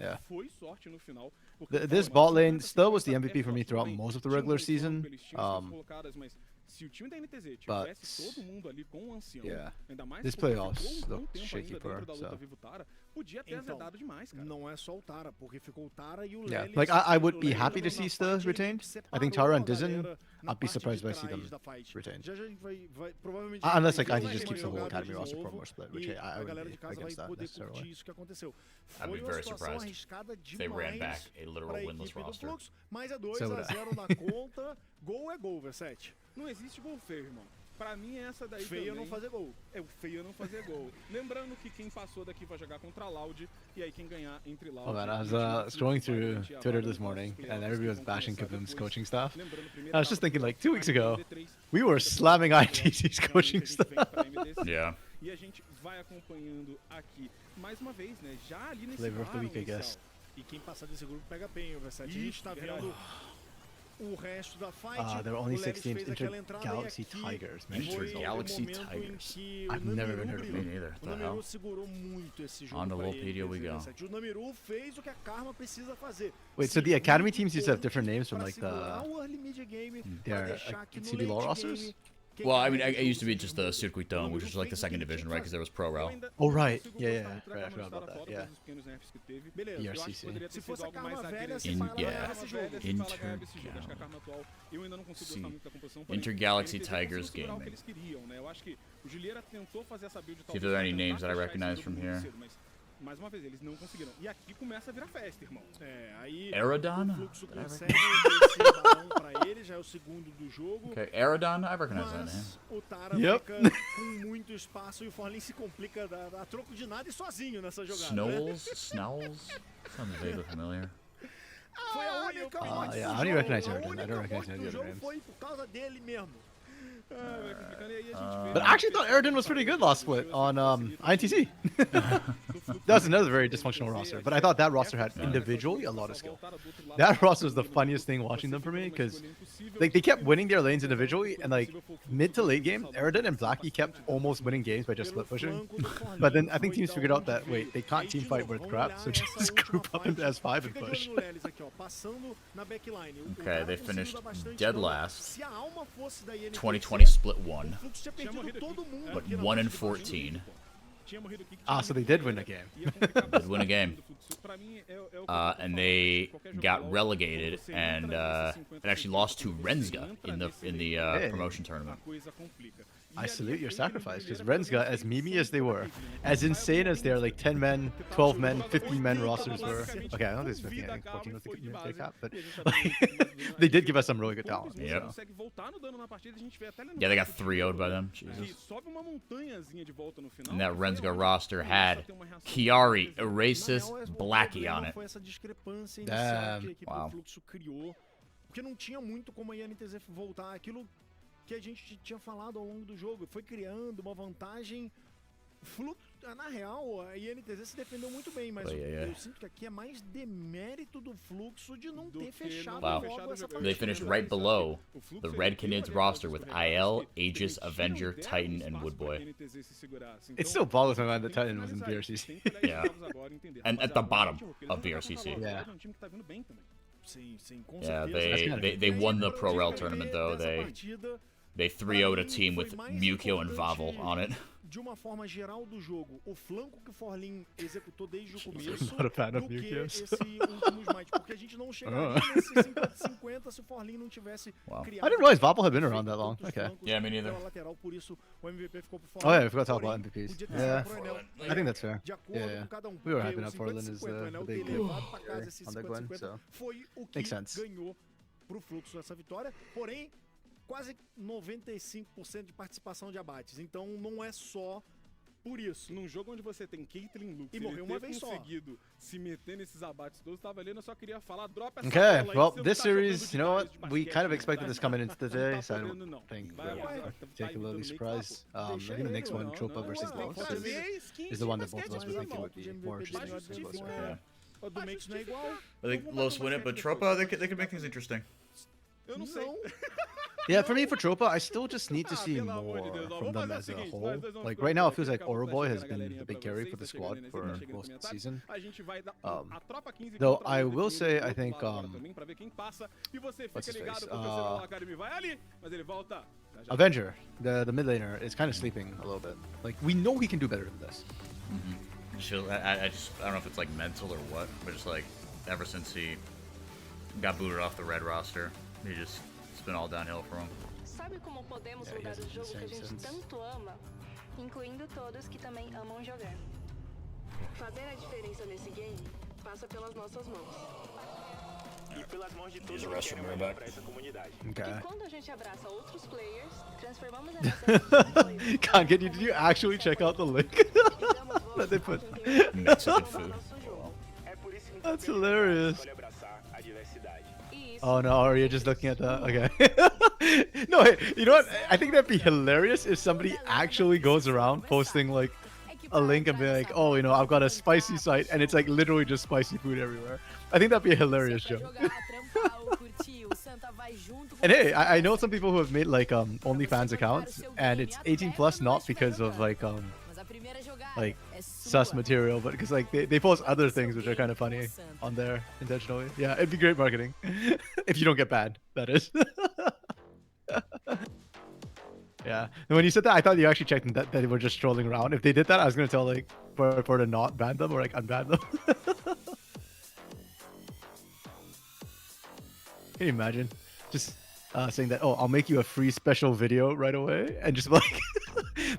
yeah. This bot lane still was the MVP for me throughout most of the regular season. But yeah, this playoffs looked shaky for her, so. Não é só o Tara, porque ficou o Tara e o Yeah, like I would be happy to see Sta retained. I think Tara and Dizen, I'd be surprised if I see them retained. Unless like IT just keeps the whole Academy roster for more split, which I wouldn't be against that necessarily. I'd be very surprised if they ran back a literal winless roster. Mas é 2-0 na conta. Gol é gol, Verset. Não existe gol feio, irmão. Pra mim, essa daí feio não fazer gol. É o feio não fazer gol. Lembrando que quem passou daqui vai jogar contra a Loud, e aí quem ganhar entre Loud... Oh man, I was scrolling through Twitter this morning, and everybody was bashing Kabum's coaching staff. I was just thinking, like, 2 weeks ago, we were slamming ITC's coaching staff. Yeah. E a gente vai acompanhando aqui. Mais uma vez, né, já ali nesse Flavor of the week, I guess. E quem passar desse grupo pega bem, o Verset. A gente tá vendo... o resto da fight. There were only 6 teams. Inter-Galaxy Tigers, man. Inter-Galaxy Tigers. I've never even heard of it either. O Namiru segurou muito esse jogo. On the Lolpedia we go. O Namiru fez o que a Karma precisa fazer. Wait, so the Academy teams used to have different names from like their CBLOL rosters? Well, I mean, it used to be just the Circuitão, which was like the second division, right? Because there was Pro Rel. Oh, right. Yeah. Right, I forgot about that. Yeah. ERCC. Inter-Galaxy Tigers Gaming. See if there are any names that I recognize from here. Mais uma vez, eles não conseguiram. E aqui começa a virar festa, irmão. É, aí Aerodon? O Fluxo consegue esse balão pra ele, já é o segundo do jogo. Okay, Aerodon, I recognize that name. O Tara fica com muito espaço e o Forlin se complica a troco de nada e sozinho nessa jogada. Snowls? Sounds vaguely familiar. Foi a única I don't recognize Aerodon. I don't recognize any other names. Foi por causa dele mesmo. Vai complicando, e aí a gente vê... But I actually thought Aridin was pretty good last split on INTZ. That was another very dysfunctional roster, but I thought that roster had individually a lot of skill. That roster was the funniest thing watching them for me, because like they kept winning their lanes individually, and like mid to late game, Aridin and Blackie kept almost winning games by just split pushing. But then I think teams figured out that wait, they can't team fight with crap, so just group up into S5 and push. Okay, they finished dead last. 2020 split 1, but 1-14. Ah, so they did win a game. Did win a game. And they got relegated and actually lost to Rensga in the promotion tournament. I salute your sacrifice, because Rensga, as memey as they were, as insane as their like 10 men, 12 men, 15 men rosters were. Okay, I don't think it's 15, I think 14 was the cap, but they did give us some really good talent. Yep. Yeah, they got 3-0'd by them. Jesus. And that Rensga roster had Chiari, Erasis, Blackie on it. Damn. Wow. Porque não tinha muito como a INTZ voltar aquilo que a gente tinha falado ao longo do jogo. Foi criando uma vantagem. Na real, a INTZ se defendeu muito bem, mas eu sinto que aqui é mais demérito do Fluxo de não ter fechado logo essa partida. They finished right below the Red Canids roster with IL, Aegis, Avenger, Titan, and Woodboy. It still boggles my mind that Titan was in BRCC. Yeah. And at the bottom of BRCC. Yeah. Yeah, they won the Pro Rel tournament though. They 3-0'd a team with Mukio and Vavel on it. De uma forma geral do jogo, o flanco que o Forlin executou desde o começo Not a fan of do que Mukios. esse último smite, porque a gente não chegaria nesse 50-50 se o Forlin não tivesse criado. I didn't realize Vavel had been around that long. Okay. Yeah, me neither. Lateral, por isso o MVP ficou pro Oh Forlin. yeah, I forgot to talk about MVPs. Yeah, I think that's fair. Yeah. We were hyping up Forlin as the big on the Gwen, so foi o que makes sense. ganhou pro Fluxo essa vitória, porém quase 95% de participação de abates, então não é só por isso. Num jogo onde você tem Caitlyn Lux, E morreu uma vez só. conseguido se meter nesses abates todos, tava ali, eu só queria falar, dropa essa Okay, bola aí, well, você não this tá jogando series, de you know what? verdade de We basquete, kind of expected tá? this coming into the Não day, tá so I podendo, don't não. think Vai, we're vai, gonna vai take a me little dando surprise. meio I think the next one, Tropa versus não, Ghost, fazer is the one that both of us were thinking would be more interesting. Yeah. O do Max não é igual. I think Los win it, but Tropa, they could make things interesting. Eu não sei. Yeah, for me, for Tropa, I still just need to see more from them as a whole. Like, right now, it feels like Oroboy has been the big carry for the squad for most of the season. Though, I will say, I think, what's his face? Avenger, the mid laner, is kind of sleeping a little bit. Like, we know he can do better than this. I don't know if it's like mental or what, but just like ever since he got booted off the red roster, it's been all downhill for him. Sabe como podemos mudar o jogo que a gente tanto ama, incluindo todos que também amam jogar? Fazer a diferença nesse game passa pelas nossas mãos. E pelas mãos de todos Use the que restroom querem o real melhor back. pra essa comunidade. Okay. E quando a gente abraça outros players, transformamos a nossa Can't get you. Did you actually check out the link that they put? Mexican food. É por isso que That's hilarious. escolhe abraçar a diversidade. Oh no, are you just looking at that? Okay. No, hey, you know what? I think that'd be hilarious if somebody actually goes around posting like a link and be like, oh, you know, I've got a spicy site, and it's like literally just spicy food everywhere. I think that'd be a hilarious joke. And hey, I know some people who have made like OnlyFans accounts, and it's 18 plus, not because of like sus material, but because like they post other things which are kind of funny on there intentionally. Yeah, it'd be great marketing if you don't get banned. That is. Yeah. And when you said that, I thought you actually checked that they were just trolling around. If they did that, I was gonna tell like for to not ban them or like unban them. Can you imagine? Just saying that, oh, I'll make you a free special video right away, and just like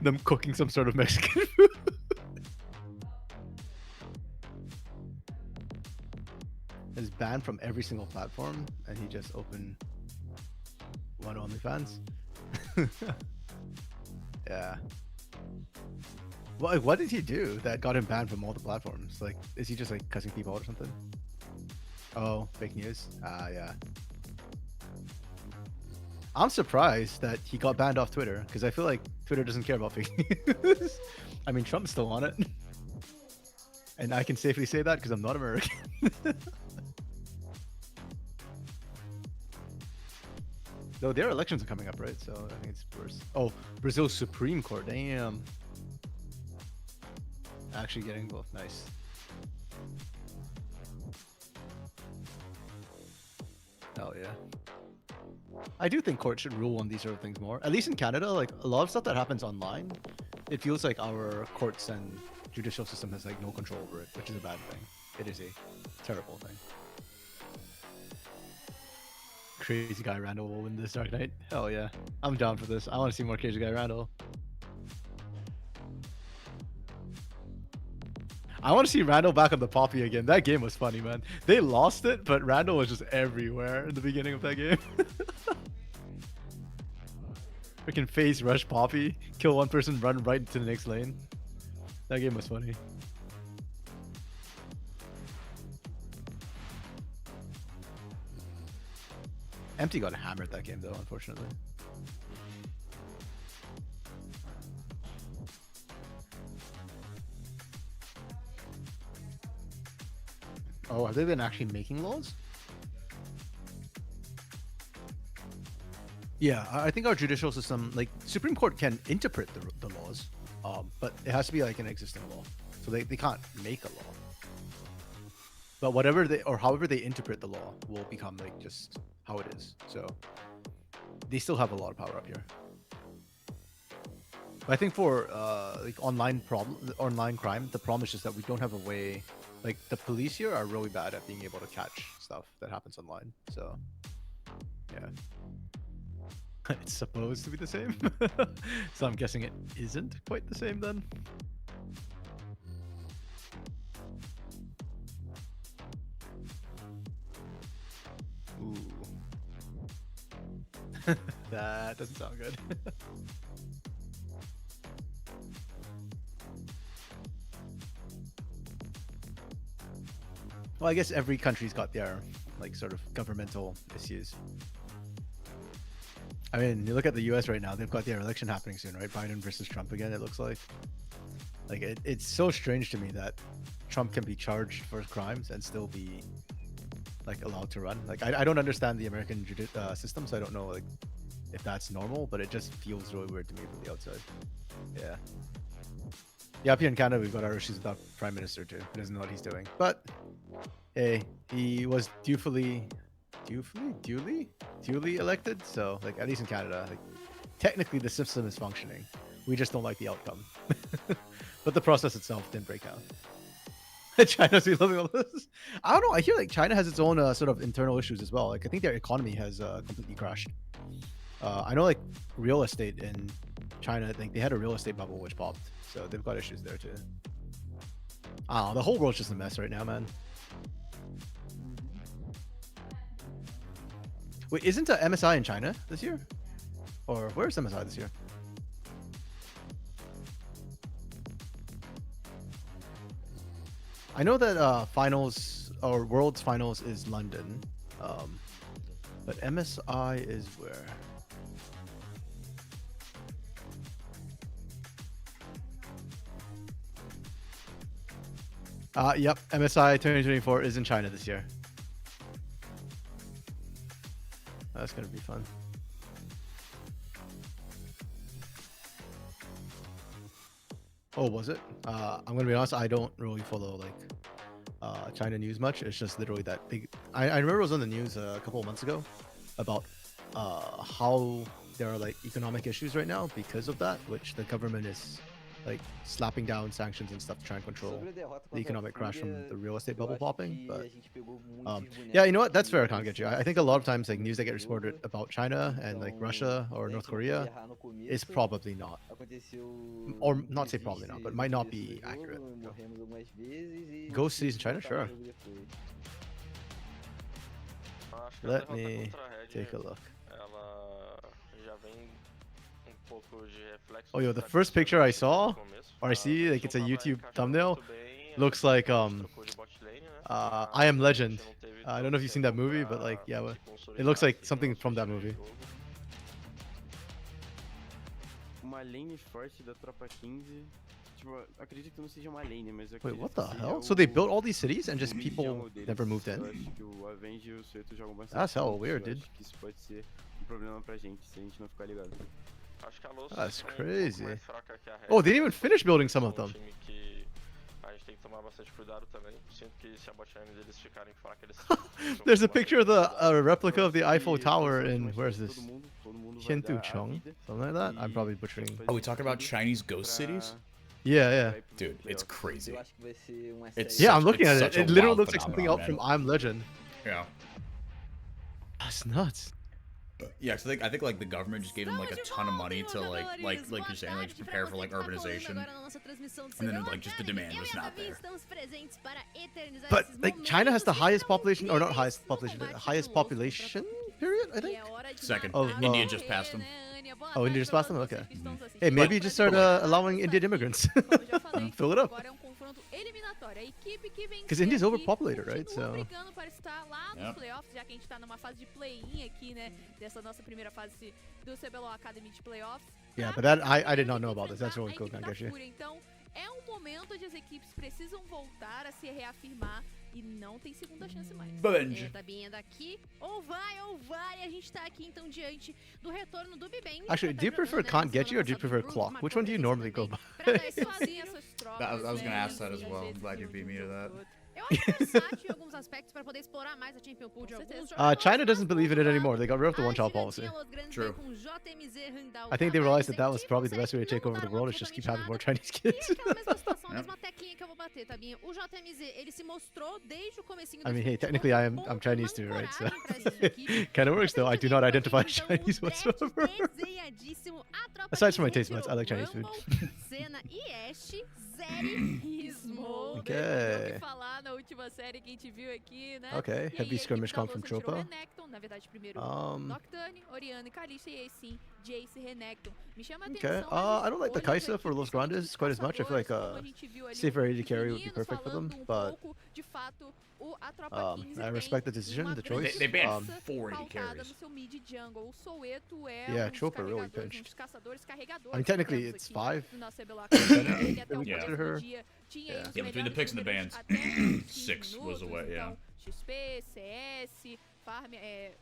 them cooking some sort of Mexican food. Is banned from every single platform, and he just opened one OnlyFans. Yeah. What did he do that got him banned from all the platforms? Like, is he just like cussing people out or something? Oh, fake news. Ah, yeah. I'm surprised that he got banned off Twitter because I feel like Twitter doesn't care about fake news. I mean, Trump's still on it, and I can safely say that because I'm not American. Though their elections are coming up, right? So I think it's worse. Oh, Brazil's Supreme Court. Damn. Actually getting both. Nice. Oh yeah. I do think courts should rule on these sort of things more. At least in Canada, like a lot of stuff that happens online, it feels like our courts and judicial system has like no control over it, which is a bad thing. It is a terrible thing. Crazy Guy Randall will win this Dark Knight. Hell yeah. I'm down for this. I want to see more Crazy Guy Randall. I want to see Randall back on the Poppy again. That game was funny, man. They lost it, but Randall was just everywhere in the beginning of that game. Freaking face rush Poppy, kill one person, run right into the next lane. That game was funny. Empty got hammered that game though, unfortunately. Oh, have they been actually making laws? Yeah, I think our judicial system, like Supreme Court can interpret the laws, but it has to be like an existing law. So they can't make a law. But whatever they, or however they interpret the law will become like just how it is. So they still have a lot of power up here. But I think for like online crime, the problem is just that we don't have a way. Like the police here are really bad at being able to catch stuff that happens online. So yeah, it's supposed to be the same. So I'm guessing it isn't quite the same then. Ooh. That doesn't sound good. Well, I guess every country's got their like sort of governmental issues. I mean, you look at the US right now, they've got their election happening soon, right? Biden versus Trump again, it looks like. Like it's so strange to me that Trump can be charged for crimes and still be like allowed to run. Like I don't understand the American system, so I don't know like if that's normal, but it just feels really weird to me from the outside. Yeah. Yeah, up here in Canada, we've got our issues with our Prime Minister too. He doesn't know what he's doing. But hey, he was duly elected. So like at least in Canada, like technically the system is functioning. We just don't like the outcome. But the process itself didn't break down. China's be loving all this. I don't know. I hear like China has its own sort of internal issues as well. Like I think their economy has completely crashed. I know like real estate in China, like they had a real estate bubble which popped. So they've got issues there too. The whole world's just a mess right now, man. Wait, isn't a MSI in China this year? Or where's MSI this year? I know that finals or World's finals is London, but MSI is where? Yep, MSI 2024 is in China this year. That's gonna be fun. Oh, was it? I'm gonna be honest, I don't really follow like China news much. It's just literally that big. I remember it was on the news a couple of months ago about how there are like economic issues right now because of that, which the government is like slapping down sanctions and stuff to try and control the economic crash from the real estate bubble popping. But yeah, you know what? That's fair. I can't get you. I think a lot of times like news that get reported about China and like Russia or North Korea is probably not, or not say probably not, but might not be accurate. Ghost cities in China, sure. Let me take a look. Oh, yo, the first picture I saw, or I see, like it's a YouTube thumbnail, looks like I Am Legend. I don't know if you've seen that movie, but like, yeah, it looks like something from that movie. uma lane forte da tropa 15. Tipo, acredito que não seja uma lane, mas Wait, what the hell? So they built all these cities and just people never moved Eu in? acho que o Avenge e o Sueto jogam bastante. That's hella juntos, weird, eu dude. acho que isso pode ser um problema pra gente, se a gente não ficar ligado. Acho que a Lost That's é um pouco crazy. mais fraca que a Red. Oh, they didn't even finish building some of É um them. time que a gente tem que tomar bastante cuidado também. Sinto que se a botlane eles ficarem fracos, eles... There's a picture of the replica of the Eiffel Tower in, where's this? Chung? Something like that? I'm probably butchering. Are we talking about Chinese ghost cities? Yeah. Dude, it's crazy. It's Yeah, such- I'm looking it's at it. such a It literally wild looks like something phenomenon, out from man. I'm Legend. Yeah. That's nuts. Yeah, cause I think like the government just gave them like a ton of money to like you're saying, like to prepare for like urbanization, and then like just the demand was not there. But like China has the highest population, or not highest population, the highest population period, I think. Second, Of, India just passed them. Oh, India just passed them. Okay. Hey, maybe just start allowing Indian immigrants. Fill it up. Because India's overpopulated, right? So. brigando para estar lá nos Yep. playoffs, já que a gente tá numa fase de play-in aqui, né? Dessa nossa primeira fase do CBLOL Academy de playoffs. Yeah, but that I did not know about this. That's really cool, A equipe da Kangashi. Fúria, então, é um momento onde as equipes precisam voltar a se reafirmar e não tem segunda chance mais. Bunge. Tabinha daqui, ou vai, e a gente tá aqui então diante do retorno do Bibeng. Actually, do you prefer Can't Get You or do you prefer Clock? Which one do you normally go by? I was gonna ask that as well. I'm glad you beat me to that. Eu acho versátil em alguns aspectos para poder explorar mais a Champion Pool de alguns China doesn't believe in it anymore. They got rid of the one-child policy. True. I think they realized that that was probably the best way to take over the world is just keep having more Chinese kids. Aquela mesma situação, a mesma teclinha que eu vou bater, Tabinha. O JMZ, ele se mostrou desde o comecinho do I mean, hey, jogo technically I'm Chinese too, right? So kind of works though. I do not identify as Chinese whatsoever. desenhadíssimo. A tropa Aside from my 15 taste buds, I like Chinese food. Senna e Ashe, Zeri e Smoke. Okay. O que falar na última série que a gente viu aqui, né? Okay, E aí, heavy a skirmish equipe da come from Lúcia tirou Tropa. Renekton, na verdade, primeiro Um, Nocturne, Orianna e Kalista, e aí sim, Jace e Renekton. Me chama a Okay, atenção I don't like the Kai'Sa for Los Grandes quite as much. I feel like safer AD carry would be perfect for them, but de fato, a tropa 15 I respect the decision, the choice. They banned 4 AD pautada carries. no seu mid jungle. O Soweto é Yeah, um dos Chopper really carregadores, pinched. um dos caçadores carregadores. I mean, technically que temos it's aqui 5. no nosso CBLOL Academy. Ele até o Yeah. começo Her. do dia tinha aí os Yeah, between the melhores picks and the números bans, até 15 6 was minutos, away, yeah. então, XP, CS, farm,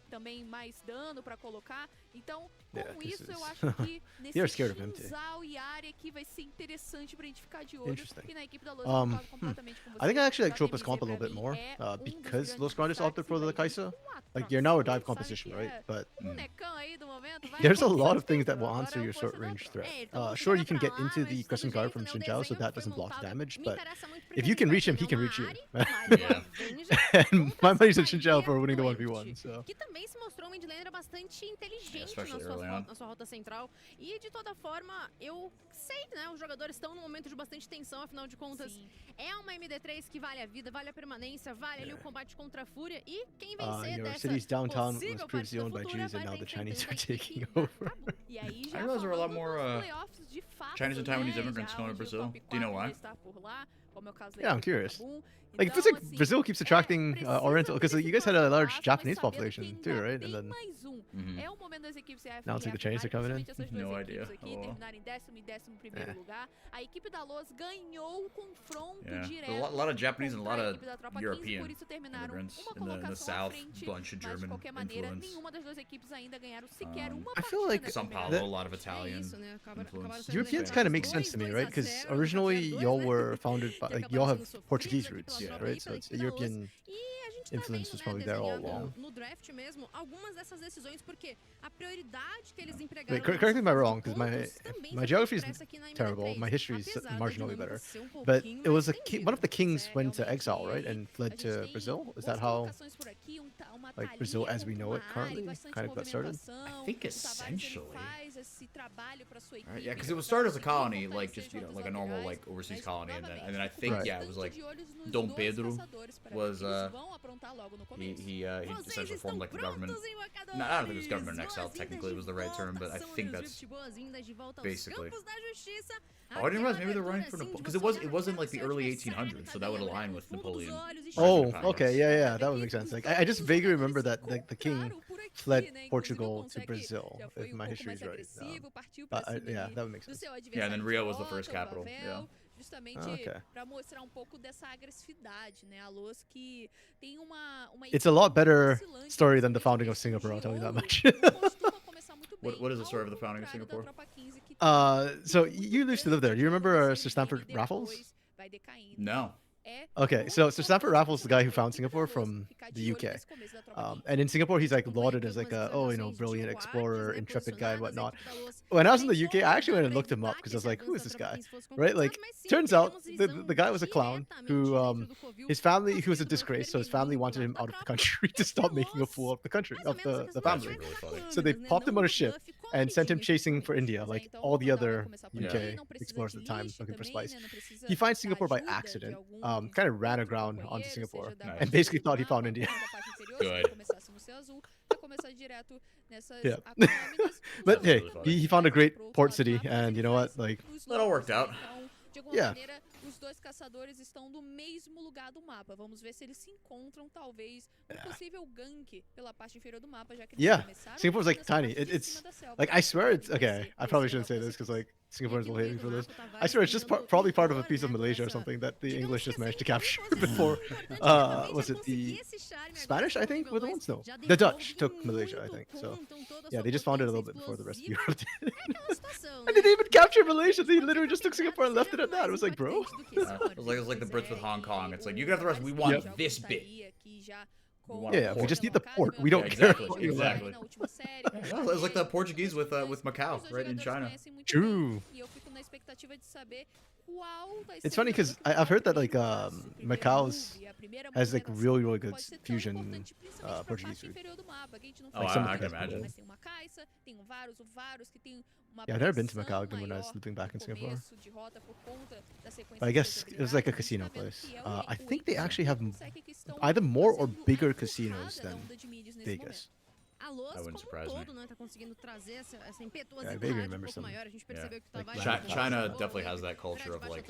também mais dano pra colocar. Então, com Yeah, this isso, eu is- acho que nesse You're scared of him too. Shinzal e área aqui vai ser interessante pra gente ficar de olho. Interesting. E na equipe da Luz eu concordo completamente com você. I think I actually like JMZ Tropa's comp a pra little bit mim more, é dos because grandes Los Grandes destaques opted for e the vai Kai'Sa. vir com Like, you're now a atração, dive sabe composition, que right? é But bonecão aí do momento, vai there's a força lot of things that dentro. will answer Agora é your força short range dentro. threat. Então Sure, you chega can pra get lá, into mas the de Crescent todo Guard from jeito, né, o Xin Zhao, so desenho that foi doesn't block montado. damage, Me but interessa muito if you primeiro can que reach him, vai he can ter reach you. uma Ari, Yeah. And my money's at Xin Zhao for winning the 1v1, so. que também se mostrou um midlaner bastante inteligente especially na early on. sua rota central. E de toda forma, eu sei, né? Os jogadores estão num momento de bastante tensão, afinal de contas, é uma MD3 que vale a vida, vale a permanência, vale ali o combate contra a Fúria. E quem vencer Your dessa city's downtown was possível previously partida owned by futura Jews, and vai now estar the Chinese are enfrentando a taking equipe da over. Cabo. E aí, já I realize there were a lot falando more nos playoffs, de fato, Chinese and Taiwanese né, immigrants já going to onde o Brazil. top Do you know 4 why? está por lá, como é o caso da Yeah, I'm equipe da curious. Kabum. Like, it feels like Então, assim, Brazil keeps attracting Oriental, because you guys had a large mas Japanese sabendo population que too, ainda right? tem And then mais um. Mhm. É o momento das equipes se Now it's like the Chinese are coming in. principalmente essas duas No equipes idea. aqui Oh. terminaram em 10º e 11º lugar. A equipe da Los ganhou o confronto Yeah. direto. A lot of Japanese and a lot contra a of equipe da Tropa 15, European por isso terminaram immigrants uma in the colocação à South, frente, bunch of mas de German qualquer maneira, influence. nenhuma das duas equipes ainda ganharam sequer uma I feel partida like nessa São primeira Paulo, a fase. lot of Italian isso, né? influence. Europeans kind of make sense to me, right? Because originally y'all were founded by, like, y'all have Portuguese roots, right? So it's European influence was probably there all along. No draft mesmo, algumas dessas decisões, porque a prioridade que eles empregaram. Wait, correct me if I'm wrong, because my geography is terrible. My history is marginally better. But it was one of the kings went to exile, right, and fled to Brazil. Is that how, like, Brazil as we know it currently kind of got started? I think essentially. Right, yeah, because it was started as a colony, like just like a normal like overseas colony, and then I think Right. yeah, it was like Dom Pedro was he essentially formed like the government. No, I don't think it was government in exile. Technically, it was the right term, but I think that's basically. Oh, I didn't realize maybe they're running for Napoleon because it wasn't like the early 1800s, so that would align with Napoleon. Oh, okay, yeah, that would make sense. Like, I just vaguely remember that like the king fled Portugal to Brazil, if my history is right. Yeah, that would make sense. Yeah, and then Rio was the first capital. Yeah. Justamente para mostrar pouco dessa agressividade, né? A Los que tem uma It's a lot better story than the founding of Singapore, I'll tell you that much. What is the story of the founding of Singapore? So you used to live there. Do you remember Sir Stamford Raffles? No. Okay, so Sir Stamford Raffles is the guy who found Singapore from the UK. And in Singapore, he's like lauded as like a, brilliant explorer, intrepid guy and whatnot. When I was in the UK, I actually went and looked him up because I was like, who is this guy? Right? Like, turns out the guy was a clown who, his family, he was a disgrace, so his family wanted him out of the country to stop making a fool of the country, of the family. So they popped him on a ship and sent him chasing for India, like all the other UK explorers at the time looking for spice. He finds Singapore by accident. Kind of ran aground onto Singapore and basically thought he found India. Good. Yeah. But hey, he found a great port city, and you know what? Like, that all worked out. Yeah. Os dois caçadores estão no mesmo lugar do mapa. Vamos ver se eles se encontram, talvez, possível gank pela parte inferior do mapa, já que eles começaram. Singapore's like tiny. It's like, I swear it's okay. I probably shouldn't say this because like Singaporeans will hate me for this. I swear it's just probably part of a piece of Malaysia or something that the English just managed to capture before. Was it the Spanish? I think were the ones. No, the Dutch took Malaysia. I think so. Yeah, they just found it a little bit before the rest of Europe did. And they didn't even capture Malaysia. They literally just took Singapore and left it at that. It was like, bro. It was like the Brits with Hong Kong. It's like, you got the rest. We want this bit. Yeah, we just need the port. We don't exactly, care. Exactly. It was like the Portuguese with Macau, right, in China. True. It's funny because I've heard that like Macau's has like really good fusion Portuguese food. Oh, I can imagine. Yeah, I've never been to Macau even when I was living back in Singapore. But I guess it was like a casino place. I think they actually have either more or bigger casinos than Vegas. That wouldn't surprise me. Yeah, I vaguely remember something. Like China definitely has that culture of like,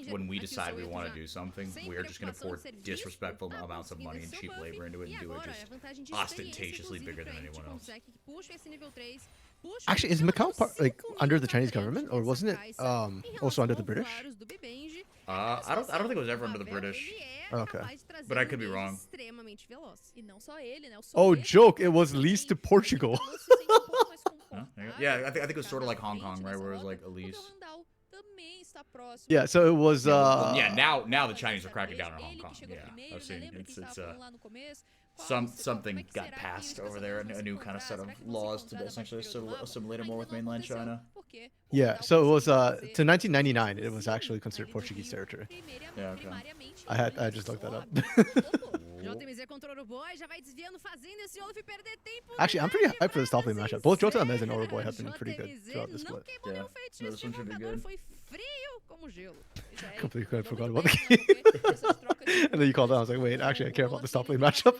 when we decide we want to do something, we're just going to pour disrespectful amounts of money and cheap labor into it and do it just ostentatiously bigger than anyone else. Actually, is Macau like under the Chinese government, or wasn't it also under the British? I don't think it was ever under the British. Okay. But I could be wrong. Oh, joke! It was leased to Portugal. Huh? Yeah, I think it was sort of like Hong Kong, right, where it was like a lease. Yeah, so it was. Yeah, now the Chinese are cracking down on Hong Kong. Yeah, I've seen it's something got passed over there, a new kind of set of laws to essentially assimilate it more with mainland China. Yeah, so it was to 1999. It was actually considered Portuguese territory. Yeah, okay. I just looked that up. Actually, I'm pretty hyped for this top lane matchup. Both Jota and Oroboy have been pretty good throughout the split. Yeah, this one should be good. Completely forgot about the game. And then you called out. I was like, wait, actually, I care about this top lane matchup.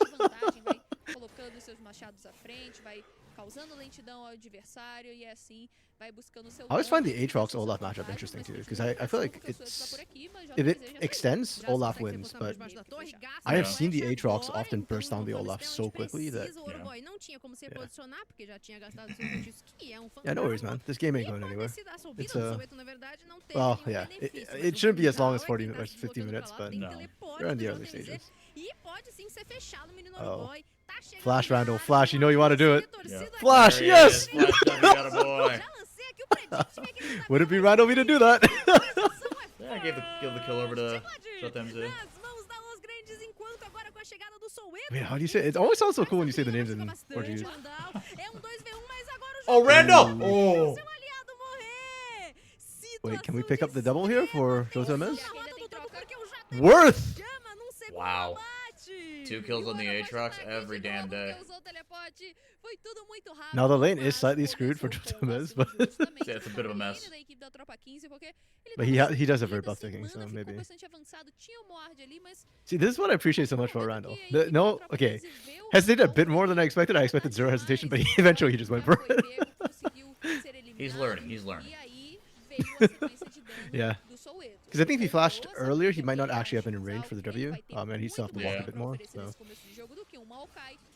I always find the Aatrox Olaf matchup interesting too, because I feel like if it extends, Olaf wins, but I have seen the Aatrox often burst down the Olaf so quickly that yeah, no worries, man. This game ain't going anywhere. It's well, yeah, it shouldn't be as long as 40 or 50 minutes, but no, we're in the early stages. Oh. Flash, Randall. Flash, you know you want to do it. Yeah. Flash, yes! Boy. Would it be Randall me to do that? Yeah, I gave the kill over to Shotemz. Wait, how do you say it? It always sounds so cool when you say the names in Portuguese. Oh, Randall! Oh! Wait, can we pick up the double here for Shotemz? Worth! Wow. 2 kills on the Aatrox every damn day. Now the lane is slightly screwed for Shotemz, but yeah, it's a bit of a mess. But he does have very buff taking, so maybe. See, this is what I appreciate so much about Randall. No, okay, hesitated a bit more than I expected. I expected 0 hesitation, but eventually he just went for it. He's learning. He's learning. Yeah. Because I think if he flashed earlier, he might not actually have been in range for the W, and he'd still have to walk a bit more. So.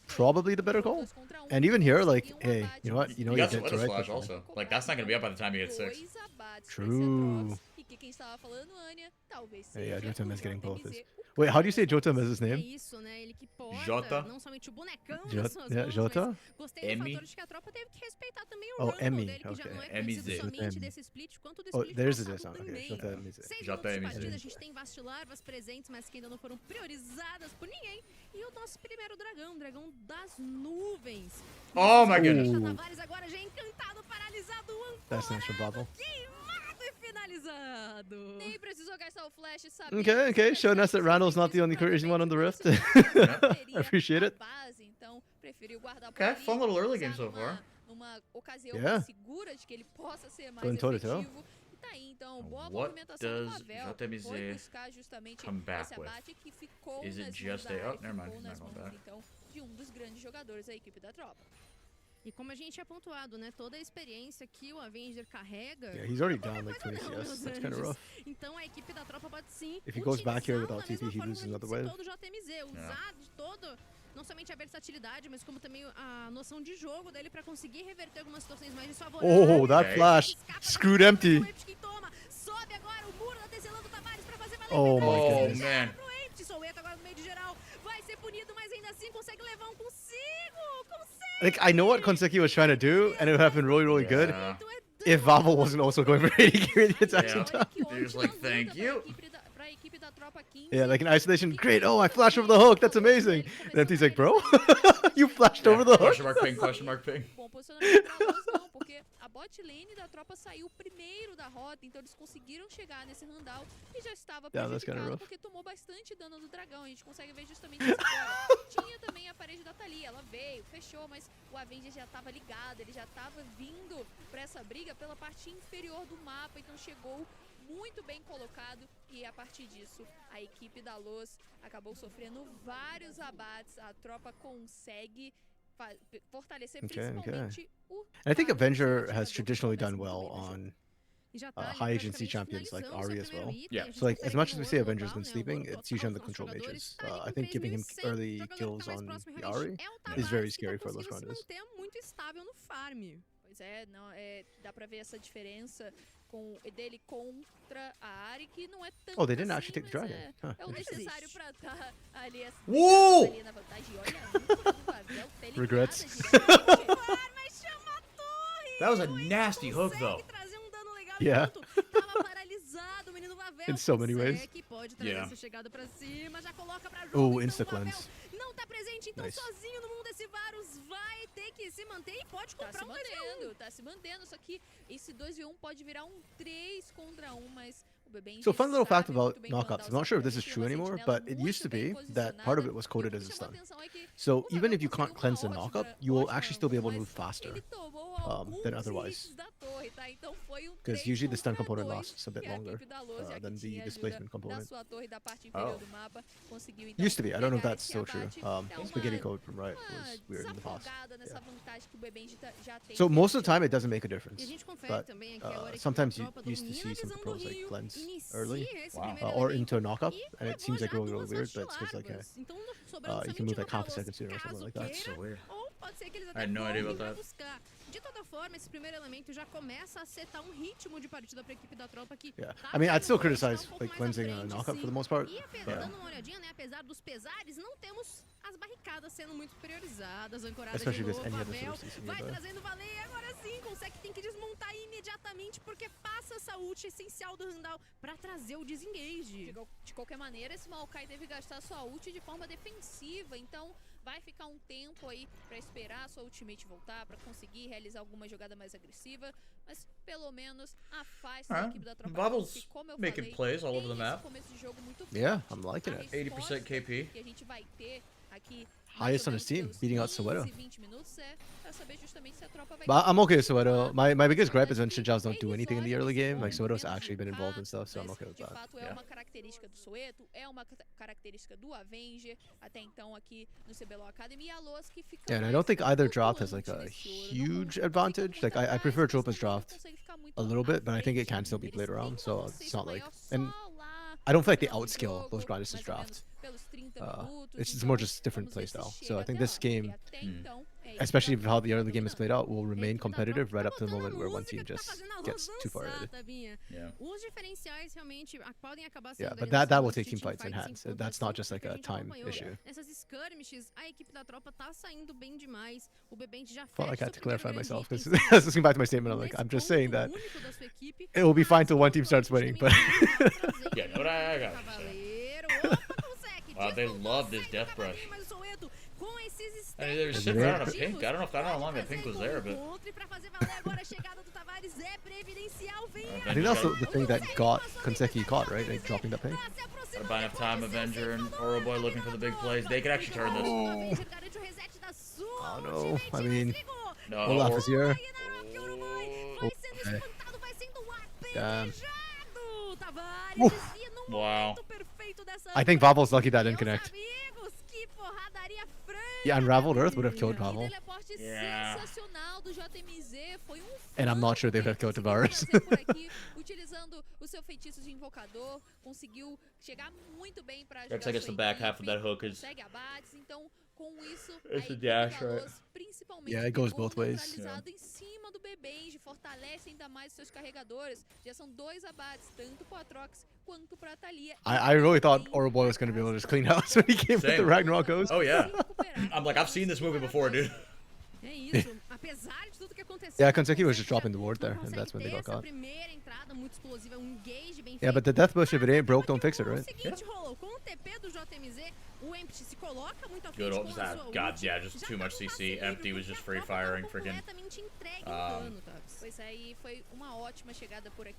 probably the better call. And even here, like, hey, you know what? You know You got did Sweater's right flash before. also. Like, that's not gonna be up by the time you hit 6. True. Hey, yeah, Jotam is getting both. Wait, how do you say Jotam is his name? Jota? Yeah, Jota? Emmy? Oh, Emmy. Okay. MZ. Oh, there's a sound. Okay, Jota MZ. Jota MZ. A gente tem Vast larvas presentes, mas que ainda não foram priorizadas por ninguém. E o nosso primeiro dragão, dragão das nuvens. Oh my goodness. Tavares agora já encantado, paralisado, That's nice from Bravo. queimado e finalizado. Nem precisou gastar o flash, sabe? Okay, showing us that Randall's not the only crazy one on the Rift. I appreciate it. Então, preferiu guardar Okay, fun little early game so far. Numa ocasião Yeah. segura de que ele possa ser mais Going toe-to-toe. efetivo. E tá aí, então, boa What movimentação do does Pavel. JMZ Foi buscar justamente come back esse with? abate que ficou Is it nas just mãos da a- área, oh, never mind, ficou he's nas not going mãos, back. então, de um dos grandes jogadores da equipe da tropa. E como a gente tinha pontuado, né, toda a experiência que o Avenger carrega... Yeah, he's already down like 20 CS. That's kind of rough. Então a equipe da tropa pode sim If he goes back here utilizá-lo without da mesma TP, he forma loses como a gente another wave. citou do JMZ, usar de todo, não somente a versatilidade, mas como também a noção de jogo dele pra conseguir reverter algumas situações mais desfavoráveis. Oh, that flash. Screwed empty. Sobe agora o muro da tecelão do Tavares pra fazer valer. Oh my Oh, goodness. man. Soueto agora no meio de geral, vai ser punido, mas ainda assim consegue levar um consigo, consegue! Like, I know what Konseki was trying to do, and it would have been really, really good Yeah. if Vavel wasn't also going for 80 carry the attack Yeah. time. He was like, thank you. Pra equipe da tropa 15. Yeah, like in isolation, great. Oh, I flashed over the hook. That's amazing. And Empty's like, bro, you flashed over the hook. Question mark ping. Bom posicionamento pra nós não, porque a bot lane da tropa saiu primeiro da rota, então eles conseguiram chegar nesse rundown e já estava Yeah, that's kinda prejudicado rough. porque tomou bastante dano do dragão. A gente consegue ver justamente isso agora. Tinha também a parede da Thalia, ela veio, fechou, mas o Avenger já estava ligado, ele já estava vindo pra essa briga pela parte inferior do mapa, então chegou muito bem colocado e a partir disso a equipe da Luz acabou sofrendo vários abates, a tropa consegue fortalecer principalmente o... And I think Avenger has traditionally done well on high agency champions like Ahri as well. Yeah. So like, as much as we say Avenger's been sleeping, it's usually on the control mages. I think giving him early kills on the Ahri is very scary for those rounders. muito estável no farm. Pois é, não, dá pra ver essa diferença dele contra a Ahri, que não é tanto. Oh, they didn't assim, actually take the mas dragon. Huh, é o interesting. necessário pra estar ali, Whoa! ali na vantagem. Olha, Regrets. mas chama a torre! That was a nasty hook, though. Trazer um dano legal Yeah. tava paralisado, o menino Vavel. In so many ways. Pode trazer Yeah. essa chegada pra cima, já coloca pra jogo. Oh, então insta o Vavel cleanse. não tá presente, então Nice. sozinho no mundo desse Varus vai ter que se manter e pode comprar um 2v1. Tá se mantendo, só que esse 2v1 pode virar um 3 contra 1, mas o Bebê So fun little fact sabe about muito bem knockouts. mandar I'm not sure if this is Tem true uma anymore, sentinela but it muito used to bem be that part of it posicionada. was coded E o as que a chamou stun. atenção é que So o even if you Vavel can't cleanse the conseguiu uma knockup, ótima- you will ótima actually still be able to mas move faster ele tomou than alguns otherwise. hits da torre, tá? Então foi um Because 3 usually the stun contra component 2, lasts a bit que a longer equipe da Luz, já que than the tinha ajuda displacement da component. sua torre da parte inferior Oh. do mapa, conseguiu então Used to be. I don't know if pegar that's esse still true. abate. É Spaghetti uma- code from Riot uma was weird in the past. desafogada nessa Yeah. vantagem que o Bebê já tem. So most of the time it doesn't make a E a difference, gente confere but também aqui agora que sometimes a you tropa used to domina see a some visão do pros like Rio, cleanse inicia early esse Wow. primeiro or elemento into a knockup, e and it levou seems like já going a little duas weird, but it's because like larvas. Então, sobrando you can somente move like uma half a Luz, second sooner or something caso like that. That's so queira, weird. ou pode ser que eles I até had no idea voltem about pra that. buscar. De toda forma, esse primeiro elemento já começa a setar um ritmo de partida pra equipe da tropa que Yeah, tá I mean, I'd still tentando criticize estar um pouco like mais à cleansing a frente, knockup for the sim. most part. E But dando uma olhadinha, né, apesar dos pesares, não temos as barricadas sendo muito priorizadas, ancoradas Especially de if novo. there's any other Pavel sources vai nearby. trazendo Valer, agora sim, consegue, tem que desmontar imediatamente porque passa essa ult essencial do Randall pra trazer o desengage. De qualquer maneira, esse Maokai deve gastar sua ult de forma defensiva, então vai ficar um tempo aí pra esperar a sua ultimate voltar, pra conseguir realizar alguma jogada mais agressiva, mas pelo menos afasta a equipe da tropa. Vavel's que, como eu making falei, plays all over tem the esse map. começo de jogo muito Yeah, forte. I'm liking A it. 80% KP. que a gente vai ter aqui Highest on his team, beating out Soweto. 20 minutos pra saber justamente se a tropa vai But I'm okay with Soweto. My biggest gripe is when Shinjaos don't do anything in the early game. Like Soweto's actually been involved in stuff, so I'm okay with de that. fato é uma característica do Soweto, é uma característica do Avenger, até então aqui no CBLOL Academy, e a Loas que fica Yeah, and I don't think either draft has like a huge advantage. Like I prefer Tropa's draft a little bit, but I think it can still be played around. So it's not like, and I don't feel like they outskill those grinders this draft. It's more just different playstyle. So I think this game, especially with how the early game is played out, will remain competitive right up to the moment where one team just gets too far ahead. Yeah, but that will take team fights in hand. So that's not just like a time issue. Felt like I had to clarify myself because listening back to my statement, I'm just saying that it will be fine till one team starts winning. But yeah, no, I got it. Wow, they love this death brush. I mean, they were sitting right on a pink. I don't know how long that pink was there, but I think that's the thing that got Konseki caught, right? Like dropping that pink. Gotta buy enough time. Avenger and Oro Boy looking for the big plays. They could actually turn this. Oh no! I mean, no, Olaf is here. Okay. Damn. Wow. I think Vavel's lucky that didn't connect. Yeah, Unraveled Earth would have killed Vavel. Yeah. And I'm not sure they would have killed Tavares. Looks like it's the back half of that hook is. It's a dash, right? Yeah, it goes both ways. Yeah. I really thought Oro Boy was going to be able to just clean house when he came with the Ragnarok Ghost. Oh yeah. I'm like, I've seen this movie before, dude. Yeah, Konseki was just dropping the ward there, and that's when they got caught. Yeah, but the death bush, if it ain't broke, don't fix it, right? Yeah. Good old God, yeah, just too much CC. Empty was just free firing, freaking.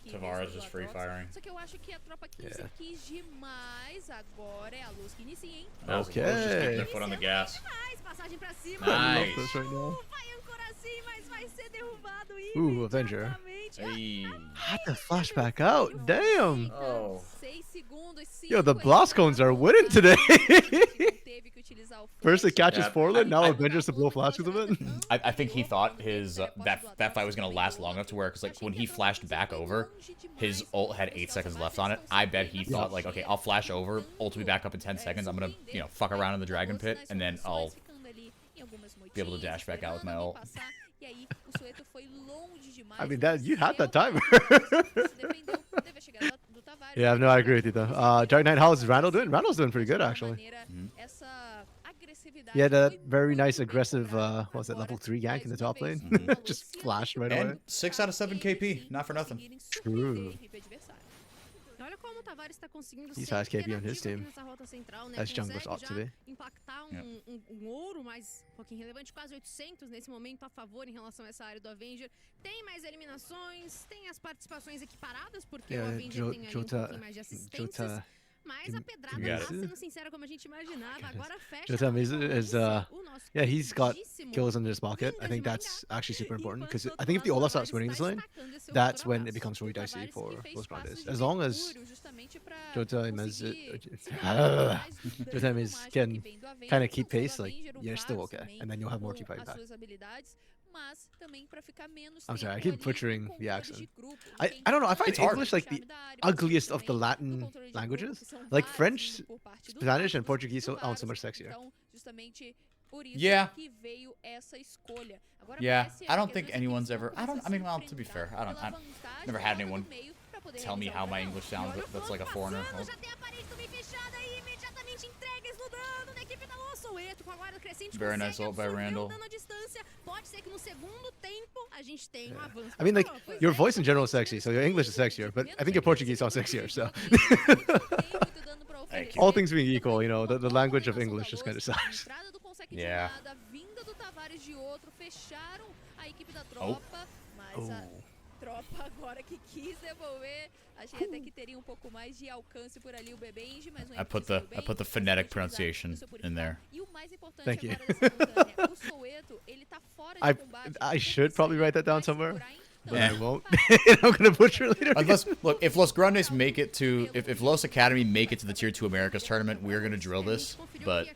Tavares just free firing. Yeah. Okay. Just keeping their foot on the gas. Nice. Ooh, Avenger. Hey. Had the flashback out. Damn. Oh. Yo, the Bloscones are winning today. First it catches Forlin, now Avengers to blow flashes of it. I think he thought his that fight was gonna last long enough to where, cause like when he flashed back over, his ult had 8 seconds left on it. I bet he thought like, okay, I'll flash over, ult will be back up in 10 seconds. I'm gonna fuck around in the Dragon Pit, and then I'll be able to dash back out with my ult. I mean, that you had that timer. Yeah, no, I agree with you though. Dark Knight, how's Randall doing? Randall's doing pretty good actually. He had a very nice aggressive, what was it, level 3 gank in the top lane? Just flashed right away. And 6 out of 7 KP, not for nothing. True. He's has KP on his team. As junglers ought to be. Ouro mais um pouquinho relevante, quase 800 nesse momento a favor em relação a essa área do Avenger. Tem mais eliminações, tem as participações equiparadas, porque o Avenger tem aí um pouquinho mais de assistências. Mas a pedrada tá sendo sincera como a gente imaginava. Agora fecha. Yeah, he's got kills under his pocket. I think that's actually super important because I think if the Olaf starts winning this lane, that's when it becomes really dicey for those grinders. As long as Jota and Mez can kind of keep pace, like you're still okay, and then you'll have more team fighting back. I'm sorry, I keep butchering the accent. I don't know, I find English like the ugliest of the Latin languages. Like French, Spanish, and Portuguese sound so much sexier. Yeah. Yeah, I don't think anyone's ever. I mean, well, to be fair, I've never had anyone tell me how my English sounds that's like a foreigner. Very nice ult by Randall. I mean, like, your voice in general is sexy, so your English is sexier, but I think your Portuguese sounds sexier, so. All things being equal, you know, the language of English just kind of sucks. Yeah. Oh. Tropa agora que quis devolver. Achei até que teria um pouco mais de alcance por ali o Bebenji, mas I put the phonetic pronunciation in there. Thank you. I should probably write that down somewhere, but I won't. I'm gonna butcher later. Unless, look, if Los Grandes make it to, if Los Academy make it to the Tier 2 Americas tournament, we're gonna drill this. But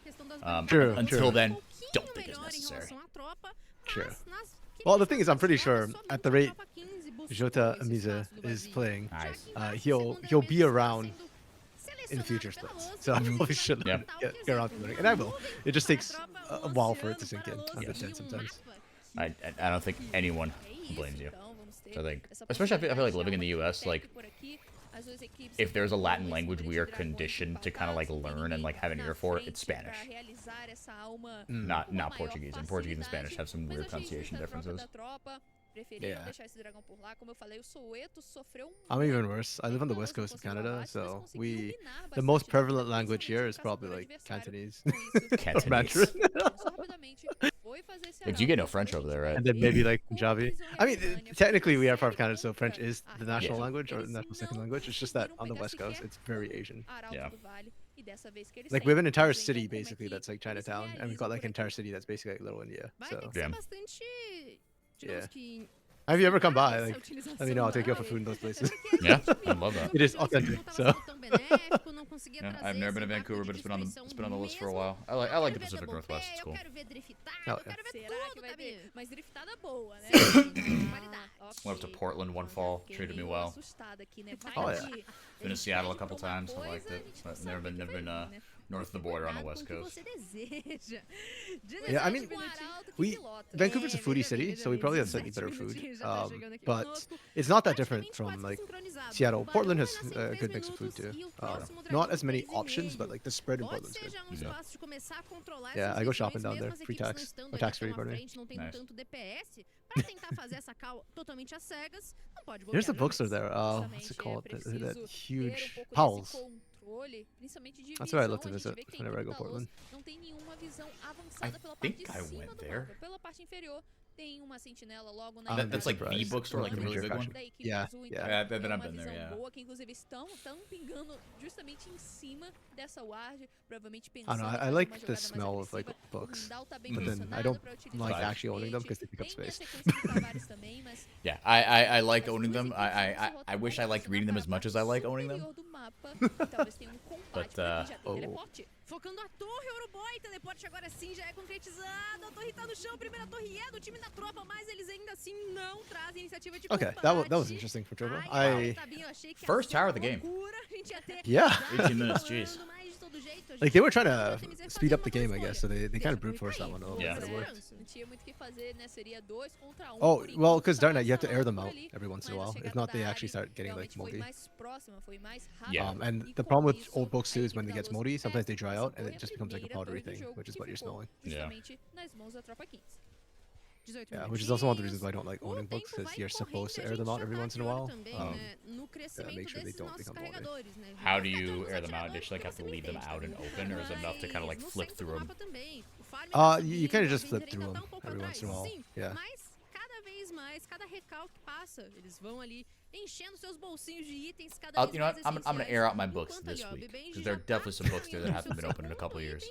until then, don't think it's necessary. Sure. Well, the thing is, I'm pretty sure at the rate Jota Amiza is playing, he'll be around in future splits. So I probably should get around to learning, and I will. It just takes a while for it to sink in. I'm a bit dense sometimes. I don't think anyone blames you. I think, especially I feel like living in the U.S., like if there's a Latin language we are conditioned to kind of like learn and like have an ear for, it's Spanish. Not Portuguese. And Portuguese and Spanish have some weird pronunciation differences. Yeah. I'm even worse. I live on the west coast of Canada, so the most prevalent language here is probably like Cantonese. Cantonese. Like, you get no French over there, right? And then maybe like Punjabi. I mean, technically we are part of Canada, so French is the national language or the national second language. It's just that on the west coast, it's very Asian. Yeah. Like we have an entire city basically that's like Chinatown, and we've got like an entire city that's basically like Little India. So yeah. Have you ever come by? Like, let me know. I'll take you out for food in those places. Yeah, I love that. It is authentic. So. Yeah, I've never been to Vancouver, but it's been on the list for a while. I like the Pacific Northwest. It's cool. Oh, Went up to Portland one fall. Treated me well. Oh yeah. Been to Seattle a couple times. I liked it. But never been north of the border on the west coast. Yeah, I mean, Vancouver's a foodie city, so we probably have slightly better food. But it's not that different from like Seattle. Portland has a good mix of food too. Not as many options, but like the spread in Portland's good. Yeah, I go shopping down there, free tax or tax free, pardon me. Nice. There's a bookstore there. What's it called? That huge Powell's. That's where I love to visit whenever I go to Portland. I think I went there. That's like the bookstore, like the really big one? Yeah, yeah. Then I've been there, yeah. I don't know, I like the smell of like books, but then I don't like actually owning them because they take up space. Yeah, I like owning them. I wish I liked reading them as much as I like owning them. But, Focando a torre, o Uruboy, teleporte agora sim já é concretizado. A torre tá no chão, primeira torre é do time da tropa, mas eles ainda assim não trazem iniciativa de combate. Okay, that was interesting for Tropa. First tower of the game. Yeah. 18 minutes, jeez. Like they were trying to speed up the game, I guess, so they kind of brute forced that one. Yeah. Oh, well, because Dark Knight, you have to air them out every once in a while. If not, they actually start getting like moldy. Yeah. And the problem with old books too is when they get moldy, sometimes they dry out and it just becomes like a powdery thing, which is what you're smelling. Yeah. Yeah, which is also one of the reasons why I don't like owning books, because you're supposed to air them out every once in a while. Make sure they don't become moldy. How do you air them out? Do you like have to leave them out and open, or is it enough to kind of like flip through them? You kind of just flip through them every once in a while. Yeah. You know what? I'm gonna air out my books this week, because there are definitely some books there that haven't been opened in a couple of years.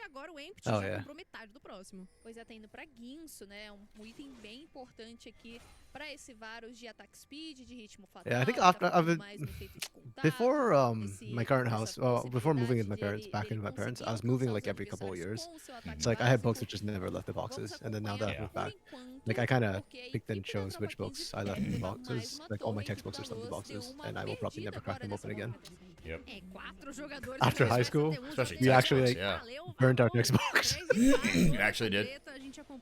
Agora o Empty já comprou metade do próximo. Pois é, tá indo pra Guinso, né? Item bem importante aqui para esse Varus de attack speed, de ritmo fatal. Yeah, I think before my current house, before moving into my parents, back into my parents, I was moving like every couple of years. So like I had books that just never left the boxes, and then now that I moved back, like I kind of picked and chose which books I left in the boxes. Like all my textbooks are still in the boxes, and I will probably never crack them open again. Yep. After high school, especially we actually burnt our textbooks. You actually did?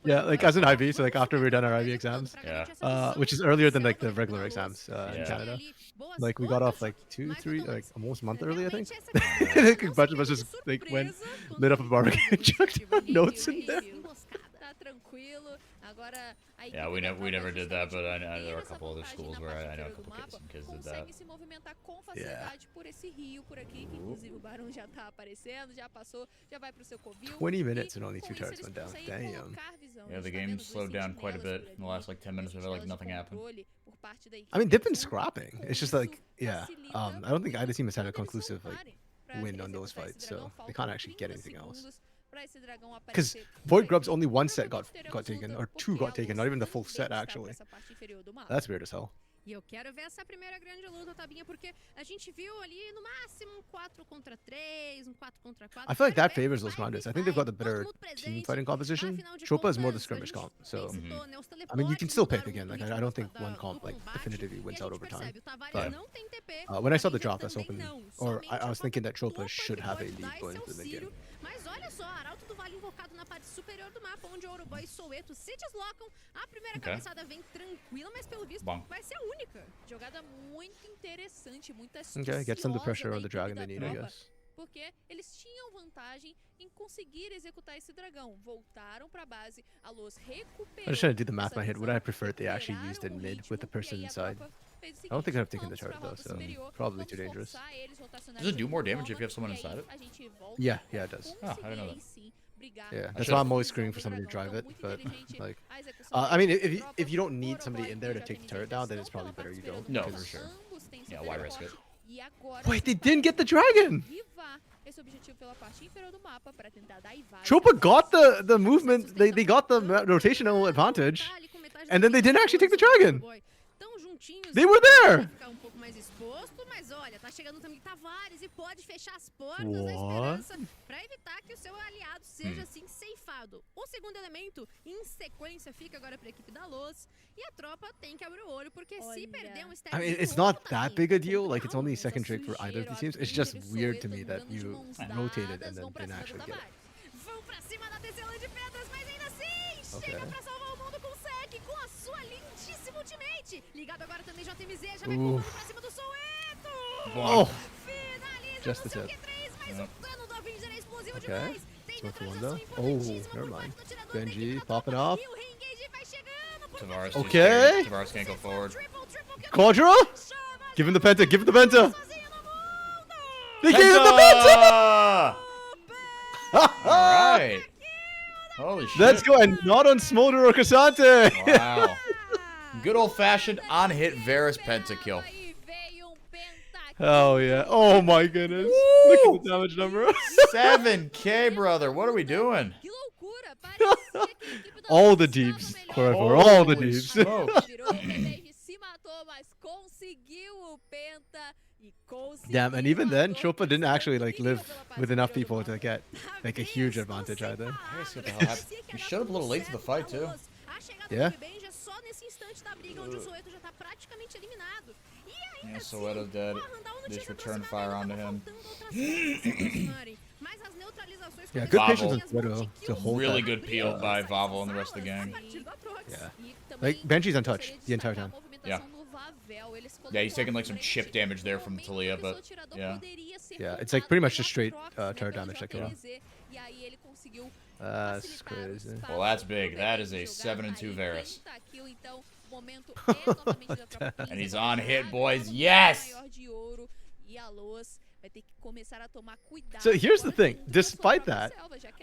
Yeah, like as an IB, so like after we were done our IB exams, which is earlier than like the regular exams in Canada. Like we got off like 2, 3, like almost a month early, I think. Like a bunch of us just like went, lit up a barbecue, and chucked notes in there. Yeah, we never did that, but I know there were a couple other schools where I know a couple kids did that. Yeah. 20 20 minutes and only 2 turrets went down. Damn. Yeah, the game slowed down quite a bit in the last like 10 minutes. I felt like nothing happened. I mean, they've been scrapping. It's just like, yeah. I don't think either team has had a conclusive like win on those fights, so they can't actually get anything else. Because Void Grub's only 1 set got taken, or 2 got taken, not even the full set actually. That's weird as hell. E eu quero ver essa primeira grande luta, Tabinha, porque a gente viu ali no máximo um 4 contra 3, um 4 contra 4. I feel like that favors those rounders. I think they've got the better team fighting composition. Chopa is more the skirmish comp, so I mean you can still pick again. Like I don't think one comp like definitively wins out over time. But when I saw the drop, that's open. Or I was thinking that Chopa should have a lead going into the game. Mas olha só, Arauto do Vale invocado na parte superior do mapa, onde Ouro-Boy e Soweto se deslocam. A primeira cabeçada vem tranquila, mas pelo visto vai ser a única. Jogada muito interessante, muito Okay, get some of the pressure on the dragon they need, I guess. Porque eles tinham vantagem em conseguir executar esse dragão. Voltaram pra base, a Luz recuperou. I'm just trying to do the math in my head. Would I prefer if they actually used it mid with the person inside? I don't think I've taken the turret though, so probably too dangerous. Does it do more damage if you have someone inside it? Yeah, it does. Oh, I didn't know that. Yeah, that's why I'm always screaming for somebody to drive it. But like, I mean, if you don't need somebody in there to take the turret down, then it's probably better you don't. No, for sure. Yeah, why risk it? Wait, they didn't get the dragon. Chopa got the movement. They got the rotational advantage, and then they didn't actually take the dragon. They were there. Mas olha, tá chegando também Tavares e pode fechar as portas da esperança pra evitar que o seu aliado seja assim ceifado. O segundo elemento em sequência fica agora pra equipe da Luz e a tropa tem que abrir o olho porque se perder um step. I mean, it's not that big a deal. Like it's only second trick for either of these teams. It's just weird to me that you rotated and then didn't actually get it. Vão pra cima da tecelã de pedras, mas ainda assim chega pra salvar o mundo com o Sec, com a sua lindíssima ultimate. Ligado agora também JMZ, já vai pulando pra cima do Soweto. Oh, just the tip. Okay, Smoke the window. Oh, never mind. Benji popping off. Tavares okay. Tavares can't go forward. Quadra? Give him the penta. Give him the penta. They gave him the penta. All right. Holy shit. Let's go, and not on Smolder or Cassante. Wow. Good old-fashioned on-hit Varus pentakill. Oh yeah! Oh my goodness! Woo! Look at the damage number. 7K, brother. What are we doing? All the deeps, forever. All the deeps. Damn, and even then, Chopa didn't actually like live with enough people to get like a huge advantage either. He showed up a little late to the fight too. Yeah. Yeah, Soweto dead. They just returned fire onto him. Yeah, good patience on Soweto to hold really that. good peel by Vavo and the rest of the gang. Yeah. Like, Benji's untouched the entire time. Yeah. Yeah, he's taking like some chip damage there from Talia, but yeah. Yeah, it's like pretty much just straight turret damage that killed him. That's crazy. Well, that's big. That is a 7-2 Varus. And he's on hit, boys. Yes! So here's the thing. Despite that,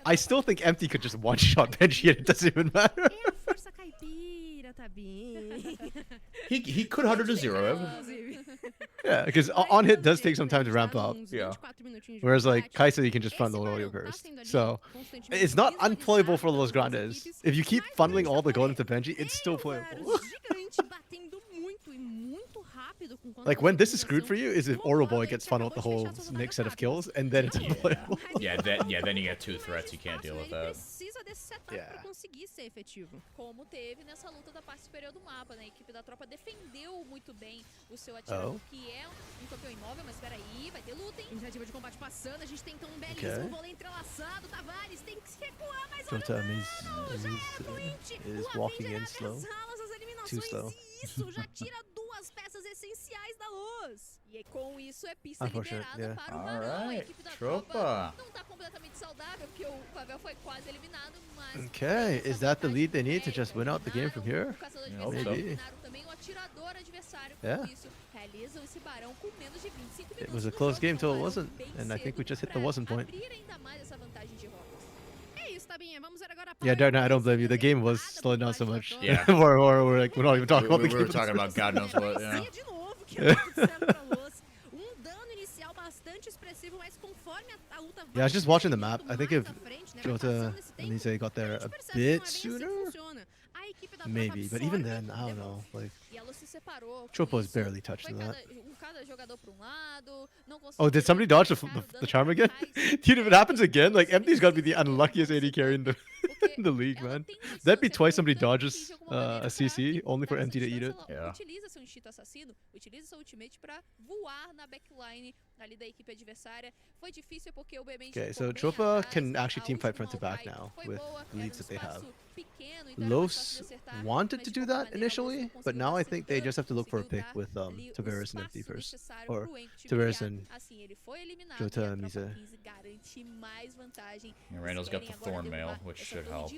I still think Empty could just one-shot Benji and it doesn't even matter. He could 100 to 0. Yeah, because on hit does take some time to ramp up. Yeah. Whereas like Kaisa, you can just front load all your burst. So it's not unplayable for Los Grandes. If you keep funneling all the gold into Benji, it's still playable. Like when this is screwed for you is if Oroboy gets funneled the whole next set of kills and then it's unplayable. Yeah, then you get 2 threats. You can't deal with that. Yeah. Como teve nessa luta da parte superior do mapa, né? A equipe da tropa defendeu muito bem o seu atirador, que é campeão imóvel, mas espera aí, vai ter luta, hein? Iniciativa de combate passando, a gente tem então um belíssimo vôlei entrelaçado, Tavares tem que se recuar, mas is walking in slow. Too slow. Isso já tira 2 peças essenciais da Luz. E com isso é pista liberada para o Barão. A equipe da tropa não tá completamente saudável, porque o Pavel foi quase eliminado, mas... Okay, is that the lead they need to just win out the game from here? Maybe. Yeah. It was a close game till it wasn't, and I think we just hit the wasn't point. Yeah, Darren, I don't blame you. The game was slowing down so much. Yeah. we're like, we're not even talking about the game. We were talking about God knows what, yeah. Yeah, I was just watching the map. I think if Jota and Nise got there a bit sooner, maybe, but even then, I don't know. Like, E ela se separou. Chopo's barely touched in that. Cada jogador para lado, não Oh, did somebody dodge the charm again? Dude, if it happens again, like Empty's got to be the unluckiest AD carry in the league, man. That'd be twice somebody dodges a CC only for Empty to eat it. Yeah. Utiliza seu instinto assassino, utiliza seu ultimate para voar na backline ali da equipe adversária. Foi difícil porque o BB Okay, so Chopa can actually team fight front to back now with the leads that they have. Los wanted to do that initially, but now I think they just have to look for a pick with Tavares and Empty first. Or Tavares and Jota and Mise. Yeah, Randall's got the Thorn Mail, which should help.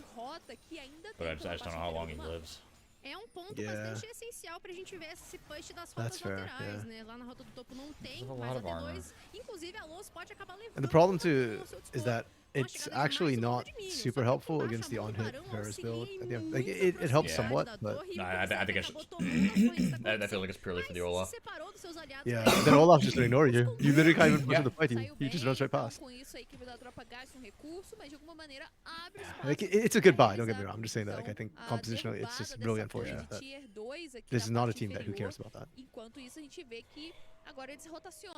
But I just don't know how long he lives. É ponto bastante essencial pra gente ver esse push das rotas laterais, né? Lá na rota do topo não tem, mas a D2, inclusive a Los pode acabar levando. And the problem too is that it's actually not super helpful against the on-hit Varus build. Like it helps somewhat, but no, I think I feel like it's purely for the Olaf. Yeah, then Olaf's just gonna ignore you. You literally can't even push him to fight you. He just runs right past. Like it's a good buy. Don't get me wrong. I'm just saying that. Like I think compositionally, it's just really unfortunate that this is not a team that who cares about that. Enquanto isso a gente vê que agora eles rotacionam.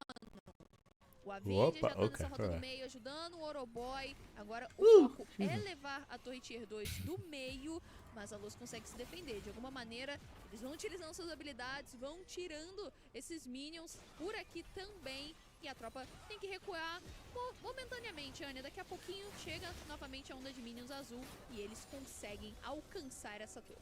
O Avenger já tá nessa rota do meio ajudando, o Oroboy. Agora o foco é levar a torre tier 2 do meio, mas a Luz consegue se defender. De alguma maneira, eles vão utilizando suas habilidades, vão tirando esses minions por aqui também. E a tropa tem que recuar momentaneamente, Anya. Daqui a pouquinho chega novamente a onda de minions azul e eles conseguem alcançar essa torre.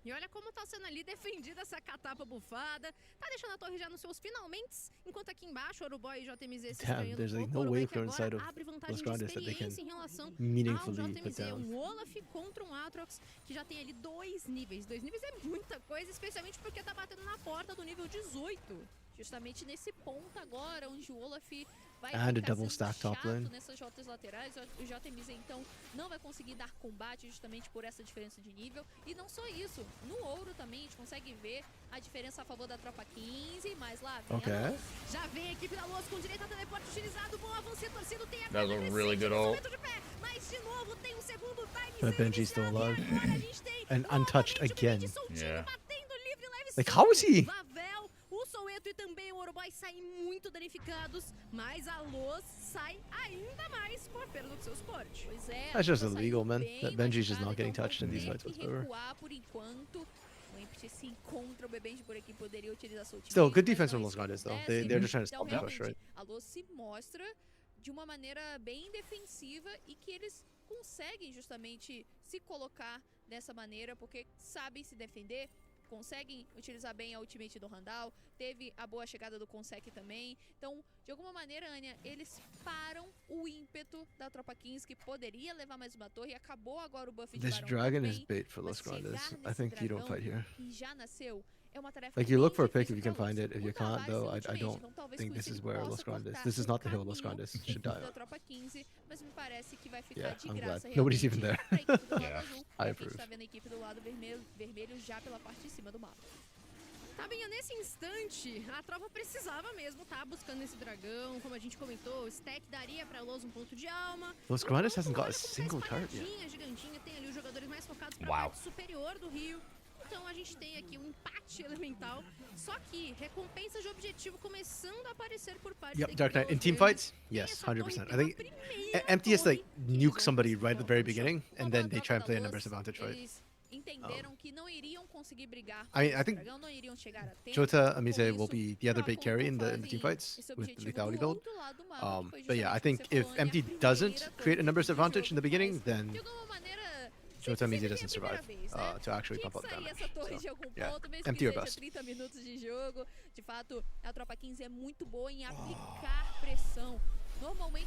E olha como tá sendo ali defendida essa catapa bufada. Tá deixando a torre já nos seus finalmente. Enquanto aqui embaixo, o Oroboy e JMZ se estranhando. There's like no way for inside of Los Grandes that they can meaningfully put down. Um Olaf contra um Aatrox que já tem ali 2 níveis. 2 níveis é muita coisa, especialmente porque tá batendo na porta do nível 18. Justamente nesse ponto agora, onde o Olaf vai ficar sendo chato nessas rotas laterais. O JMZ, então, não vai conseguir dar combate justamente por essa diferença de nível. E não só isso, no ouro também a gente consegue ver a diferença a favor da tropa 15, mas lá vem já vem a equipe da Los com direito a teleporte utilizado. Bom avanço torcido, tem a That was a really good ult. mas de novo tem um segundo time. But Benji's still alive. And untouched again. Yeah. Like, how is he? O Soueto e também o Oroboy saem muito danificados, mas a Los sai ainda mais com a perda do seu suporte. Pois é. That's just illegal, man. That Benji's just not getting touched in these fights whatsoever. Por enquanto, o Empty se encontra, o Bebenji por aqui poderia utilizar sua ultimate. Still, good defense from Los Grandes, though. They're just trying to stop the push, right? A Los se mostra de uma maneira bem defensiva e que eles conseguem justamente se colocar dessa maneira porque sabem se defender. Conseguem utilizar bem a ultimate do Randall, teve a boa chegada do Consec também. Então, de alguma maneira, Anya, eles param o ímpeto da tropa 15, que poderia levar mais uma torre, e acabou agora o buff de This Barão dragon também, is bait for Los Grandes. I think you don't fight here. E já nasceu. É uma tarefa Like, you look for a pick if you can find it. If you can't, though, I don't think this is where Los Grandes. This is not the hill Los Grandes should die on. Yeah, I'm glad. Nobody's even there. Yeah, I approve. Tá vendo a equipe do lado vermelho já pela parte de cima do mapa. Tavinha, nesse instante, a tropa precisava mesmo tá buscando esse dragão, como a gente comentou, o stack daria pra Los um ponto de alma. Los Grandes hasn't got a single turret yet. Gigantinha, tem ali os jogadores mais focados pra parte superior do rio. Então a gente tem aqui um empate elemental, só que recompensas de objetivo começando a aparecer por parte da Dark Knight in team fights? Yes, 100%. I think Empty has like nuke somebody right at the very beginning, and then they try and play a numbers advantage, right? Entenderam que não iriam conseguir brigar. I think Jota Amize will be the other big carry in the team fights with the lethality build. But yeah, I think if Empty doesn't create a numbers advantage in the beginning, then Jota Amize doesn't survive to actually pump up damage. So, yeah, Empty or bust. 30 minutos de jogo. De fato, a tropa 15 é muito boa em aplicar pressão.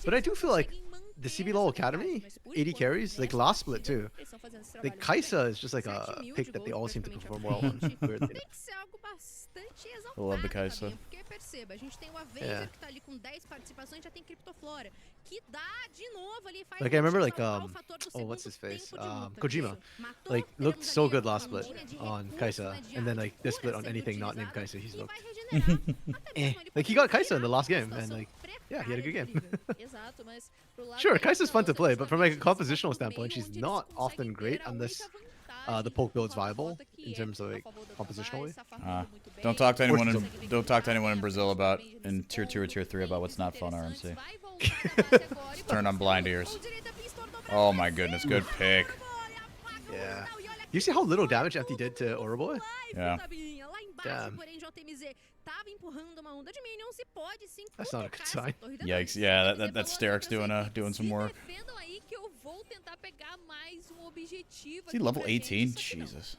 But I do feel like the CBLOL Academy, 80 carries, like last split too. Like Kaisa is just like a pick that they all seem to perform well on. I love the Kaisa. Porque perceba, a gente tem o Avenger que tá ali com 10 participações, já tem Criptoflora, que dá de novo ali, faz like I remember like oh, what's his face? Kojima. Like looked so good last split on Kaisa, and then like this split on anything not named Kaisa, he's looked like he got Kaisa in the last game, and like yeah, he had a good game. Sure, Kaisa's fun to play, but from like a compositional standpoint, she's not often great unless the poke build's viable in terms of like compositionally. Don't talk to anyone in Brazil about in tier 2 or tier 3 about what's not fun RMC. Just turn on blind ears. Oh my goodness, good pick. Yeah. You see how little damage Empty did to Oroboy? Yeah. Damn. That's not a good sign. Yikes! Yeah, that's Sterix doing some work. Is he level 18? Jesus.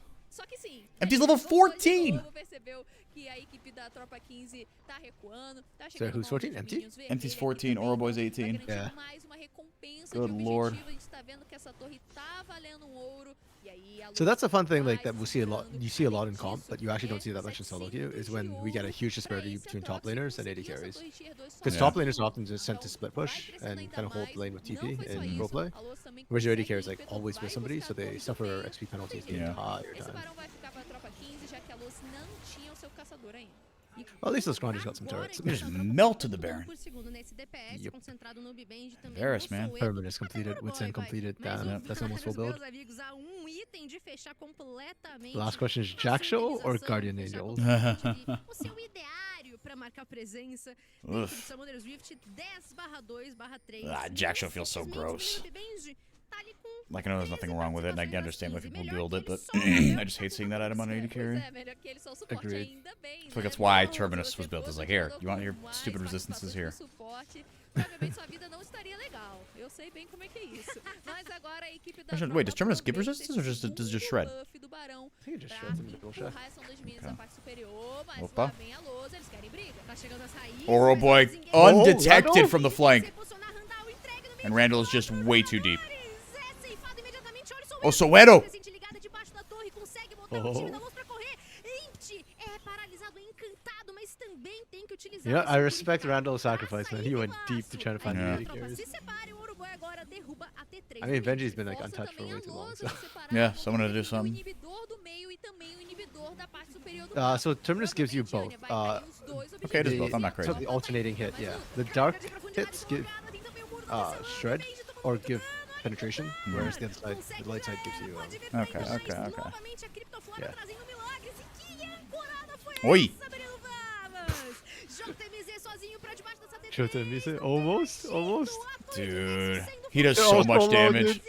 Empty's level 14! So who's 14? Empty? Empty's 14, Oroboy's 18. Yeah. Good lord. So that's a fun thing like that we see a lot. You see a lot in comp, but you actually don't see that much in solo queue. Is when we get a huge disparity between top laners and AD carries. Because top laners are often just sent to split push and kind of hold the lane with TP in roleplay, whereas your AD carries like always miss somebody, so they suffer XP penalties the entire time. Well, at least those Granders got some turrets. They just melted the Baron. Yep. Varus, man. Permanent completed, Witsend completed. Damn, that's almost full build. Last question is Jack Show or Guardian Angel? Jack Show feels so gross. Like, I know there's nothing wrong with it, and I can understand why people build it, but I just hate seeing that item on AD carry. Agreed. I feel like that's why Terminus was built. It's like, here, you want your stupid resistances here. Actually, wait, does Terminus give resistance, or does it just shred? I think it just shreds in the middle shot. Opa. Oroboy undetected from the flank. And Randall is just way too deep. Oh, Soweto! Oh. Yeah, I respect Randall's sacrifice, man. He went deep to try to find the AD carries. I mean, Benji's been like untouched for way too long, so. Yeah, someone had to do something. So Terminus gives you both. Okay, it is both. I'm not crazy. So the alternating hit, yeah. The dark hits give shred or give penetration, whereas the other side, the light side gives you. Okay. Yeah. Oi! Almost. Dude, he does so much damage.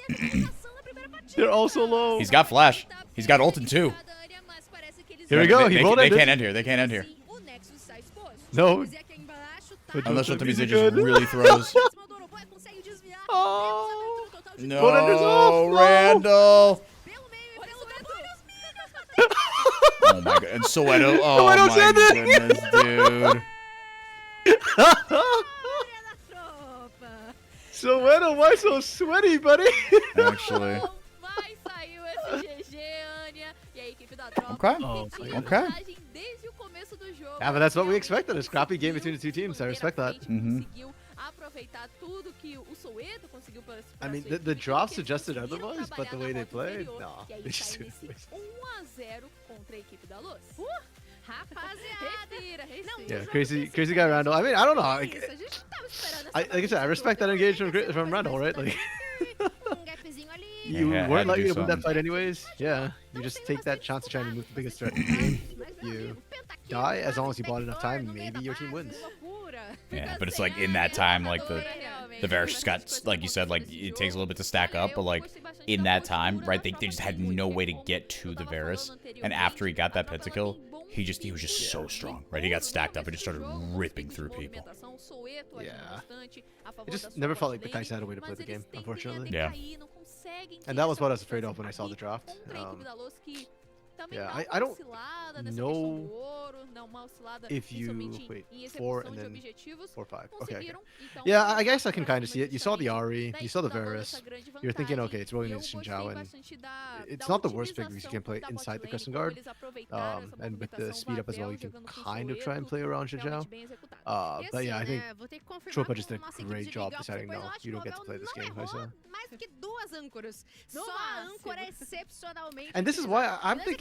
They're also low. He's got flash. He's got ult in 2. Here we go. They can't end here. They can't end here. No. Unless Ultimate just really throws. Oh. No, Randall. Oh my god. And Soweto. Oh my goodness, dude. Soweto, why so sweaty, buddy? Actually. Okay. Okay. Yeah, but that's what we expected. A scrappy game between the two teams. I respect that. I mean, the drop suggested otherwise, but the way they played, nah. They just did it. Yeah, crazy guy Randall. I mean, I don't know. Like I said, I respect that engagement from Randall, right? Like, you weren't likely to win that fight anyways. Yeah, you just take that chance to try and move the biggest threat in the game. You die as long as you bought enough time. Maybe your team wins. Yeah, but it's like in that time, like the Varus just got, like you said, like it takes a little bit to stack up, but like in that time, right? They just had no way to get to the Varus, and after he got that pentakill, he was just so strong, right? He got stacked up and just started ripping through people. Yeah, it just never felt like the Kai'Sa had a way to play the game, unfortunately. Yeah. And that was what I was afraid of when I saw the draft. Yeah, I don't know if you wait 4 and then 4, 5. Okay. Yeah, I guess I can kind of see it. You saw the Ahri, you saw the Varus. You're thinking, okay, it's rolling into Xin Zhao, and it's not the worst pick because you can play inside the Crescent Guard. And with the speed up as well, you can kind of try and play around Xin Zhao. But yeah, I think Tropa just did a great job deciding, no, you don't get to play this game, Kai'Sa. And this is why I'm thinking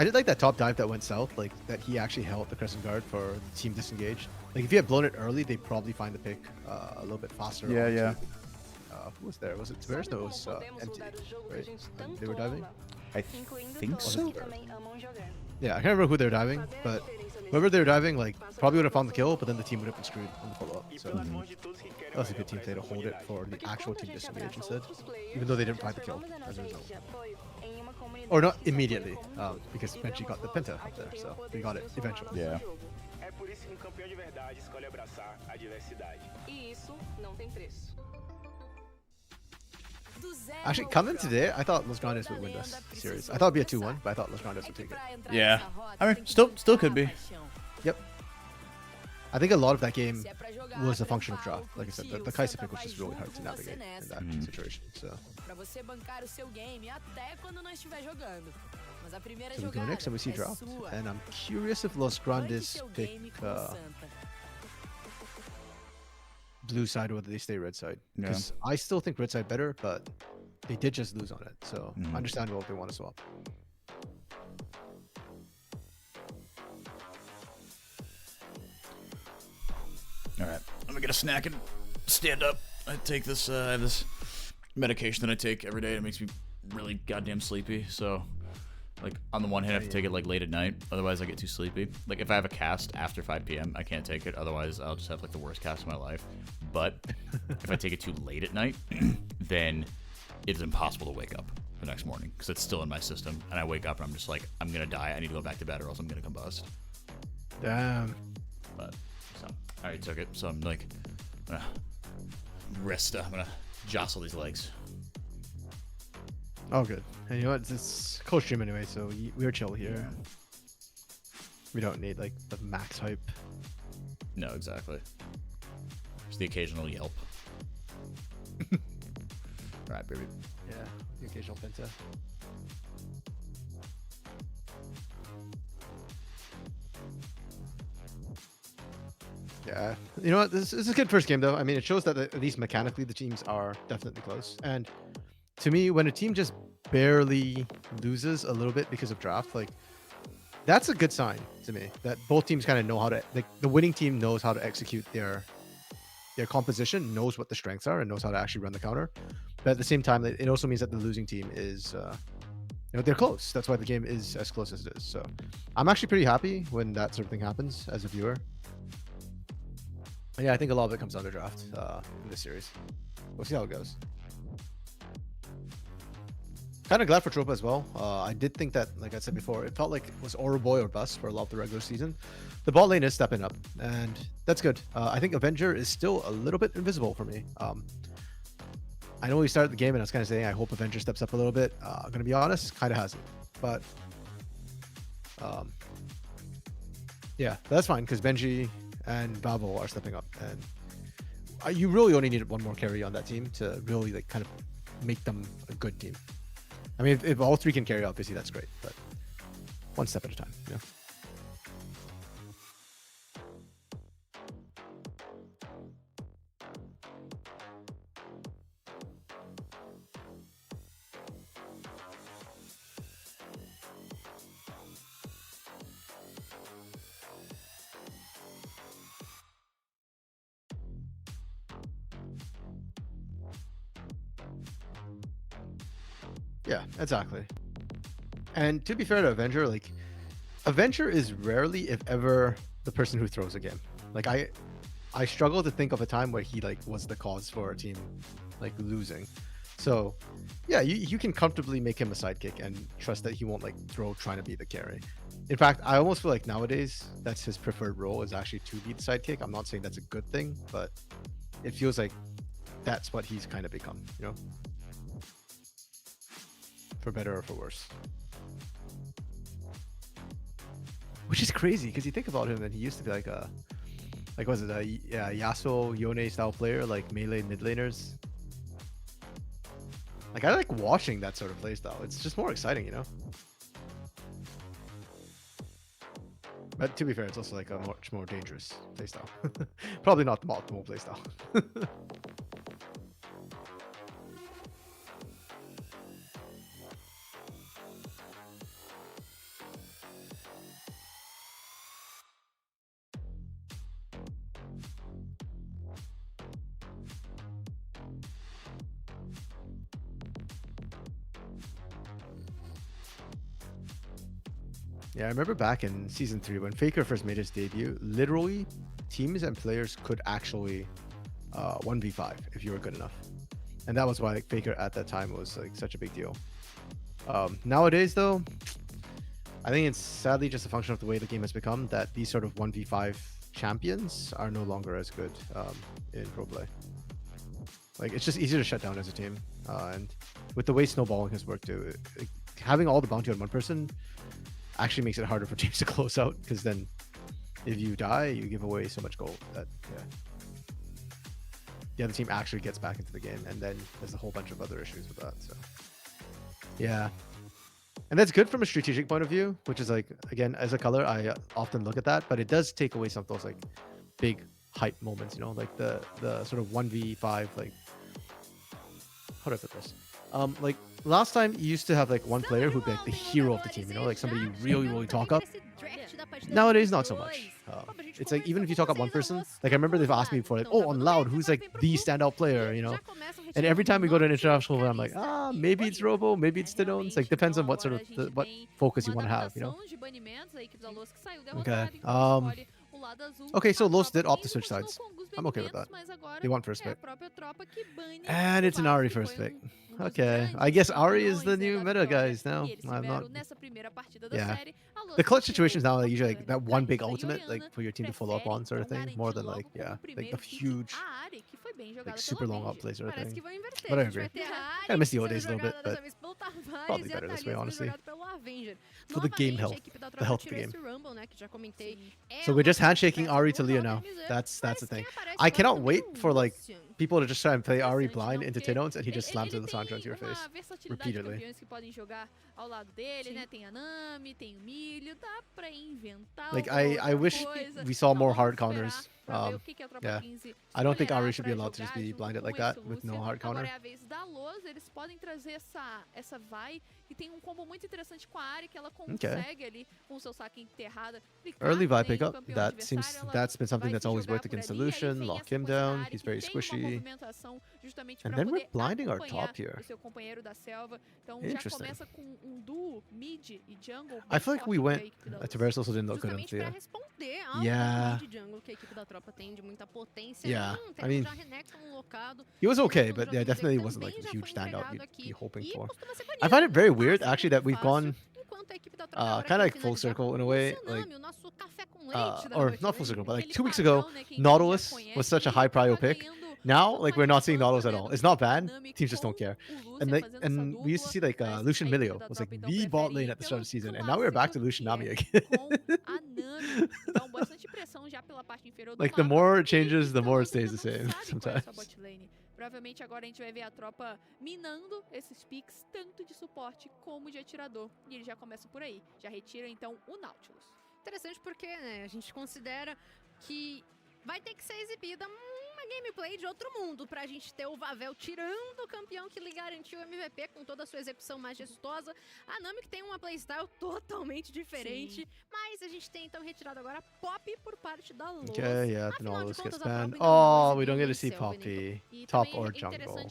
I did like that top dive that went south, like that he actually held the Crescent Guard for the team disengaged. Like if he had blown it early, they'd probably find the pick a little bit faster. Yeah, yeah. Who was there? Was it Tavares? No, it was empty, right? And they were diving? I think so. Yeah, I can't remember who they were diving, but whoever they were diving, like, probably would have found the kill, but then the team would have been screwed on the follow-up. So that was a good team play to hold it for the actual team disengage instead, even though they didn't find the kill as a result. Or not immediately, because Benji got the penta up there, so we got it eventually. Yeah. É por isso que campeão de verdade escolhe abraçar a diversidade. E isso não tem preço. Actually, coming today, I thought Los Grandes would win this series. I thought it'd be a 2-1, but I thought Los Grandes would take it. Yeah. I mean, still could be. Yep. I think a lot of that game was a function of draft. Like I said, the Kai'Sa pick was just really hard to navigate in that situation. So we go next and we see draft. And I'm curious if Los Grandes pick blue side or whether they stay red side. Because I still think red side better, but they did just lose on it. So understandable if they want to swap. All right, I'm gonna get a snack and stand up. I take this I have this medication that I take every day. It makes me really goddamn sleepy. So, like, on the one hand, I have to take it like late at night. Otherwise, I get too sleepy. Like, if I have a cast after 5 p.m., I can't take it. Otherwise, I'll just have like the worst cast of my life. But if I take it too late at night, then it's impossible to wake up the next morning because it's still in my system. And I wake up and I'm just like, I'm gonna die. I need to go back to bed or else I'm gonna combust. Damn. But so I already took it. So I'm like, gonna rest. I'm gonna jostle these legs. Oh, good. And you know what? It's Costream anyway, so we're chill here. Yeah. We don't need like the max hype. No, exactly. Just the occasional yelp. Alright, baby. Yeah, the occasional penta. Yeah, you know what? This is a good first game, though. I mean, it shows that at least mechanically the teams are definitely close. And to me, when a team just barely loses a little bit because of draft, like, that's a good sign to me that both teams kind of know how to, like, the winning team knows how to execute their composition, knows what the strengths are, and knows how to actually run the counter. But at the same time, it also means that the losing team is, you know, they're close. That's why the game is as close as it is. So I'm actually pretty happy when that sort of thing happens as a viewer. And yeah, I think a lot of it comes down to draft in this series. We'll see how it goes. Kind of glad for Tropa as well. I did think that, like I said before, it felt like it was Oro Boy or bust for a lot of the regular season. The bot lane is stepping up, and that's good. I think Avenger is still a little bit invisible for me. I know we started the game, and I was kind of saying I hope Avenger steps up a little bit. I'm gonna be honest, kind of hasn't, but yeah, that's fine because Benji and Bavo are stepping up, and you really only needed one more carry on that team to really like kind of make them a good team. I mean, if all three can carry, obviously that's great, but one step at a time, you know? Yeah, exactly. And to be fair to Avenger, like, Avenger is rarely, if ever, the person who throws a game. Like, I struggle to think of a time where he, like, was the cause for a team, like, losing. So, yeah, you can comfortably make him a sidekick and trust that he won't, like, throw trying to be the carry. In fact, I almost feel like nowadays, that's his preferred role, is actually to be the sidekick. I'm not saying that's a good thing, but it feels like that's what he's kind of become, you know? For better or for worse. Which is crazy, because you think about him and he used to be like a, like, was it a Yasuo, Yone style player, like melee mid laners? Like, I like watching that sort of playstyle. It's just more exciting, you know? But to be fair, it's also like a much more dangerous playstyle. Probably not the optimal playstyle. Yeah, I remember back in Season 3 when Faker first made his debut, literally teams and players could actually 1v5 if you were good enough. And that was why like, Faker at that time was like such a big deal. Nowadays though, I think it's sadly just a function of the way the game has become that these sort of 1v5 champions are no longer as good in pro play. Like it's just easier to shut down as a team. And with the way snowballing has worked too, having all the bounty on one person actually makes it harder for teams to close out, because then if you die, you give away so much gold that the other team actually gets back into the game, and then there's a whole bunch of other issues with that. So yeah, and that's good from a strategic point of view, which is like, again, as a color, I often look at that, but it does take away some of those like big hype moments, you know, like the sort of 1v5, like, how do I put this? Like last time you used to have like one player who'd be like the hero of the team, you know, like somebody you really talk up. Nowadays, not so much. It's like, even if you talk up one person, like I remember they've asked me before, like, oh, on Loud, who's like the standout player, you know? And every time we go to an international, I'm like, maybe it's Robo, maybe it's Tinones. Like, depends on what sort of what focus you want to have, you know? Okay. Okay, so Los did opt to switch sides. I'm okay with that. They want first pick. And it's an Ari first pick. Okay, I guess Ari is the new meta, guys, now. I'm not... Yeah. The clutch situations now are usually like that one big ultimate, like for your team to follow up on sort of thing, more than like, like the huge, like super long outplay sort of thing. But I agree. I miss the old days a little bit, but probably better this way, honestly. For the game health, the health of the game. So we're just handshaking Ari to Leo now. That's the thing. I cannot wait for like people to just try and play Ari blind into Tinones, and he just slams the Lissandra into your face repeatedly. Like I wish we saw more hard counters. Yeah, I don't think Ari should be allowed to just be blinded like that with no hard counter. Okay. Early Vi pickup. That's been something that's always worked against Lucian. Lock him down. He's very squishy. And then we're blinding our top here. Interesting. I feel like we went. Tavares also didn't look good on Thea. Yeah. Yeah. I mean, he was okay, but yeah, definitely wasn't like the huge standout you'd be hoping for. I find it very weird actually that we've gone kind of like full circle in a way, like or not full circle, but like 2 weeks ago, Nautilus was such a high prio pick. Now, like, we're not seeing Nautilus at all. It's not bad. Teams just don't care. And we used to see like Lucian Milio was like the bot lane at the start of the season, and now we're back to Lucian Nami again. Like the more it changes, the more it stays the same sometimes. Provavelmente agora a gente vai ver a tropa minando esses picks, tanto de suporte como de atirador. E eles já começam por aí. Já retiram então o Nautilus. Interessante porque, né, a gente considera que vai ter que ser exibida uma gameplay de outro mundo pra gente ter o Vavel tirando o campeão que lhe garantiu o MVP com toda a sua execução majestosa. A Nami que tem uma playstyle totalmente diferente, mas a gente tem então retirado agora Poppy por parte da Loz. Okay, yeah, Nautilus gets banned. Oh, we don't get to see Poppy. Top or jungle.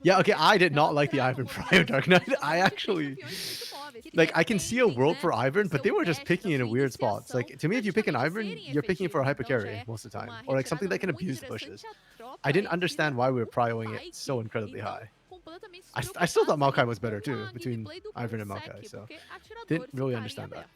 Yeah, okay, I did not like the Ivern Pryor Dark Knight. I actually... Like, I can see a world for Ivern, but they were just picking in weird spots. Like, to me, if you pick an Ivern, you're picking for a hyper carry most of the time. Or like something that can abuse bushes. I didn't understand why we were prioing it so incredibly high. I still thought Maokai was better too, between Ivern and Maokai, so didn't really understand that.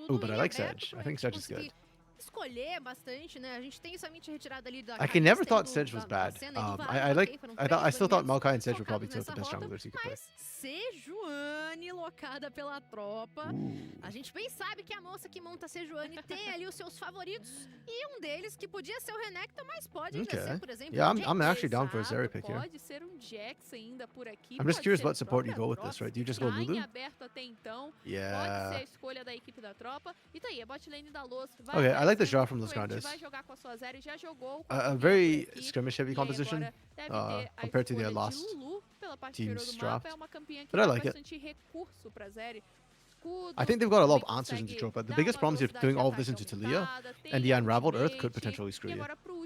Oh, but I like Sedge. I think Sedge is good. Escolher bastante, né? A gente tem somente retirada ali da... I never thought Sedge was bad. I still thought Maokai and Sedge were probably two of the best junglers you could play. Sejuani locada pela tropa. A gente bem sabe que a moça que monta Sejuani tem ali os seus favoritos. E deles que podia ser o Renekton, mas pode ser, por exemplo, yeah, I'm actually down for a Zeri pick here. Pode ser Jax ainda por aqui. I'm just curious what support you go with this, right? Do you just go Lulu? Aberto até então. Yeah. Pode ser a escolha da equipe da tropa. E tá aí, a bot lane da Loz. Okay, I like the draw from Los Grandes. A very skirmish heavy composition compared to their last team's draft. But I like it. I think they've got a lot of answers into Tropa. The biggest problem is if doing all of this into Talia, and the Unraveled Earth could potentially screw you.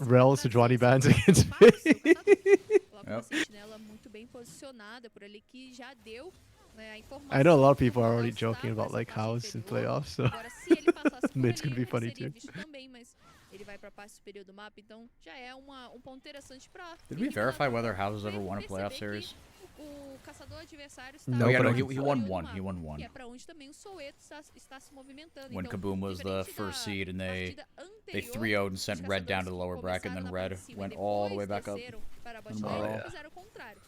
Rel Sejuani bans against me. Coloca uma sentinela muito bem posicionada por ali que já deu I know a lot of people are already joking about like house in playoffs, so it's gonna be funny too. Ele vai pra parte superior do mapa, então já é ponto interessante pra... Did we verify whether House has ever won a playoff series? O caçador adversário está... No, yeah, no, he won one. He won one. Que é pra onde também o Soweto está se movimentando. When Kaboom was the first seed and they 3-0'd and sent Red down to the lower bracket, and then Red went all the way back up. Fizeram o contrário.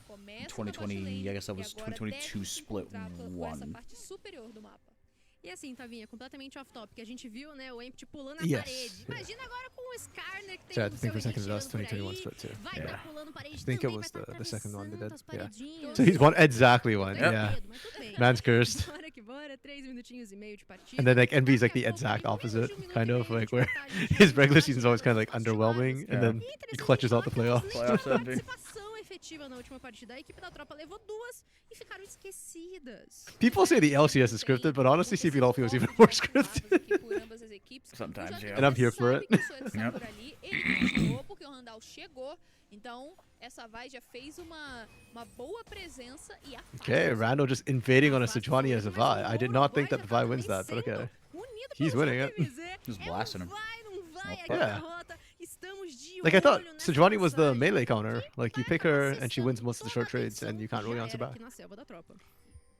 2020, I guess that was 2022 split one. Essa parte superior do mapa. E assim, Tavinha, completamente off-topic. A gente viu, né, o Empty pulando a parede. Imagina agora com o Skarner que tem I think for a second it was 2021 split too. Yeah. I think it was the second one they did. Yeah. So he's one exactly one. Yeah. Man's cursed. Bora que bora, 3 minutinhos e meio de partida. And then like Envy's like the exact opposite, kind of like where his regular season's always kind of like underwhelming, and then he clutches out the playoffs. Participação efetiva na última partida. A equipe da tropa levou 2 e ficaram esquecidas. People say the LCS is scripted, but honestly, CBLOL feels even more scripted. Sometimes, yeah. And I'm here for it. Porque o Randall chegou, então essa vai já fez uma boa presença e Okay, Randall just invading on a Sejuani as a Vi. I did not think that the Vi wins that, but okay. He's winning it. Just blasting him. Yeah. Like I thought Sejuani was the melee counter. Like you pick her and she wins most of the short trades and you can't really answer back.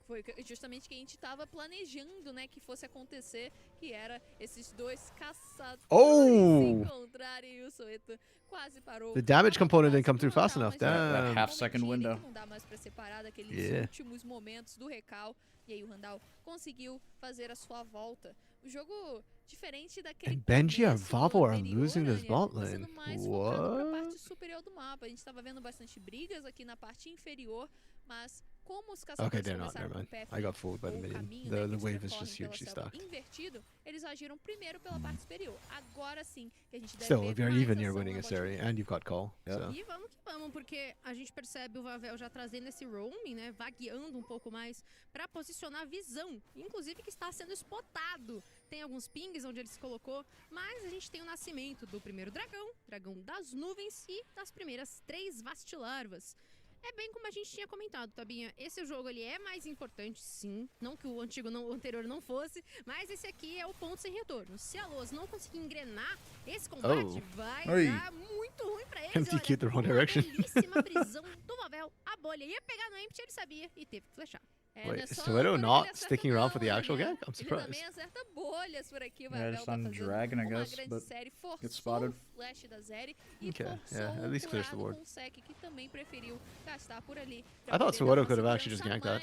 Foi justamente que a gente tava planejando, né, que fosse acontecer, que era esses dois caçadores se encontrarem e o Soweto quase parou. The damage component didn't come through fast enough. That Damn. half-second window. Não dá mais pra separar daqueles últimos momentos do recal. E aí o Randall conseguiu fazer a sua volta. O jogo diferente daquele And Benji and Vavo are losing this bot lane. Pra parte What? superior do mapa. A gente tava vendo bastante brigas aqui na parte inferior, mas como os Okay, caçadores they're not. começaram Never com mind. o pé I got fooled by the minion. caminho, The né, que wave eles is just percorrem hugely pela selva stacked. invertido, eles agiram primeiro pela parte superior. Agora sim que a gente deve Still, ver if you're mais even, you're ação winning na a bot series, lane. and you've got call. So. E vamos que vamos, porque a gente percebe o Vavel já trazendo esse roaming, né, vagueando um pouco mais pra posicionar a visão, inclusive que está sendo spotado. Tem alguns pings onde ele se colocou, mas a gente tem o nascimento do primeiro dragão, dragão das nuvens e das primeiras 3 vastilarvas. É bem como a gente tinha comentado, Tabinha. Esse jogo ele é mais importante, sim. Não que o anterior não fosse, mas esse aqui é o ponto sem retorno. Se a Loz não conseguir engrenar esse combate, vai dar muito ruim pra eles. MTQ the wrong direction. Belíssima prisão do Vavel. A bolha ia pegar no Empty, ele sabia e teve que flechar. Wait, is Soweto not sticking around for the actual gank? I'm surprised. Ele também acerta bolhas por aqui, o Yeah, Vavel just tá on fazendo Dragon, I uma guess, grande but série, gets forçou spotted. o flash da Zeri e Okay, forçou yeah, at least clears the o ward. curado com o Sec, que também preferiu gastar por ali. I thought Soweto could have actually just ganked that.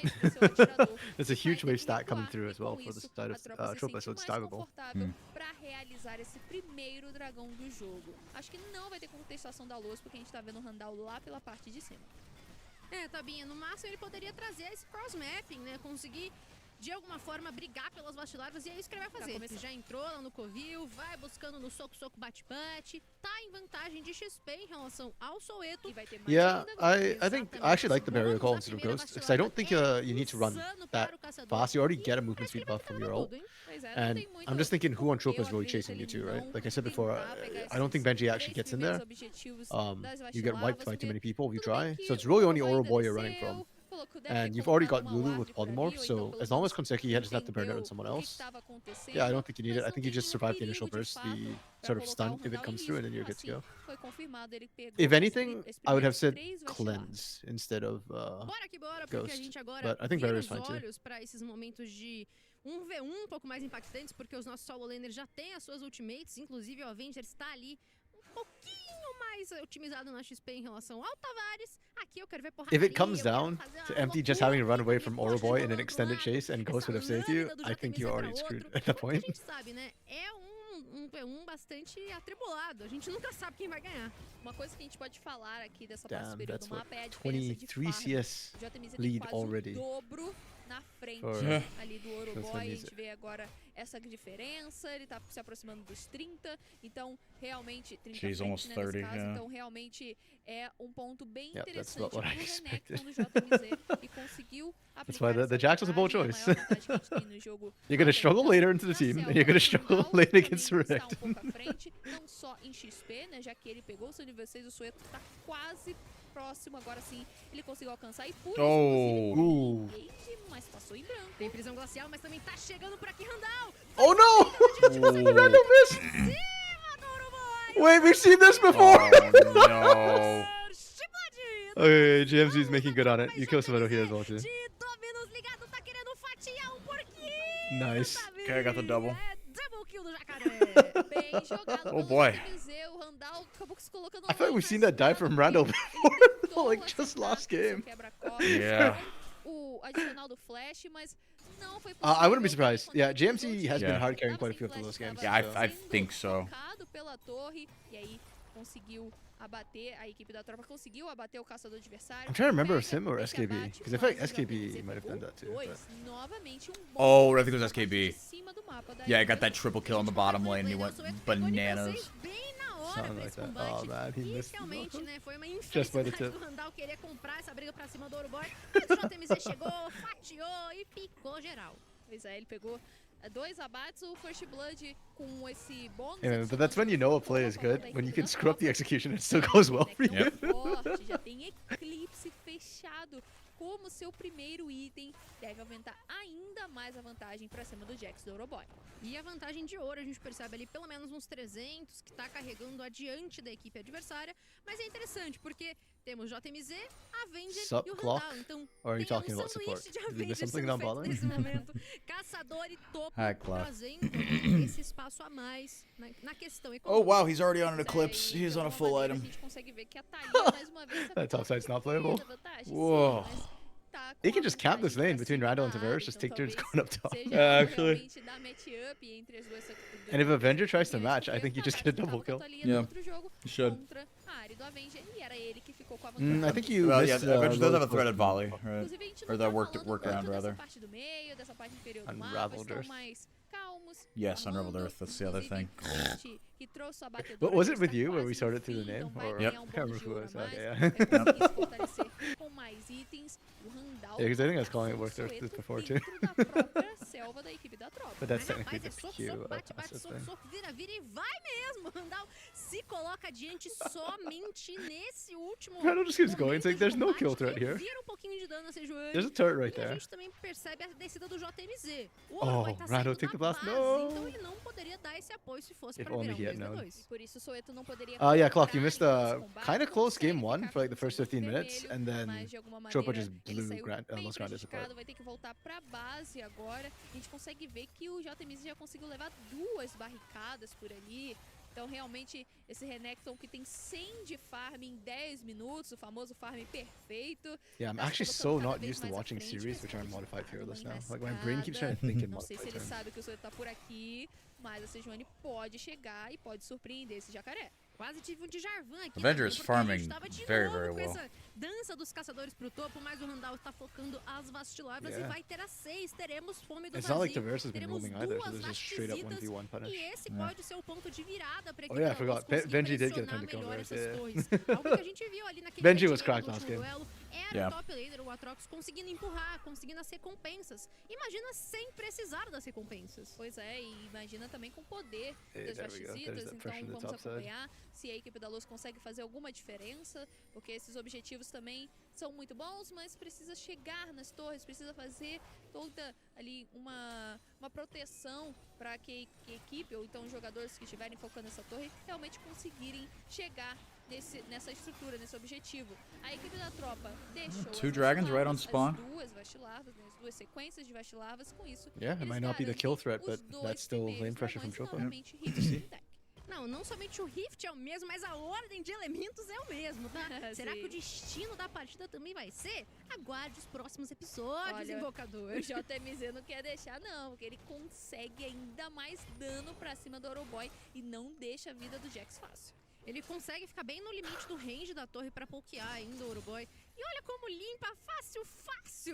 There's a huge wave stack coming through as well for the side of Tropa, so it's diveable. Pra realizar esse primeiro dragão do jogo. Acho que não vai ter contestação da Luz, porque a gente tá vendo o Randall lá pela parte de cima. Tabinha, no máximo ele poderia trazer esse cross-mapping, né? Conseguir, de alguma forma, brigar pelas vastilarvas, e é isso que ele vai fazer. Ele já entrou lá no Covil, vai buscando no soco-soco bate-bate, tá em vantagem de XP em relação ao Soweto. Yeah, I think I actually like the barrier call instead of Ghost, because I don't think you need to run that fast. You already get a movement speed buff from your ult. And I'm just thinking who on Tropa is really chasing you too, right? Like I said before, I don't think Benji actually gets in there. You get wiped by too many people if you try. So it's really only Oro Boy you're running from. And you've already got Lulu with Polymorph, so as long as Konseki doesn't have to burn it on someone else, yeah, I don't think you need it. I think you just survive the initial burst, the sort of stun if it comes through, and then you're good to go. If anything, I would have said Cleanse instead of Ghost, but I think Barrier is fine too. Para esses momentos de 1v1 pouco mais impactantes, porque os nossos solo laners já têm as suas ultimates, inclusive o Avenger está ali um pouquinho mais otimizado na XP em relação ao Tavares. Aqui eu quero ver porradaria. If it comes down to Empty just having to run away from Oro Boy in an extended chase and Ghost would have saved you, I think you're already screwed at that point. A gente sabe, né? É um P1 bastante atribulado. A gente nunca sabe quem vai ganhar. Uma coisa que a gente pode falar aqui dessa parte superior do mapa é a diferença 23 de CS lead already. Dobro na frente ali do Oro Boy. A gente vê agora essa diferença, ele tá se aproximando dos 30, então realmente 30 She's almost 30, nesse caso, yeah. Então realmente é um ponto bem Yep, that's interessante about pro what I Renekton no JMZ e conseguiu That's why the Jax was a bold choice. no jogo. You're gonna struggle later into the team, and you're gonna struggle late against Está Renekton. um pouco à frente, não só em XP, né, já que ele pegou o seu nível 6, o Soweto tá quase próximo. Agora sim, ele conseguiu alcançar e por Oh. isso, inclusive, mas passou em branco. Tem prisão glacial, mas também tá chegando por aqui Randall. Oh no! The random miss! Wait, we've seen this before! Oh, no. Okay, GMZ's making good on it. You kill Soveto here as well, too. Nice. Okay, I got the double. Bem jogado Oh boy. o Randall acabou se colocando I feel like we've seen that die from Randall before. Like, just last game. Yeah. O adicional do Flash, mas não foi I wouldn't be surprised. Yeah, GMC has been hard carrying quite a few of those games. Yeah, I think so. Pela torre, e aí conseguiu abater, a equipe da tropa conseguiu abater o caçador adversário. I'm trying to remember if Sim or SKB, because I feel like SKB might have done that too. But... Oh, I think it was SKB. Yeah, I got that triple kill in the bottom lane and he went bananas. Something like that. Oh man, he missed. Just by the tip. O Randall querer comprar essa briga pra cima do Oruboy, mas o JMZ chegou, fatiou e picou geral. Pois é, ele pegou 2 abates, o First Blood com esse bônus. Yeah, but that's when you know a play is good. When you can screw up the execution, it still goes well for you. Forte, já tem Eclipse fechado como seu primeiro item, deve aumentar ainda mais a vantagem pra cima do Jax do Oruboy. E a vantagem de ouro, a gente percebe ali pelo menos uns 300, que tá carregando adiante da equipe adversária. Mas é interessante, porque temos JMZ, Avenger e o Randall. Então, or are you tem talking about support? de Did you Avenger miss something sendo down feito bottom? nesse momento. Caçador e topo Hi, Clock. trazendo esse espaço a mais na questão econômica. Oh wow, he's already on an Eclipse. He's on a full item. A gente consegue ver que a Thalia mais uma vez That top side's not playable. Whoa. He can just cap this lane between Randall and Tavares, just take turns going up top. Actually. And if Avenger tries to match, I think you just get a double kill. Yeah, you should. I think you Well, yeah, missed, Avenger does have a Rogue threaded volley, Force. right? Or the workaround, rather. Unraveled Earth. Yes, Unraveled Earth, that's the other thing. But was it with you where we sorted through the name? Or Yep. I can't remember who it was. Okay, yeah. Yeah, because I think I was calling it Worked Earth this before too. But that's technically the Q passive thing. Vira e vai mesmo. Randall se coloca adiante somente nesse último. Randall just keeps going. It's like there's no kill threat here. Vira pouquinho de dano a Sejuani. There's a turret right E a there. gente também percebe a descida do JMZ. O Oh, Oruboy tá Randall saindo take the da blast. base, No. então ele não poderia dar esse apoio se fosse If para only virar he had known. 2-2. Por isso, Soweto não poderia. Yeah, Clock, you missed a kind of close game 1 for like the first 15 minutes, and then Chopa just blew Los Grandes apart. Vai ter que voltar pra base agora. A gente consegue ver que o JMZ já conseguiu levar 2 barricadas por ali. Então, realmente, esse Renekton que tem 100 de farm em 10 minutos, o famoso farm perfeito. Yeah, I'm actually so not used to watching series which are in modified fearless now. Like my brain keeps trying to think in Não sei se modified ele terms. sabe que o Soweto tá por aqui, mas a Sejuani pode chegar e pode surpreender esse jacaré. Quase tive um de Jarvan aqui. Avenger is porque farming a gente tava de very, novo very com well. essa dança dos caçadores pro topo, mas o Randall está focando as Vastilavas e vai ter a 6. Teremos fome do It's vazio. not like Tavares has been Teremos roaming either, so duas there's just straight up Vastizitas 1v1 punish. e esse Yeah. pode ser o ponto de virada pra Oh equipe yeah, I da forgot. Luz conseguir Benji did get a pressionar time to kill melhor Tavares, essas yeah. torres. Algo que a gente viu ali naquele Benji match was cracked do last último game. duelo era Yeah. o top laner, o Atrox, conseguindo empurrar, conseguindo as recompensas. Imagina sem precisar das recompensas. Pois é, e imagina também com o poder Hey, das there we go. There's Vastizitas, that então pressure to the vamos top side. acompanhar se a equipe da Luz consegue fazer alguma diferença, porque esses objetivos também são muito bons, mas precisa chegar nas torres, precisa fazer toda ali uma proteção para que a equipe, ou então os jogadores que estiverem focando nessa torre, realmente conseguirem chegar nessa estrutura, nesse objetivo. A equipe da tropa deixou Two dragons right on spawn. as duas Vastilavas, né, as duas sequências de Vastilavas, com isso Yeah, it might not be the kill threat, but that's still lane pressure from Chopa. Não somente o Rift é o mesmo, mas a ordem de elementos é o mesmo, tá? Será que o destino da partida também vai ser? Aguarde os próximos episódios, Olha, invocador. O JMZ não quer deixar não, porque ele consegue ainda mais dano pra cima do Oruboy e não deixa a vida do Jax fácil. Ele consegue ficar bem no limite do range da torre pra pokear ainda o Oruboy. E olha como limpa fácil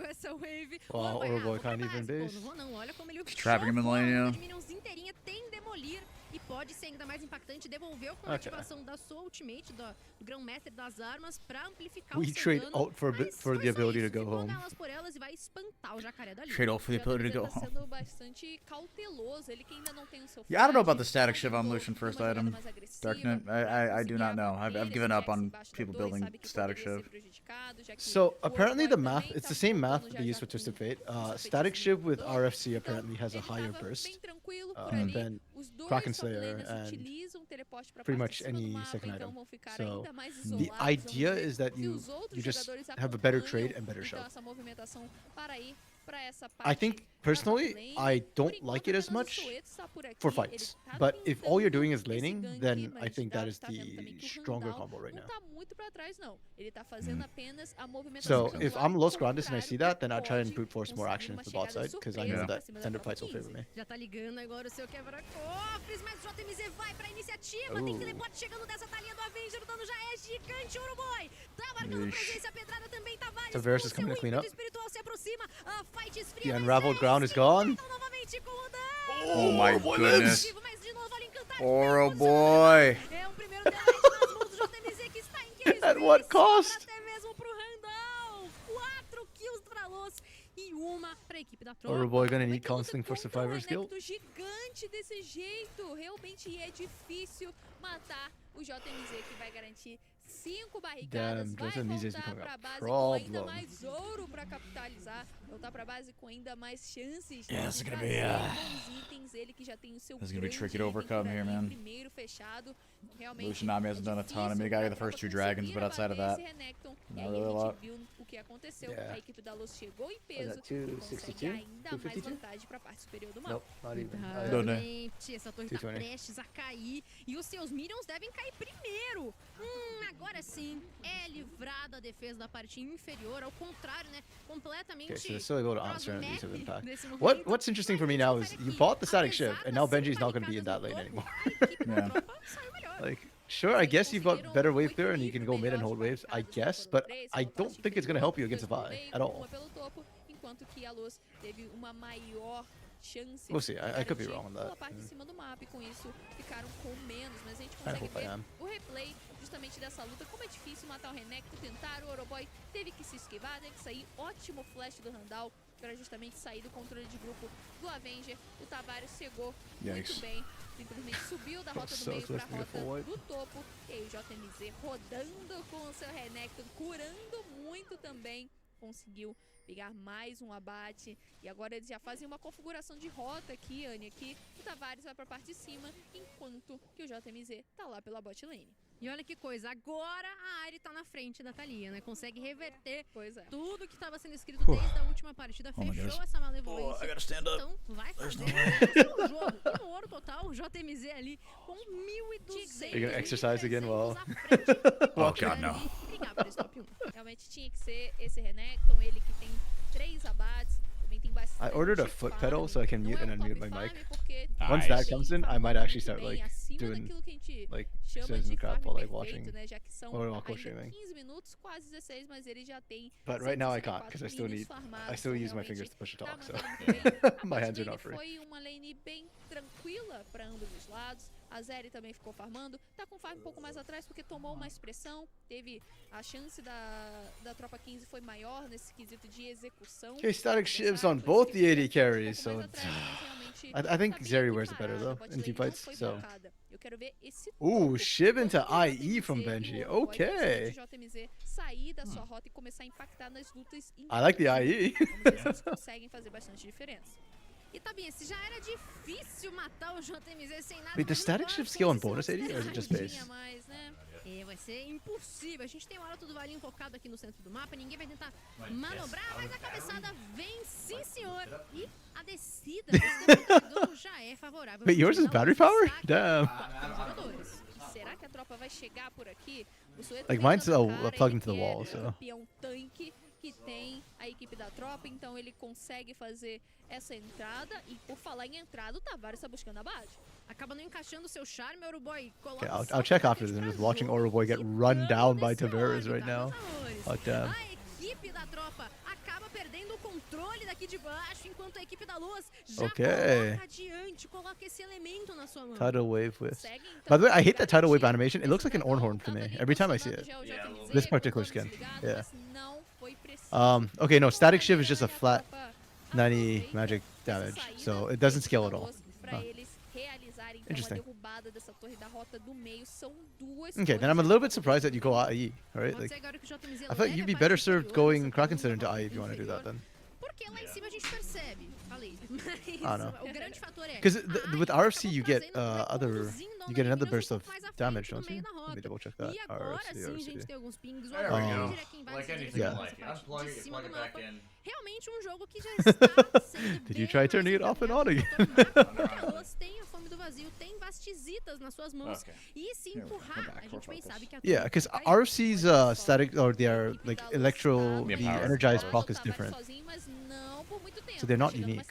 essa wave. Wow, Oruboy can't even base. Não vou não, olha como ele Trapping him in lane, yeah. Minions inteirinha tem demolir. e pode ser ainda mais impactante. Devolveu com a ativação da sua ultimate, do Grão-Mestre das Armas, pra amplificar o We seu trade dano. ult for the ability to go Ficou home. nelas por elas e vai espantar o jacaré dali. Trade ult for the ability to go Tá home. sendo bastante cauteloso, ele que ainda não tem o seu Yeah, I don't know about flash, the static não shiv on tentou Lucian first uma jogada item. mais agressiva Darknet. pra I do conseguir not know. abater I've esse given up Jax on embaixo da people torre, building sabe que static poderia ser shiv. prejudicado, já que So o apparently the Orboy math, também it's tá the same math voltando já they já used for Twisted com Fate. os Static feitiços Shiv no with jogador. RFC apparently has a Ele higher tava burst bem tranquilo por ali. than Os dois Kraken top Slayer laners and utilizam o teleporte pra pretty parte de much cima do any mapa, second então item. vão ficar So ainda mais the isolados. idea Vamos ver is that se you os outros just jogadores have a better acompanham, trade and better show. então essa movimentação para ir para essa I parte think da top personally lane. I Por don't enquanto, like it as apenas o much Soeto está por aqui, for ele fights, tá but if all you're tentando doing is esse laning, gank, then I mas think that is tá vendo também the que o stronger Randall combo right não now. tá muito para trás não. Ele tá fazendo apenas a So movimentação if gradual, I'm Los ao Grandes and I contrário see do that, then I try and pode brute force more conseguir action uma into the bot chegada side, because I know surpresa pra that cima da Thunder top fights will favor 15. me. Já tá ligando agora o seu quebra-cofres, mas o JMZ vai pra iniciativa. Tem teleporte chegando dessa talinha do Avenger, o dano já é gigante. Uruboy tá marcando presença, a pedrada também tá vários. Tavares is coming to clean up. Espiritual se aproxima, a fight esfria. The mas unraveled ground is gone. novamente com o dano. Oh my goodness. Mas de novo ali encantado. Oro boy. É o primeiro delete nas mãos do JMZ que está em kills. At what cost? Até mesmo pro Randall. 4 kills pra Los e uma pra equipe da tropa. Oroboy gonna need counseling for Survivor's Guild. Gigante desse jeito, realmente é difícil matar o JMZ, que vai garantir 5 barricadas, Damn, vai JMZ is voltar becoming pra a base com ainda problem. mais ouro pra capitalizar, voltar pra base com ainda mais chances Yeah, it's de gonna trazer be, bons itens, ele que já tem o seu This is gonna be grande tricky to item overcome por here, ali, man. primeiro fechado, realmente Lucian Nami hasn't done a ton. I mean, he got the first 2 dragons, but outside of that, e not aí really a a lot. gente viu o que aconteceu, Yeah. a equipe da Luz chegou em peso that e consegue 262? ainda mais 252? vantagem pra parte superior do mapa. Nope, not even. Don't know. Realmente, essa torre tá 220. prestes a cair e os seus minions devem cair primeiro. Agora sim, é livrada a defesa da parte inferior, ao contrário, né? Completamente. Okay, so they're still able to answer and neve use impact. desse movimento. What's interesting for me now is you bought the static shiv, and now Benji's not gonna be in that lane anymore. Yeah. Saiu melhor. Like, sure, I guess you've got better wave clear and you can go mid and hold waves, I guess, but I don't think it's gonna help you against a Vi at all. Uma pelo topo, enquanto que a Luz teve uma maior chance. We'll see, I could be de wrong on garantir that. uma parte de cima do mapa e com isso ficaram com menos, mas a gente I consegue hope I ver am. o replay justamente dessa luta, como é difícil matar o Renekton, tentaram, o Oroboy teve que se esquivar, teve que sair, ótimo flash do Randall para justamente sair do controle de grupo do Avenger, o Tavares chegou Yikes. muito bem, simplesmente subiu da rota do So meio para a supposed to be a rota forward. do topo, e aí o JMZ rodando com o seu Renekton, curando muito também, conseguiu pegar mais um abate, e agora eles já fazem uma configuração de rota aqui, Anya, que o Tavares vai pra parte de cima, enquanto que o JMZ tá lá pela bot lane. E olha que coisa, agora a Ari tá na frente da Thalia, né? Consegue reverter tudo que estava sendo escrito desde a última partida, Oh my fechou goodness. essa malevolência. I gotta stand up. Então vai There's fazer no o jogo. E no ouro total, o JMZ ali com 1.200. Are you gonna exercise again while Oh god, no. Brigar por esse top 1. Realmente tinha que ser esse Renekton, ele que tem 3 abates, também tem bastante I ordered a foot farm. pedal so I can Não mute é and um top unmute my farm mic. porque Once Nice. that comes in, I might actually start bem like acima doing daquilo que a gente like chama exercises de and crap farm while like perfeito, watching né? Já que são or while ainda co-streaming. 15 minutos, quase 16, mas ele já tem But right now I can't 164 because I still minions need farmados, I still use my realmente fingers to push the tá talk, so mandando muito bem. A my hands are bot not free. lane foi uma lane bem tranquila para ambos os lados. A Zeri também ficou farmando. Tá com o farm um pouco mais atrás porque tomou mais pressão. Teve a chance da tropa 15 foi maior nesse quesito de execução. Okay, static shivs on both the AD carries, so I think Zeri wears it better though in teamfights. So, Eu quero ver esse ooh, shiv into IE from Benji. Okay, JMZ sair da sua rota e começar a impactar nas lutas. I like the IE. Vamos ver se eles conseguem fazer bastante diferença. E tá bem, se já era difícil matar o JMZ sem nada. Wait, does static shiv skill on bonus AD or is it just base? Mais, né? Vai ser impossível. A gente tem o Arauto do Valinho focado aqui no centro do mapa. Ninguém vai tentar manobrar, mas a cabeçada vem, sim, senhor. E a descida do já é favorável. Wait, yours is battery power? Damn. Será que a tropa vai chegar por aqui? O Sueto Like vem mine's dando plugged cara, into the ele wall, é so. o campeão tanque que tem a equipe da tropa, então ele consegue fazer essa entrada. E por falar em entrada, o Tavares está buscando a base. Acaba não encaixando o seu charme, Oruboy. Okay, I'll check after this. I'm just watching Oroboy get run down by Tavares right now. But A equipe da tropa acaba perdendo o controle daqui de baixo, enquanto a equipe da luz já Okay. coloca adiante, coloca esse elemento na sua mão. Tidal wave whisk. By the way, I hate that tidal wave animation. It looks like an Ornhorn to me every time I see it. This particular skin. Yeah. Okay, no, static shiv is just a flat 90 magic damage, so it doesn't scale at all. Huh. Interesting. Okay, then I'm a little bit surprised that you go IE, right? Like, I thought you'd be better served going Kraken Center into IE if you want to do that then. Porque lá em cima a gente percebe, falei, I don't know. o grande fator é Because with RFC you get another burst of damage, don't you? Let me double check that. E agora sim a gente RFC. tem alguns pings, o There we go. Avenger aqui embaixo, Like anything Yeah. like it. Unplug it, plug it back in. realmente um jogo que já está sendo Did you try turning it off and on again? elas têm a fome do vazio, tem bastizitas nas suas mãos. Okay. E se empurrar, a gente bem sabe que a Yeah, because RFC's static or their like electro, the energized proc is different. So they're not unique.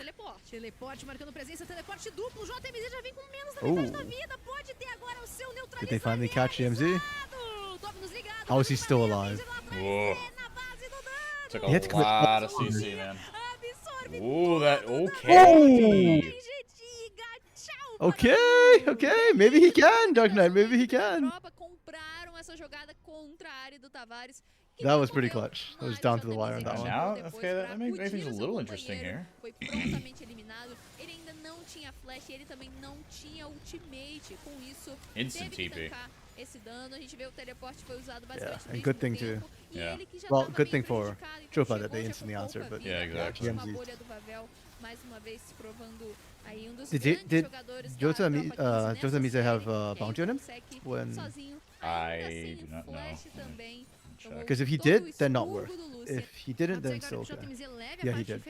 Teleporte marcando presença, teleporte duplo. O JMZ já vem com menos da metade da vida. Pode ter agora o seu neutralizador. Did they finally catch MZ? How is he still alive? Whoa. Took He had to a commit lot all of of CC, it. man. Ooh, that okay. Okay, okay, maybe he can, Dark Knight, maybe he can. That was pretty clutch. It was down to the wire on that one. Now, okay, that makes things a little interesting here. Foi prontamente eliminado. Ele ainda não tinha flash, ele também não tinha ultimate. Com isso, Instant teve que TP. tancar esse dano. A gente vê o teleporte foi usado Yeah, basicamente and good thing tempo. too. E ele que já Well, tava good bem thing for prejudicado, então Tropa that chegou they já instantly com pouca answered, but vida. Yeah, exactly. Ótima GMZ. bolha do Vavel, mais uma vez provando aí um dos Did grandes Jota jogadores da tropa 15 nessa Jota Misa série, have que aí bounty on him consegue when? sozinho, I do not know. flash também. Tomou Because if he todo o did, then not expurgo worth. do Lucian. If he didn't, then still okay. Yeah, he did.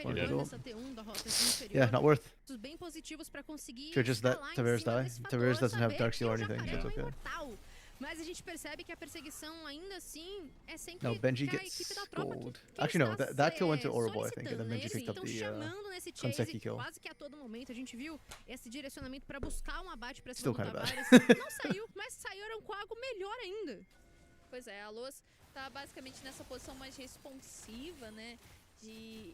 Yeah, not worth. Bem positivos para conseguir Should just let escalar em Tavares cima die. desse fator, Tavares doesn't have saber Dark que Seal or o anything, so jacaré it's é okay. imortal. Mas a gente percebe que a perseguição ainda assim é sempre No, Benji que a gets equipe da tropa gold. que Actually, no, está that kill went to se Orobo, I think, and then solicitando, Benji eles picked up estão the chamando nesse Kanseki chase kill. quase que a todo momento. A gente viu esse direcionamento para buscar um abate para Still cima do kinda bad. Tavares. Não saiu, mas saíram com algo melhor ainda. Pois é, a Luz tá basicamente nessa posição mais responsiva, né? De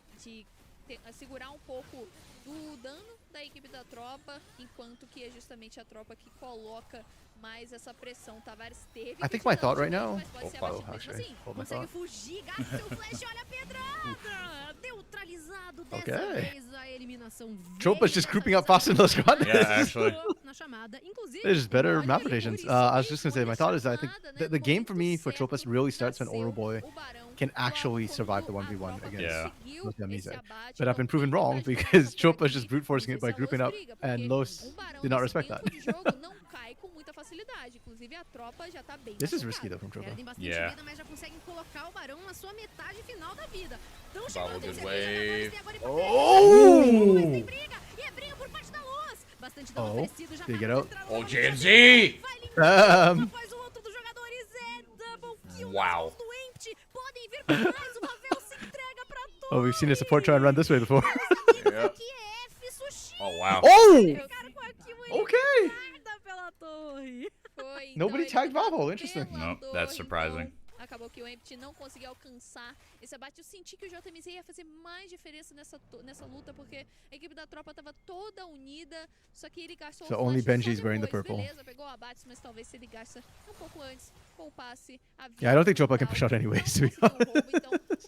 segurar um pouco do dano da equipe da tropa, enquanto que é justamente a tropa que coloca mais essa pressão. Tavares teve I think my thought right now. mas pode ser Oh, abatido mesmo actually, assim. hold my Consegue thought. fugir, gasta seu flash, olha a pedrada! Neutralizado dessa Okay. vez a eliminação. Tropa's just grouping up fast in those squads. Yeah, actually. Na chamada, inclusive. There's better map rotations. I was just gonna say, my thought is I think the game for me for Tropas really starts when Oroboy can actually survive the 1v1 against Mise. But I've been proven wrong because Tropa's just brute forcing it by grouping up, and Los did not respect that. This is risky though from Tropa. Perdem bastante Yeah. vida, mas já conseguem colocar o Barão na sua metade final da vida. Tão Follow chegando good os wave. Oh! Mas tem briga! E é briga por parte da Luz! Bastante dano Oh, oferecido, já did he tá get out? concentrado Oh, no GMZ! após o outro dos jogadores. É double kill Wow. nas mãos do Empty. Podem vir por mais, o Vavel se entrega pra todos. Oh, we've seen a support try and run this way before. Yeah. Que é F, Sushi. Oh, wow. Oh! Ficaram com a kill, ele Okay. guarda pela torre. Foi, Nobody então, tagged Valvo. Interesting. No, that's surprising. Acabou que o Empty não conseguiu alcançar esse abate. Eu senti que o JMZ ia fazer mais diferença nessa luta, porque a equipe da tropa estava toda unida, só que ele gastou So o only flash Benji's só wearing the depois. purple. Beleza, pegou o abate, mas talvez se ele gasta um pouco antes, poupasse a vida. Yeah, I don't think Tropa can push out anyways, to be honest.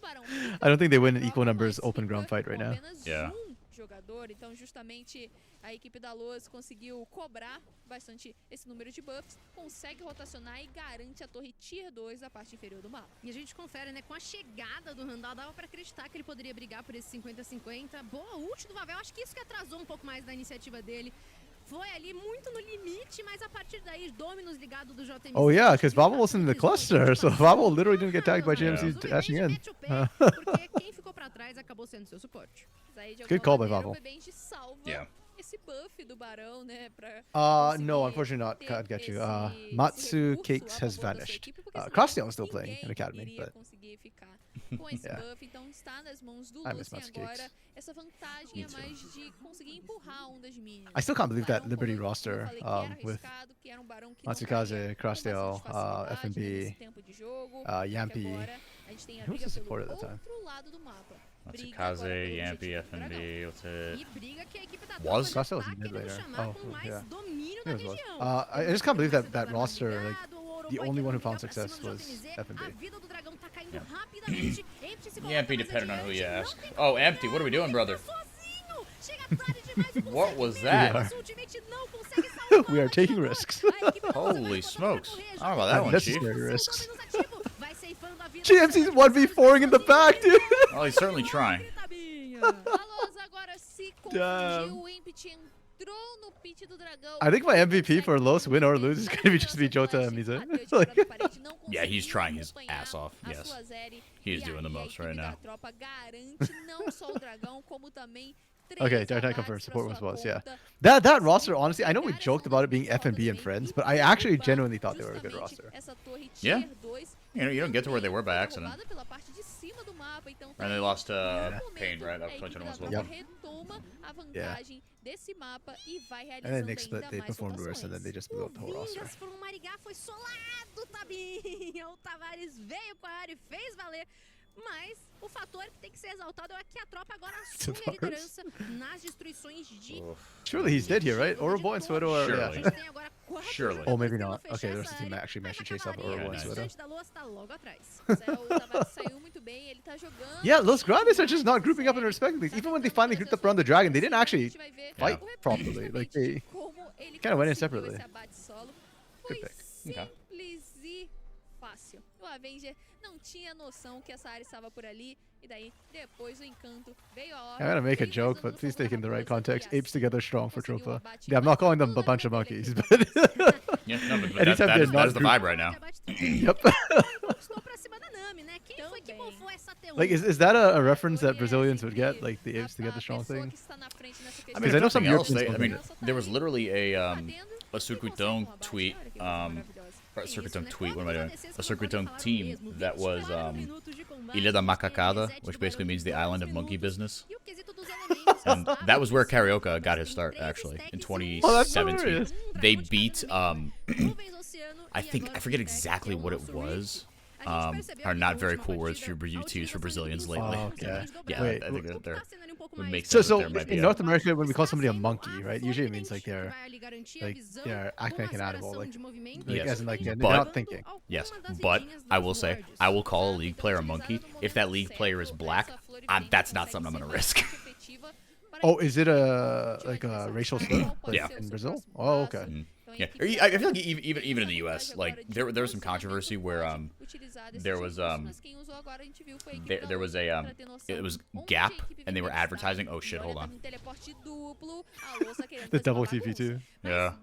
I don't think they win in equal numbers open ground fight right now. Yeah. Jogador, então justamente a equipe da Luz conseguiu cobrar bastante esse número de buffs, consegue rotacionar e garante a torre Tier 2 da parte inferior do mapa. E a gente confere, né, com a chegada do Randall, dava pra acreditar que ele poderia brigar por esse 50-50. Boa ult do Vavel, acho que isso que atrasou um pouco mais da iniciativa dele. Foi ali muito no limite, mas a partir daí, Dominus ligado do JMZ. Oh yeah, because Valvo wasn't in the cluster, so Valvo literally didn't get tagged by GMC dashing in. Porque quem ficou pra trás acabou sendo seu suporte. Good call by Valvo. Yeah. Esse buff do Barão, né, pra No, unfortunately not. Can't get you. Matsu Cakes has vanished. Costream is still playing in Academy, but com esse yeah. buff, então está nas mãos do I miss Lucian Matsu agora. Cakes. Essa vantagem é mais de conseguir empurrar ondas minions. I still can't believe that Liberty roster with Matsukaze, Crosdale, FMB, Yampi, gente tem a Who was briga the pelo supporter at the time? outro lado do mapa. Briga Kaze, agora pelo Yampy, objetivo do dragão. FNB, what's it? E briga que a equipe da Was? tropa Costa was tá in mid querendo later. chamar Oh, com mais yeah. domínio He da was was. região. I just can't believe that roster, like, the only one who found success was FNB. A vida do dragão tá caindo rapidamente. Empty se coloca Yampy, mais depending on who you adiante, ask. não tem Oh, como Empty, what are we doing, brother? sozinho. Chega tarde demais e What consegue was mesmo. that? Nosso ultimate não consegue salvar We are o taking atirador. risks. A equipe da Rosa vai Holy botar smokes. pra correr, I don't know about that one, Chief. Unnecessary risks. ativo. Vai ceifando a vida GMC's 1v4ing in the back, dude. Oh, he's certainly trying. A Loz agora se confundiu, o Impt entrou no pit do dragão. I think my MVP for Los, win or lose, is going to be just be Jota and Mize. Like, Yeah, he's trying his ass off. Yes. He is doing the most right now. okay, Dark Knight confirmed. Support was, yeah. That roster, honestly, I know we joked about it being FNB and friends, but I actually genuinely thought they were a good roster. Yeah. You don't get to where they were by accident. And they lost Pain, right? Up 2021. Yep. Yeah. And then next split, they performed worse, and then they just blew up the whole roster. Por um Marigá foi solado, Tabinha. O Tavares veio com a área e fez valer. Mas o fator que tem que ser exaltado é que a tropa agora assume a liderança nas destruições de... Surely he's dead here, right? Orobo and Suedo are... Surely. Yeah. Surely. Oh, maybe not. Okay, the rest of the team actually managed to chase off Orobo and Suedo. Yeah, Los Grandes are just not grouping up and respecting things. Even when they finally grouped up around the dragon, they didn't actually fight properly. Like, they kind of went in separately. Good pick. Okay. Fácil. O Avenger não tinha noção que essa área estava por ali. E daí, depois do encanto, veio a I'm gonna make a joke, but please take it in the right context. Apes together strong for Tropa. Yeah, I'm not calling them a bunch of monkeys, but... Yeah, no, but Anytime that they're is not the grouped- vibe right now. Yep. Like, is that a reference that Brazilians would get? Like, the apes together strong thing? I mean, I know some else, Europeans I don't mean, get it. there was literally a Circuitão tweet, Circuitão tweet, what am I doing? A Circuitão team that was Ilha da Macacada, which basically means the island of monkey business. And that was where Carioca got his start, actually, in 2017. They beat, I forget exactly what it was. Are not very cool words to use for Brazilians lately. Oh, okay. Yeah, Wait, I think that they're... Would make So, sense that there might be in a- North America, when we call somebody a monkey, right? Usually it means like they're acting like an animal, like Yes, as in like they're but- not thinking. Yes, but I will say, I will call a league player a monkey. If that league player is black, that's not something I'm going to risk. Oh, is it a like a racial slur? Like, Yeah. in Brazil? Oh, okay. Yeah, I feel like even in the U.S., like there was some controversy where there was there was a it was Gap and they were advertising. Oh shit, hold on. The double TP too. Yeah.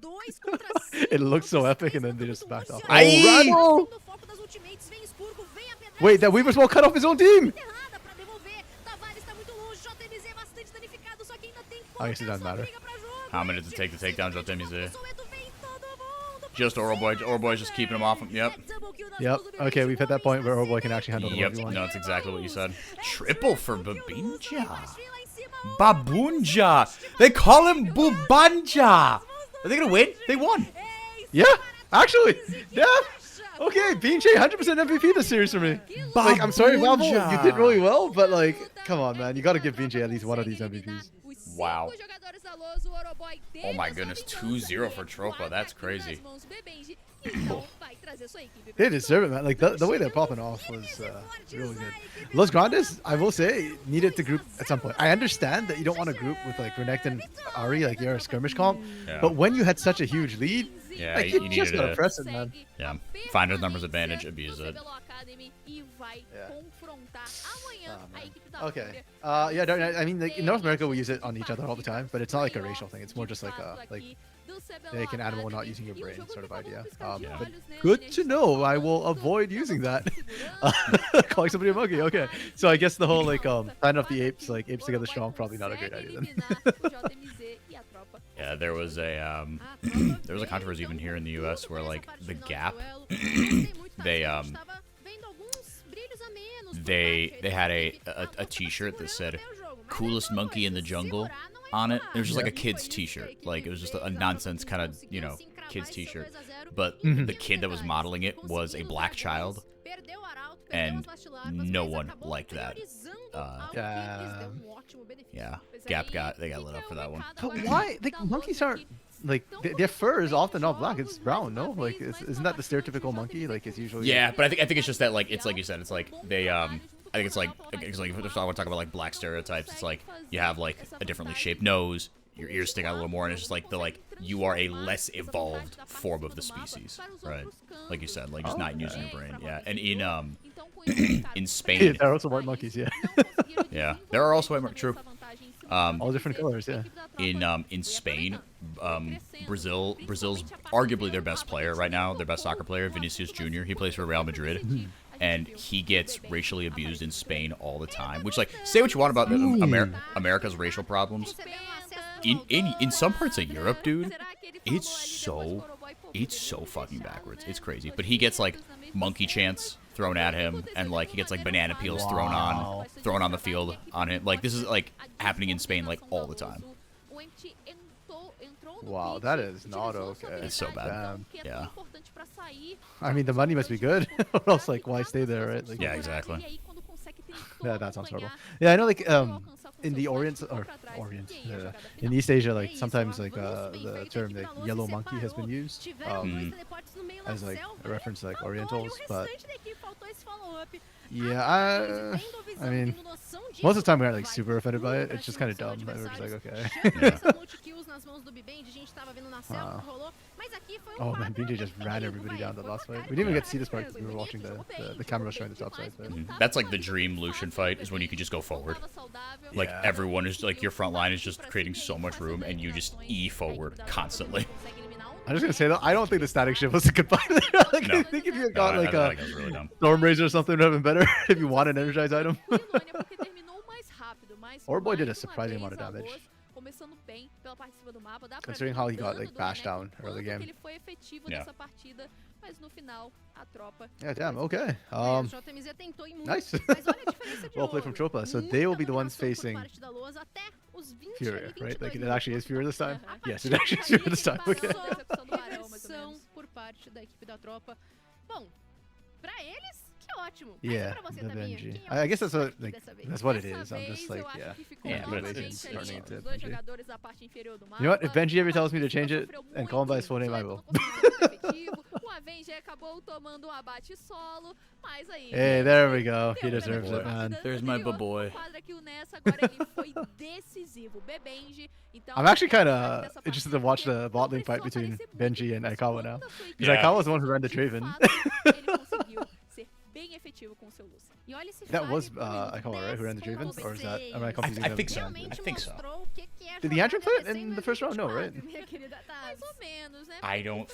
It looked so epic, and then they just backed off. Aye! Oh, wait, that Weaver's won't cut off his own team. I guess it doesn't matter. How many did it take to take down Jotemize? Just Oroboy. Oroboy's just keeping him off him. Yep. Yep. Okay, we've hit that point where Oroboy can actually handle the Yep. 1v1. No, that's exactly what you said. Triple for Babinja. Babunja. They call him Bubanja. Are they gonna win? They won. Yeah, actually. Yeah. Okay, BJ 100% MVP this series for me. Like, I'm sorry, Valvo, you did really well, but like, come on, man, you gotta give BJ at least one of these MVPs. Wow. Oh my goodness, 2-0 for Tropa. That's crazy. They deserve it, man. Like, the way they're popping off was really good. Los Grandes, I will say, needed to group at some point. I understand that you don't want to group with like Renekton and Ari, like you're a skirmish comp, Yeah. but when you had such a huge lead, Yeah, like, you just needed gotta to press it, man. Yeah. Find a numbers advantage, abuse it. Okay. Yeah, I mean, like in North America, we use it on each other all the time, but it's not like a racial thing. It's more just like a like an animal not using your brain sort of idea. But good to know. I will avoid using that. Calling somebody a monkey. Okay. So I guess the whole like signing up the apes, like apes together strong, probably not a great idea then. Yeah, there was a controversy even here in the U.S. where like the Gap, they had a T-shirt that said "Coolest Monkey in the Jungle" on it. It was just like a kid's T-shirt, like it was just a nonsense kind of kid's T-shirt. But the kid that was modeling it was a black child, and no one liked that. Yeah, Gap they got lit up for that one. But why? Like monkeys aren't like their fur is often not black. It's brown, no? Like isn't that the stereotypical monkey? Like it's usually. Yeah, but I think it's just that like it's like you said. It's like they I think it's like if I want to talk about like black stereotypes, it's like you have like a differently shaped nose, your ears stick out a little more, and it's just like you are a less evolved form of the species, right? Like you said, like just not using your brain. Yeah, and in Spain, there are also white monkeys. Yeah. Yeah, there are also white monkeys. True. All different colors. Yeah. In Spain, Brazil's arguably their best player right now, their best soccer player, Vinicius Jr. He plays for Real Madrid. And he gets racially abused in Spain all the time. Which, like, say what you want about America's racial problems. In some parts of Europe, dude, it's so fucking backwards. It's crazy. But he gets like monkey chants thrown at him, and like he gets like banana peels thrown on the field on him. Like this is like happening in Spain like all the time. Wow, that is not okay. It's so bad. Yeah. I mean, the money must be good, or else like why stay there, right? Like, yeah, exactly. Yeah, that sounds horrible. Yeah, I know, like in the in East Asia, like sometimes like the term like yellow monkey has been used as like a reference to like Orientals, but yeah, I mean, most of the time we aren't like super offended by it. It's just kind of dumb. We're just like, okay. Oh man, BJ just ran everybody down the last fight. We didn't even get to see this part because we were watching the camera showing the top side. But... That's like the dream Lucian fight, is when you could just go forward. Like everyone is like, your front line is just creating so much room, and you just E forward constantly. I'm just gonna say though, I don't think the static shift was a good buy there. Like, no. I think if you had got like a Storm Razor or something, it would have been better if you want an energized item. Orboy did a surprising amount of damage. Considering how he got like bashed down early game. Yeah. Yeah, damn, okay. Nice. Well played from Tropa. So they will be the ones facing Furia, right? Like it actually is Furia this time? Yes, it actually is Furia this time. Okay. Yeah, the Benji. I guess that's what that's what it is. I'm just like, yeah, but it's turning into Benji. You know what? If Benji ever tells me to change it and call him by his full name, I will. Hey, there we go. He deserves it, man. There's my boy. I'm actually kind of interested to watch the bot lane fight between Benji and Aikawa now. Because Aikawa was the one who ran the Draven. That was Aikawa, right? Who ran the Draven? Or is that... Am I confusing them? I think so. I think so. Did the Andrew play it in the first round? No, right? I don't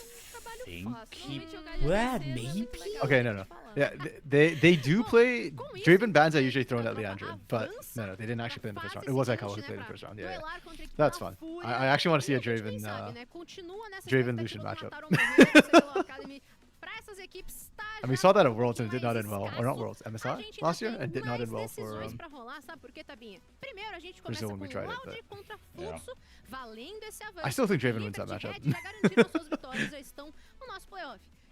think he... Well, maybe? Okay, no. Yeah, they do play... Draven bans are usually thrown at Leandrin, but no, they didn't actually play in the first round. It was Aikawa who played in the first round, yeah. That's fun. I actually want to see a Draven Lucian matchup. And we saw that at Worlds and it did not end well. Or not Worlds, MSI last year, and did not end well for Brazil when we tried it. But yeah. I still think Draven wins that matchup.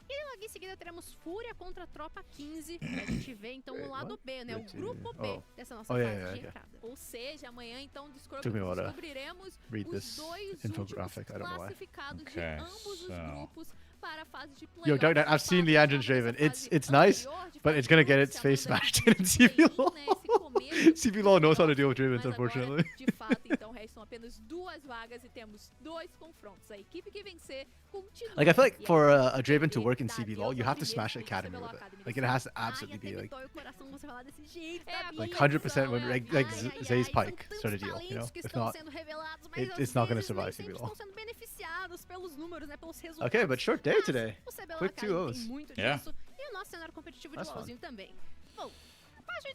E logo em seguida teremos Fúria contra Tropa 15. A gente vê então o lado B, né? O grupo B dessa nossa fase de entrada. Ou seja, amanhã então descobriremos os dois infographic. I don't know why. classificados de ambos os grupos para a fase de Yo, Doug, I've seen Leandrin's Draven. It's nice, but it's gonna get its face smashed in CBLOL. CBLOL knows how to deal with Dravens, unfortunately. De fato, então restam apenas 2 vagas e temos 2 confrontos. A equipe que vencer continua. Like I feel like for a Draven to work in CBLOL, you have to smash Academy with it. Like it has to absolutely be like 100% when like Zay's Pike sort of deal, you know? If not, it's not gonna survive CBLOL. Okay, but short day today. Quick 2-0s. Yeah. That's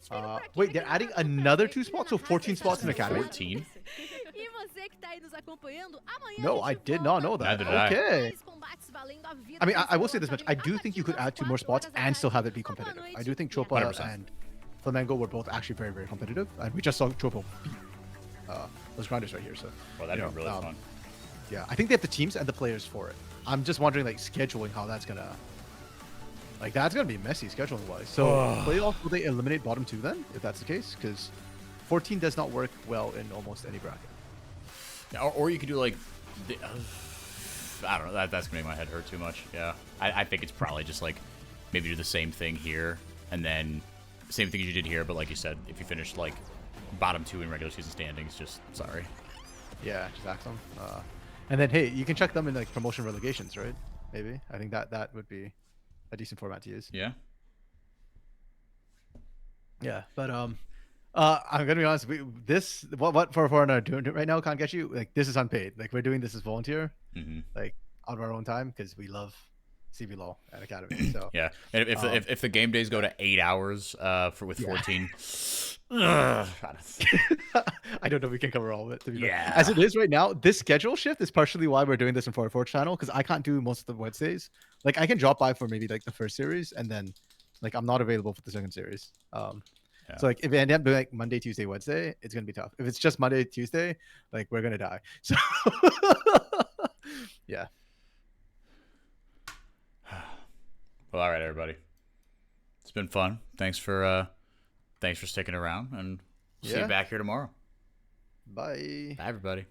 fun. Wait, they're adding another 2 spots? So 14 spots in Academy? 14? No, I did not know that. Okay. I mean, I will say this much. I do think you could add 2 more spots and still have it be competitive. I do think Tropa 100%. and Flamengo were both actually very, very competitive. And we just saw Tropa beat those grinders right here. So, well, that'd be really fun. Yeah, I think they have the teams and the players for it. I'm just wondering, like, scheduling how that's gonna Like that's gonna be messy scheduling wise. So playoff, will they eliminate bottom 2 then, if that's the case? Because 14 does not work well in almost any bracket. Yeah, or you could do like, I don't know. That's gonna make my head hurt too much. Yeah, I think it's probably just like maybe do the same thing here and then same thing as you did here, but like you said, if you finished like bottom 2 in regular season standings, just sorry. Yeah, just axe them. And then hey, you can check them in like promotion relegations, right? Maybe I think that would be a decent format to use. Yeah. Yeah, but I'm gonna be honest. What for doing right now can't get you. Like this is unpaid. Like we're doing this as volunteer, like on our own time because we love CBLOL at Academy. So yeah, and if the game days go to 8 hours with 14, I don't know if we can cover all of it. To be fair. Yeah. As it is right now, this schedule shift is partially why we're doing this in 4-4 channel because I can't do most of the Wednesdays. Like I can drop by for maybe like the first series and then like I'm not available for the second series. So like if we end up doing like Monday, Tuesday, Wednesday, it's gonna be tough. If it's just Monday, Tuesday, like we're gonna die. So yeah. Well, all right, everybody. It's been fun. Thanks for sticking around, and see you back here tomorrow. Bye. Bye, everybody.